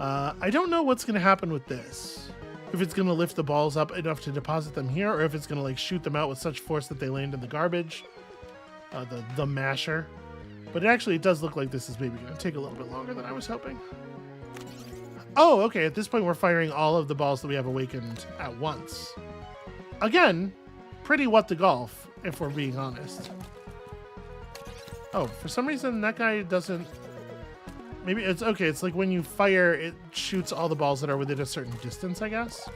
I don't know what's going to happen with this. If it's going to lift the balls up enough to deposit them here, or if it's going to like shoot them out with such force that they land in the garbage. The masher. But it does look like this is maybe going to take a little bit longer than I was hoping. Oh, okay. At this point, we're firing all of the balls that we have awakened at once. Again, pretty What the Golf, if we're being honest. Oh, for some reason, that guy doesn't... Maybe it's okay. It's like when you fire, it shoots all the balls that are within a certain distance, I guess.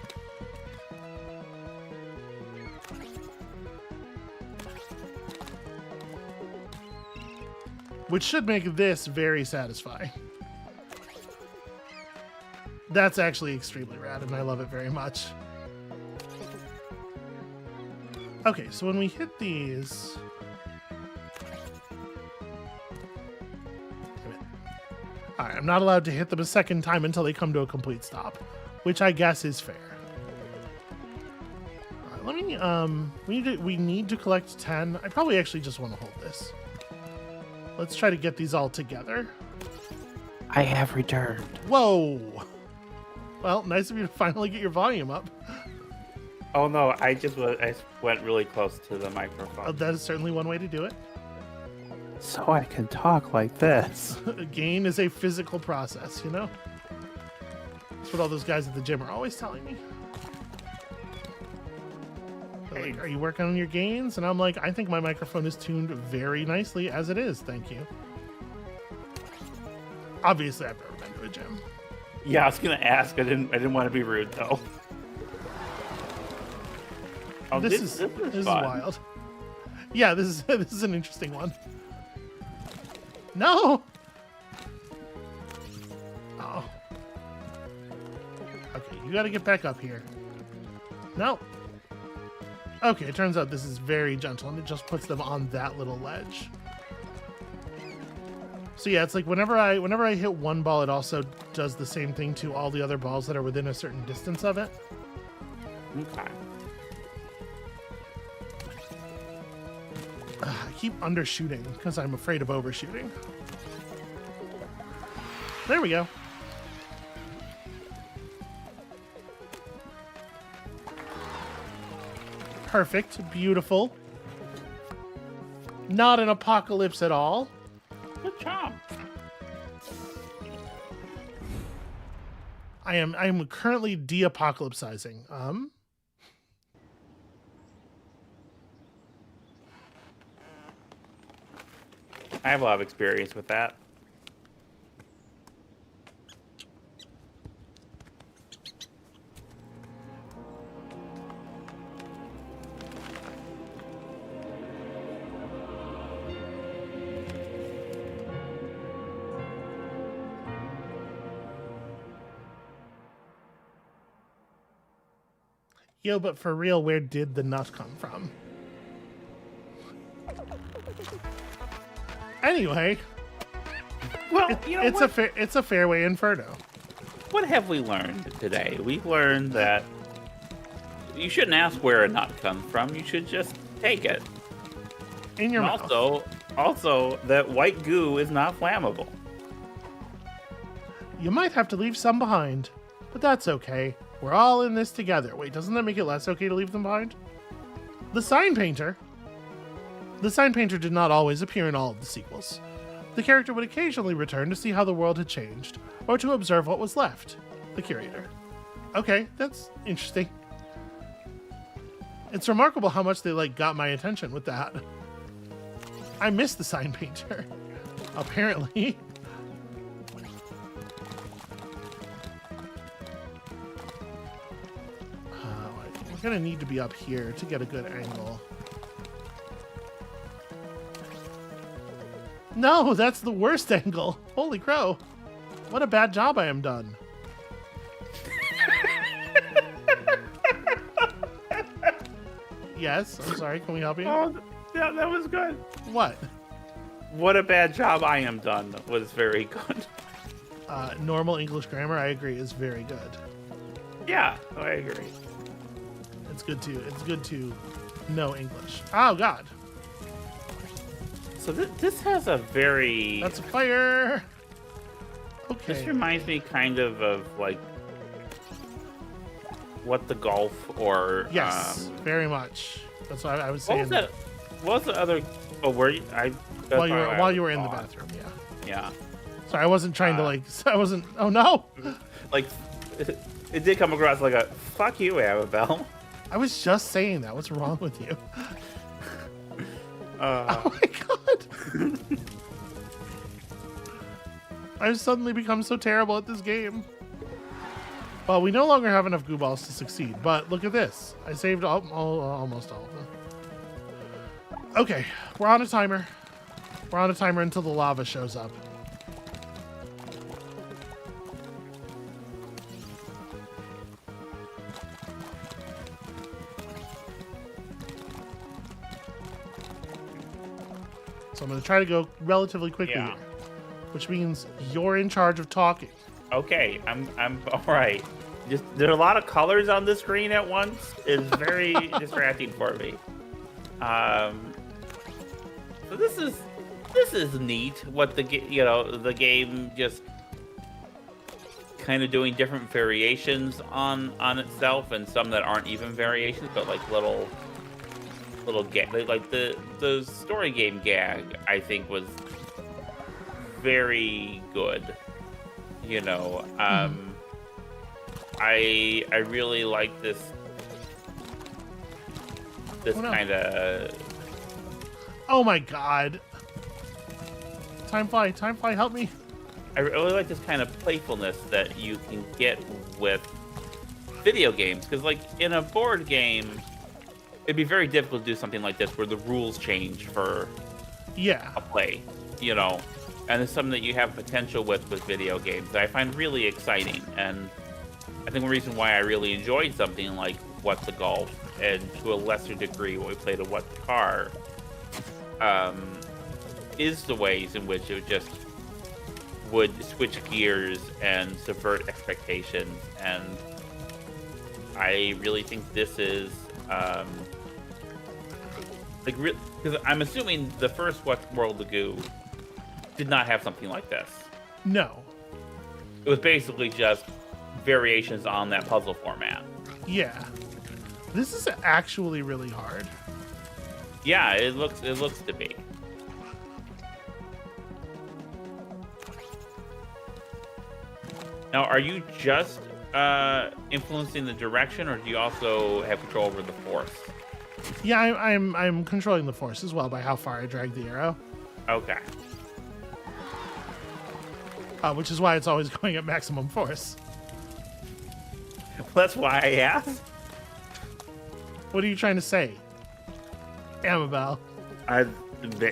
Which should make this very satisfying. That's actually extremely rad, and I love it very much. Okay, so when we hit these... Alright, I'm not allowed to hit them a second time until they come to a complete stop, which I guess is fair. Alright, let me, we need to collect 10. I probably actually just want to hold this. Let's try to get these all together. I have returned. Whoa! Well, nice of you to finally get your volume up. Oh no, I went really close to the microphone. That is certainly one way to do it. So I can talk like this. Gain is a physical process, you know? That's what all those guys at the gym are always telling me. They're like, are you working on your gains? And I'm like, I think my microphone is tuned very nicely as it is, thank you. Obviously, I've never been to a gym. Yeah, I was gonna ask. I didn't want to be rude though. Oh, this is wild. Yeah, this is an interesting one. No. Oh. Okay, you got to get back up here. No. Okay, it turns out this is very gentle, and it just puts them on that little ledge. So yeah, it's like whenever I hit one ball, it also does the same thing to all the other balls that are within a certain distance of it. Okay. I keep undershooting because I'm afraid of overshooting. There we go. Perfect. Beautiful. Not an apocalypse at all. Good job. I am currently de-apocalypsizing. I have a lot of experience with that. Yo, but for real, where did the nut come from? Anyway, well, you know it's a fairway inferno. What have we learned today? We've learned that you shouldn't ask where a nut comes from. You should just take it. In your mouth. Also, that white goo is not flammable. You might have to leave some behind. But that's okay. We're all in this together. Wait, doesn't that make it less okay to leave them behind? The sign painter. The sign painter did not always appear in all of the sequels. The character would occasionally return to see how the world had changed, or to observe what was left. The curator. Okay, that's interesting. It's remarkable how much they got my attention with that. I miss the sign painter. Apparently. We're gonna need to be up here to get a good angle. No, that's the worst angle. Holy crow. What a bad job I am done. Yes, I'm sorry. Can we help you? Oh, yeah, that was good. What? What a bad job I am done was very good. Normal English grammar, I agree, is very good. Yeah, I agree. It's good to know English. Oh God. So this has a very... That's a fire. Okay. This reminds me kind of like what the golf or... Yes, very much. That's what I was saying. What was the other... Oh, were you... While you were in the bathroom, yeah. Yeah. Sorry, I wasn't trying to I wasn't... Oh no! Like, it did come across like a, fuck you, Amabel. I was just saying that. What's wrong with you? Oh my God. I've suddenly become so terrible at this game. Well, we no longer have enough goo balls to succeed, but look at this. I saved almost all of them. Okay, we're on a timer. We're on a timer until the lava shows up. So I'm going to try to go relatively quickly here, which means you're in charge of talking. Okay, I'm all right. Just there are a lot of colors on the screen at once. It's very distracting for me. So this is neat. What the game just kind of doing different variations on itself, and some that aren't even variations, but like little like the story game gag, I think was very good. I really like this kind of... Oh my God. Time fly, help me. I really like this kind of playfulness that you can get with video games, because like in a board game, it'd be very difficult to do something like this where the rules change for a play, and it's something that you have potential with video games that I find really exciting. And I think one reason why I really enjoyed something like What the Golf, and to a lesser degree what we played at What the Car, is the ways in which it just would switch gears and subvert expectations. And I really think this is because I'm assuming the first What World of Goo did not have something like this. No. It was basically just variations on that puzzle format. Yeah. This is actually really hard. Yeah, it looks to be. Now, are you just influencing the direction, or do you also have control over the force? Yeah, I'm controlling the force as well by how far I drag the arrow. Okay. Which is why it's always going at maximum force. Well, that's why I asked. What are you trying to say, Amabel?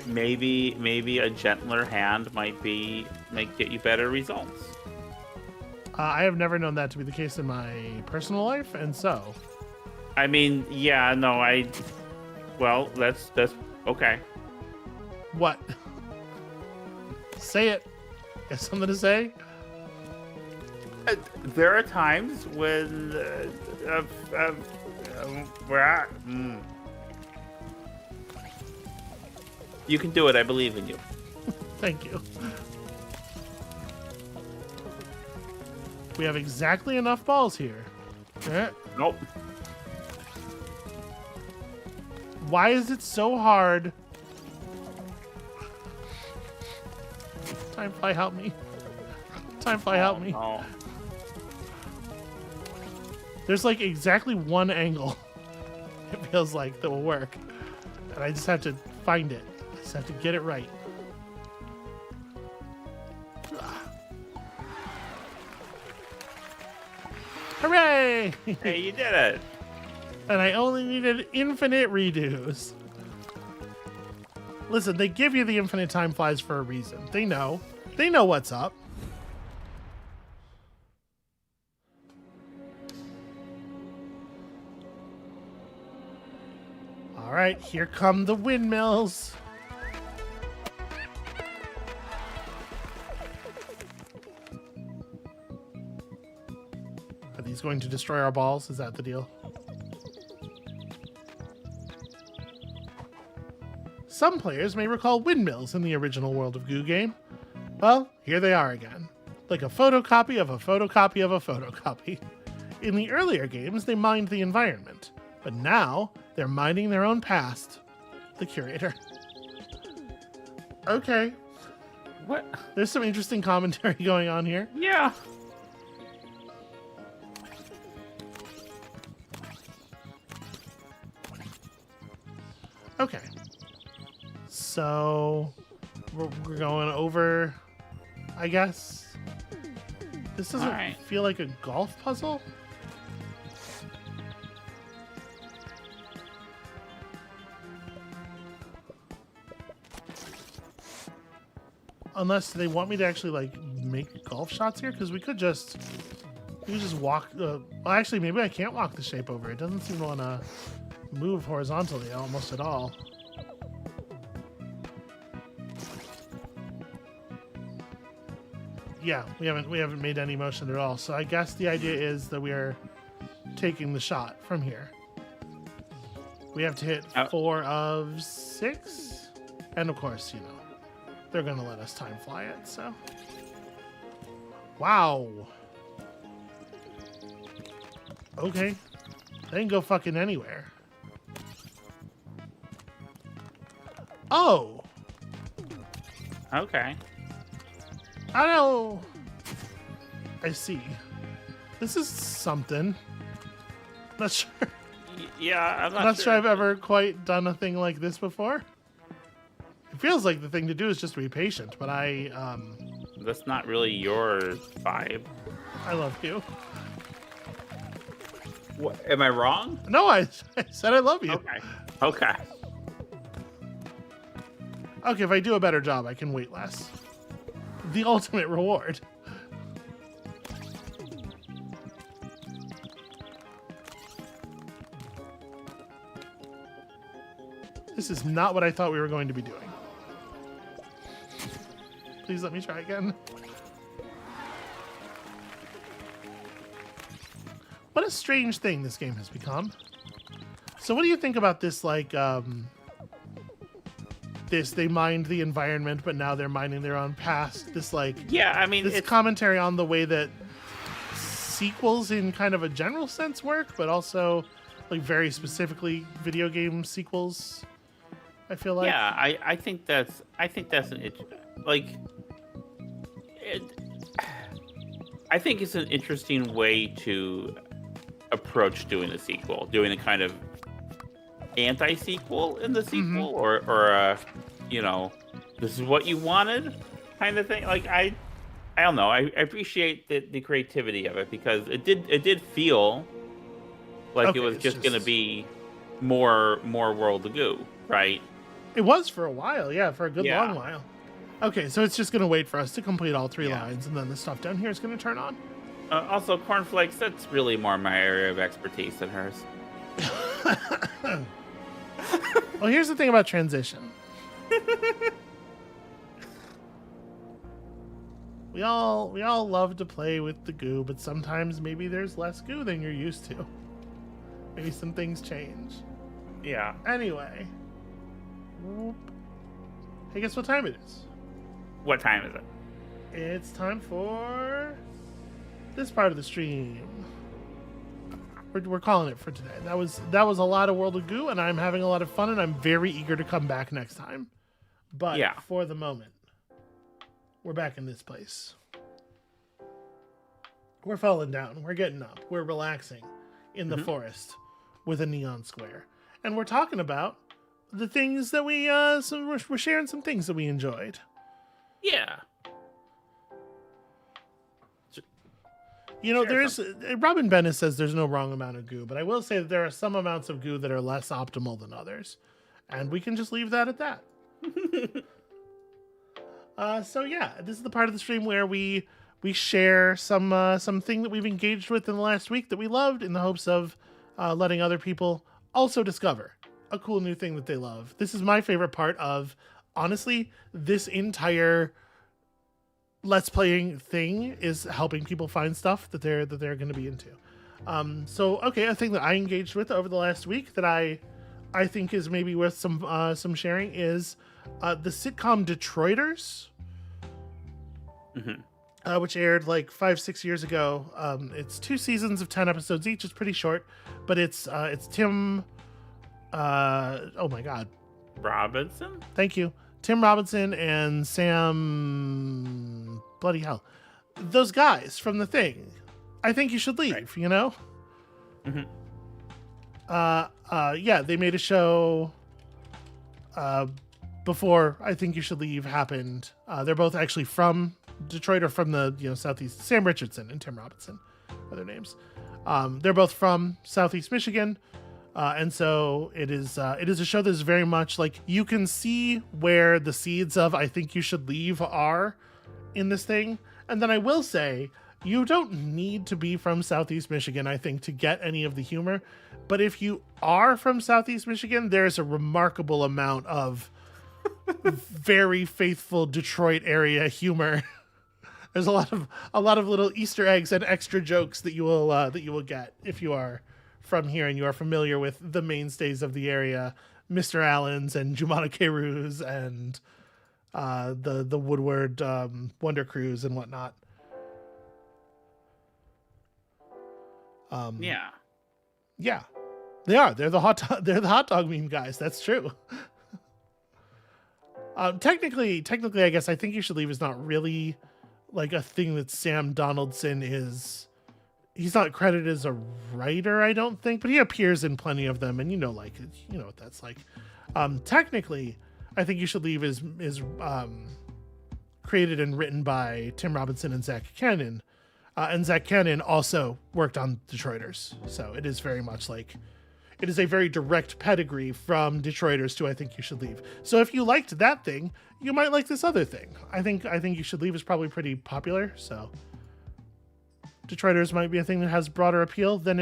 Maybe a gentler hand might get you better results. I have never known that to be the case in my personal life, and so. I mean, yeah, no, well, that's okay. What? Say it. Got something to say? There are times when we're at. You can do it. I believe in you. Thank you. We have exactly enough balls here. Nope. Why is it so hard? Time fly, help me. Time fly, help me. No. There's like exactly one angle, it feels like, that will work. And I just have to find it. I just have to get it right. Hooray! Hey, you did it. And I only needed infinite redos. Listen, they give you the infinite time flies for a reason. They know. They know what's up. All right, here come the windmills. Are these going to destroy our balls? Is that the deal? Some players may recall windmills in the original World of Goo game. Well, here they are again. Like a photocopy of a photocopy of a photocopy. In the earlier games, they mined the environment. But now, they're mining their own past. The curator. Okay. What? There's some interesting commentary going on here. Yeah. Okay. So, we're going over, I guess. This doesn't feel like a golf puzzle. Unless they want me to actually like make golf shots here, because we could just walk. Well, actually, maybe I can't walk the shape over. It doesn't seem to want to move horizontally almost at all. Yeah, we haven't made any motion at all. So I guess the idea is that we are taking the shot from here. We have to hit 4 of 6, and of course, you know, they're gonna let us time fly it. So, wow. Okay, they can go fucking anywhere. Oh. Okay. I know. I see. This is something. Not sure. Yeah, I'm not sure I've ever quite done a thing like this before. It feels like the thing to do is just to be patient, but that's not really your vibe. I love you. What, am I wrong? No, I said I love you. Okay. Okay. Okay, if I do a better job, I can wait less. The ultimate reward. This is not what I thought we were going to be doing. Please let me try again. What a strange thing this game has become. So what do you think about this, like, they mined the environment, but now they're mining their own past? This, like... Yeah, I mean, this commentary on the way that sequels in kind of a general sense work, but also, like, very specifically video game sequels, I feel like. Yeah, I think that's an... Like... I think it's an interesting way to approach doing a sequel, doing a kind of anti-sequel in the sequel, or you know, this is what you wanted kind of thing. Like I don't know. I appreciate the creativity of it, because it did feel like it was just gonna be more World of Goo, right? It was for a while, yeah, for a good long while. Okay, so it's just gonna wait for us to complete all 3 lines, and then the stuff down here is gonna turn on. Also, cornflakes, that's really more my area of expertise than hers. Well, here's the thing about transition. We all love to play with the goo, but sometimes maybe there's less goo than you're used to. Maybe some things change. Yeah. Anyway. Whoop. Hey, guess what time it is? What time is it? It's time for this part of the stream, we're calling it for today. That was a lot of World of Goo, and I'm having a lot of fun, and I'm very eager to come back next time. But for the moment, we're back in this place. We're falling down. We're getting up. We're relaxing in the forest with a neon square. And we're talking about the things that we're sharing some things that we enjoyed. Yeah. You know, Robin Bennett says there's no wrong amount of goo, but I will say that there are some amounts of goo that are less optimal than others. And we can just leave that at that. So yeah, this is the part of the stream where we share something that we've engaged with in the last week that we loved, in the hopes of letting other people also discover a cool new thing that they love. This is my favorite part of, honestly, this entire Let's Playing thing, is helping people find stuff that they're going to be into. So okay, a thing that I engaged with over the last week that I think is maybe worth some sharing is the sitcom Detroiters. Which aired like 5-6 years ago. It's 2 seasons of 10 episodes each. It's pretty short, but it's Tim. Oh my God, Robinson. Thank you, Tim Robinson and Sam. Bloody hell, those guys from The Thing. I Think You Should Leave. Right. You know. Yeah, they made a show. Before I Think You Should Leave happened. They're both actually from Detroit, or from the Southeast. Sam Richardson and Tim Robinson are their names. They're both from Southeast Michigan, and so it is a show that is very much like, you can see where the seeds of I Think You Should Leave are in this thing. And then I will say, you don't need to be from Southeast Michigan, I think, to get any of the humor. But if you are from Southeast Michigan, there's a remarkable amount of very faithful Detroit area humor. There's a lot of little Easter eggs and extra jokes that you will get if you are from here and you are familiar with the mainstays of the area, Mr. Allen's and Jumana Keru's and the Woodward Wonder Cruise and whatnot. Yeah, they are. They're the hot dog meme guys. That's true. Technically, I guess I Think You Should Leave is not really like a thing that Sam Donaldson is. He's not credited as a writer, I don't think, but he appears in plenty of them, and you know what that's like. Technically, I Think You Should Leave is created and written by Tim Robinson and Zach Cannon, and Zach Cannon also worked on Detroiters, so it is very much like, it is a very direct pedigree from Detroiters to I Think You Should Leave. So if you liked that thing, you might like this other thing. I think You Should Leave is probably pretty popular, so Detroiters might be a thing that has broader appeal than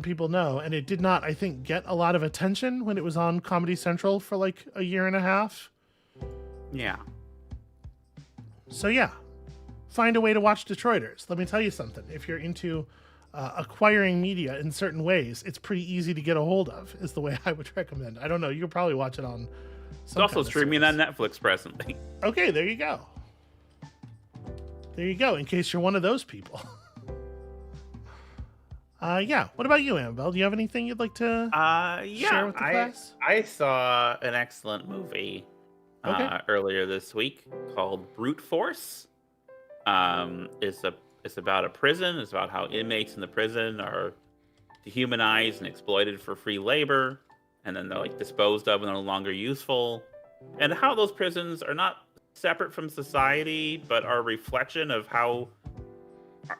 people know. And it did not, I think, get a lot of attention when it was on Comedy Central for like a year and a half. Yeah. So yeah, find a way to watch Detroiters. Let me tell you something. If you're into acquiring media in certain ways, it's pretty easy to get a hold of, is the way I would recommend. I don't know, you could probably watch it on some It's also streaming on Netflix presently. Okay, there you go. There you go, in case you're one of those people. Yeah, what about you, Amabel? Do you have anything you'd like to share with the class? I saw an excellent movie earlier this week called Brute Force. It's about a prison. It's about how inmates in the prison are dehumanized and exploited for free labor, and then they're like disposed of and no longer useful, and how those prisons are not separate from society, but are a reflection of how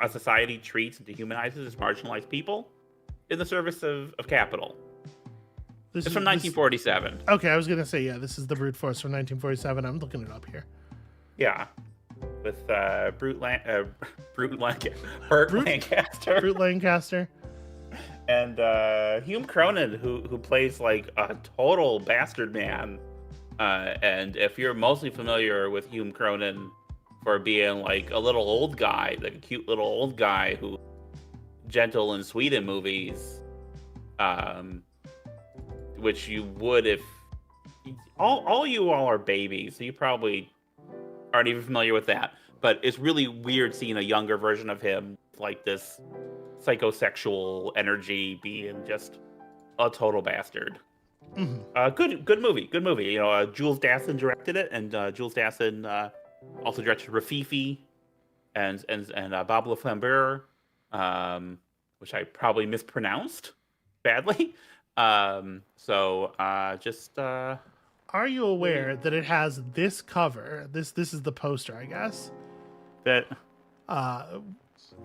a society treats and dehumanizes its marginalized people in the service of capital. It's from 1947. Okay, I was gonna say, yeah, this is the Brute Force from 1947. I'm looking it up here. Yeah. With Burt Lancaster. Brute Lancaster. And Hume Cronin, who plays like a total bastard man. And if you're mostly familiar with Hume Cronin for being like a little old guy, like a cute little old guy who gentle and sweet in movies, which you would if all you all are babies, so you probably aren't even familiar with that. but it's really weird seeing a younger version of him, like this psychosexual energy, being just a total bastard. Good movie. You know, Jules Dassin directed it, and Jules Dassin also directed Rafifi and Bob Laflambeur, which I probably mispronounced badly. Are you aware that it has this cover? This is the poster, I guess. That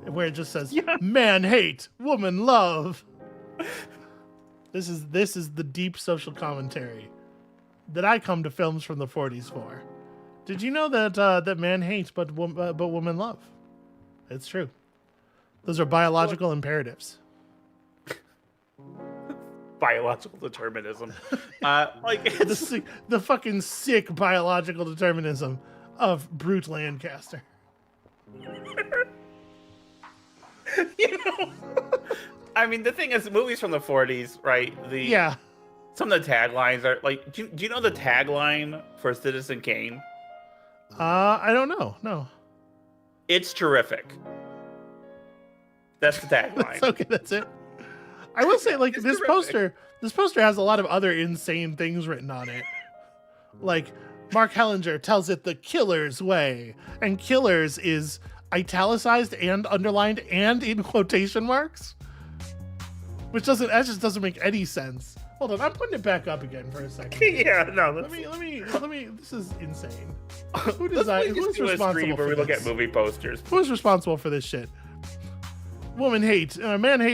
where it just says "Man hate, woman love." This is the deep social commentary that I come to films from the 40s for. Did you know that that man hates but woman love? It's true. Those are biological imperatives. Biological determinism. Like it's the fucking sick biological determinism of Brute Lancaster. You know, I mean, the thing is, movies from the 40s, right? Some of the taglines are like, do you know the tagline for Citizen Kane? I don't know. No. It's terrific. That's the tagline. Okay, that's it. I will say, like, this poster has a lot of other insane things written on it. Like, Mark Hellinger tells it the killer's way, and killers is italicized and underlined and in quotation marks, which just doesn't make any sense. Hold on, I'm putting it back up again for a second. Yeah, no. Let me. This is insane. Who designed? Who's responsible for where we look at movie posters? Who's responsible for this shit? Man hate,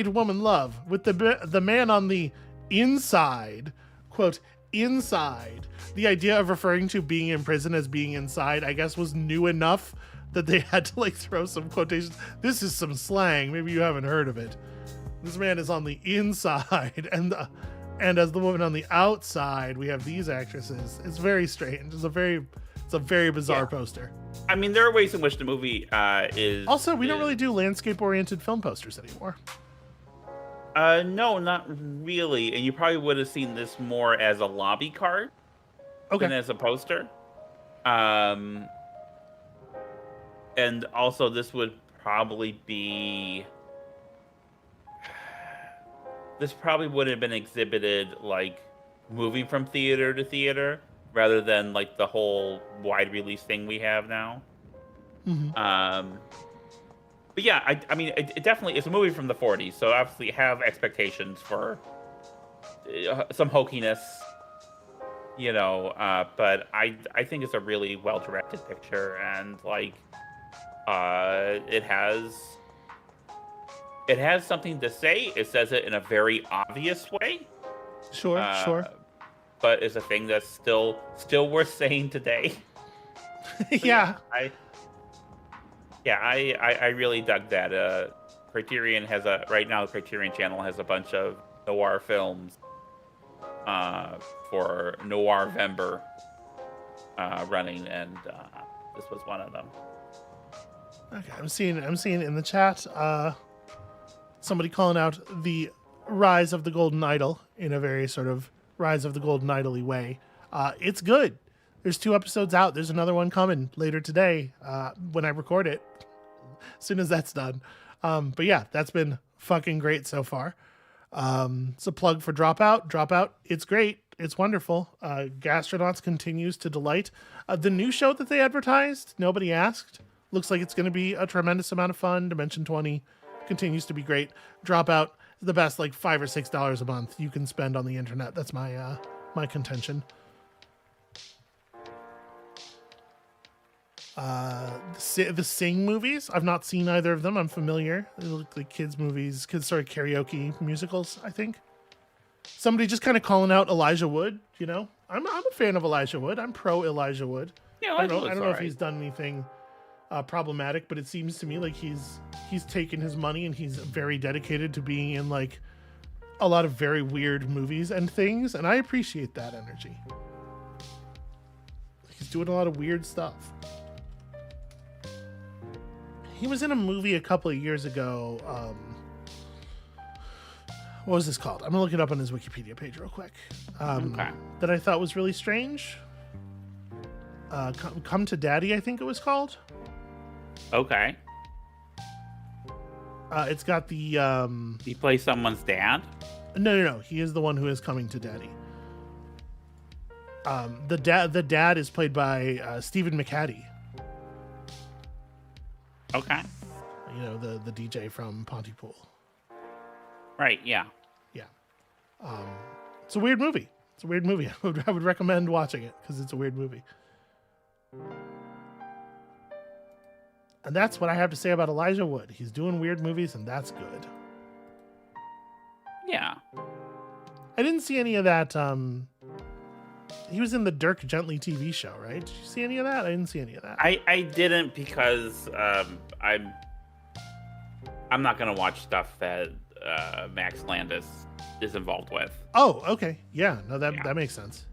woman love, with the man on the inside, quote, inside. The idea of referring to being in prison as being inside, I guess, was new enough that they had to like throw some quotations. This is some slang. Maybe you haven't heard of it. This man is on the inside, and as the woman on the outside, we have these actresses. It's very strange. It's a very bizarre poster. I mean, there are ways in which the movie is... Also, we don't really do landscape-oriented film posters anymore. No, not really. And you probably would have seen this more as a lobby card than as a poster. And also, this would probably be... This probably would have been exhibited, like, moving from theater to theater, rather than like the whole wide release thing we have now. But yeah, I mean, it definitely, it's a movie from the 40s, so obviously have expectations for some hokiness, you know, but I think it's a really well-directed picture, and like it has something to say. It says it in a very obvious way. Sure. But is a thing that's still worth saying today. Yeah. I really dug that. Criterion has right now the Criterion channel has a bunch of noir films for Noirvember running, and this was one of them. Okay, I'm seeing in the chat somebody calling out the Rise of the Golden Idol in a very sort of Rise of the Golden Idol-y way. It's good. There's 2 episodes out. There's another one coming later today when I record it, as soon as that's done. But yeah, that's been fucking great so far. It's a plug for Dropout. Dropout, it's great. It's wonderful. Gastronauts continues to delight. The new show that they advertised, Nobody Asked, looks like it's going to be a tremendous amount of fun. Dimension 20 continues to be great. Dropout, the best, like $5 or $6 a month you can spend on the internet. That's my my contention. The Sing movies, I've not seen either of them. I'm familiar. They look like kids movies, sort of karaoke musicals, I think. Somebody just kind of calling out Elijah Wood, you know. I'm a fan of Elijah Wood. I'm pro Elijah Wood. Yeah, I don't know if he's done anything problematic, but it seems to me like he's taken his money and he's very dedicated to being in like a lot of very weird movies and things, and I appreciate that energy. He's doing a lot of weird stuff. He was in a movie a couple of years ago. What was this called? I'm gonna look it up on his Wikipedia page real quick. That I thought was really strange. Come to Daddy, I think it was called. Okay. It's got the He plays someone's dad. No. He is the one who is coming to Daddy. The dad is played by Stephen McHattie. Okay. You know, the DJ from Pontypool. Right. Yeah. Yeah. It's a weird movie. I would recommend watching it because it's a weird movie. And that's what I have to say about Elijah Wood. He's doing weird movies, and that's good. Yeah. I didn't see any of that. He was in the Dirk Gently TV show, right? Did you see any of that? I didn't see any of that. I didn't because I'm not gonna watch stuff that Max Landis is involved with. Oh, okay. Yeah, no, that makes sense.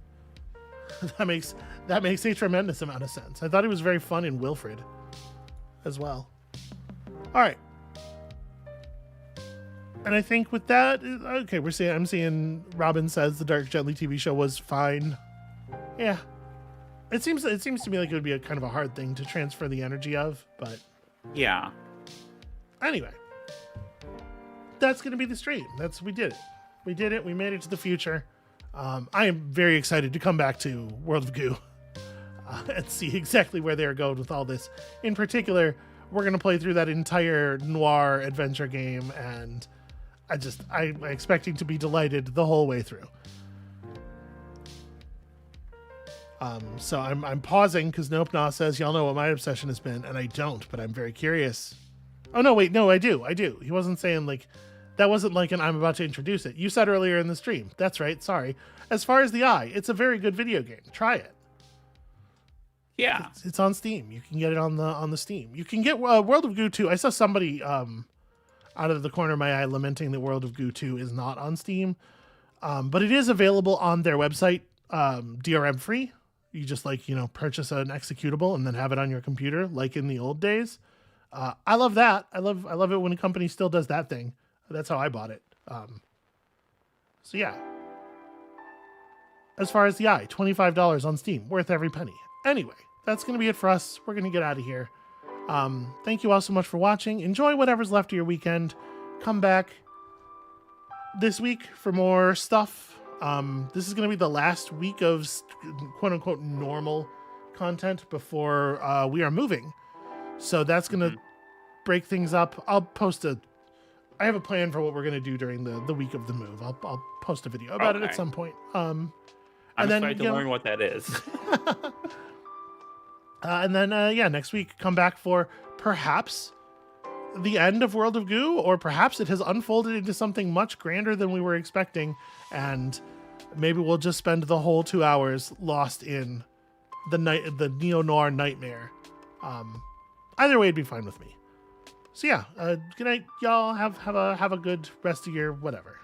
that makes a tremendous amount of sense. I thought he was very fun in Wilfred as well. All right. And I think with that, okay, I'm seeing Robin says the Dark Gently TV show was fine. Yeah. It seems to me like it would be a kind of a hard thing to transfer the energy of, but yeah. Anyway. That's going to be the stream. We did it. We made it to the future. I am very excited to come back to World of Goo and see exactly where they're going with all this. In particular, we're going to play through that entire noir adventure game, and I'm expecting to be delighted the whole way through. So I'm pausing because Nope Nah says, y'all know what my obsession has been, and I don't, but I'm very curious. Oh, no, wait, no, I do. He wasn't saying, like, that wasn't like an I'm about to introduce it. You said earlier in the stream. That's right, sorry. As far as the Eye, it's a very good video game. Try it. Yeah. It's on Steam. You can get it on the Steam. You can get World of Goo 2. I saw somebody out of the corner of my eye lamenting that World of Goo 2 is not on Steam. But it is available on their website, DRM free. You just purchase an executable and then have it on your computer like in the old days. I love that. I love it when a company still does that thing. That's how I bought it. So yeah. As far as the Eye, $25 on Steam, worth every penny. Anyway, that's going to be it for us. We're going to get out of here. Thank you all so much for watching. Enjoy whatever's left of your weekend. Come back this week for more stuff. This is going to be the last week of quote-unquote normal content before we are moving. So that's going to break things up. I have a plan for what we're going to do during the week of the move. I'll post a video about it at some point. I'm excited to learn what that is. And then, next week, come back for perhaps the end of World of Goo, or perhaps it has unfolded into something much grander than we were expecting, and maybe we'll just spend the whole 2 hours lost in the neo-noir nightmare. Either way, it'd be fine with me. So yeah, good night, y'all. Have a good rest of your whatever.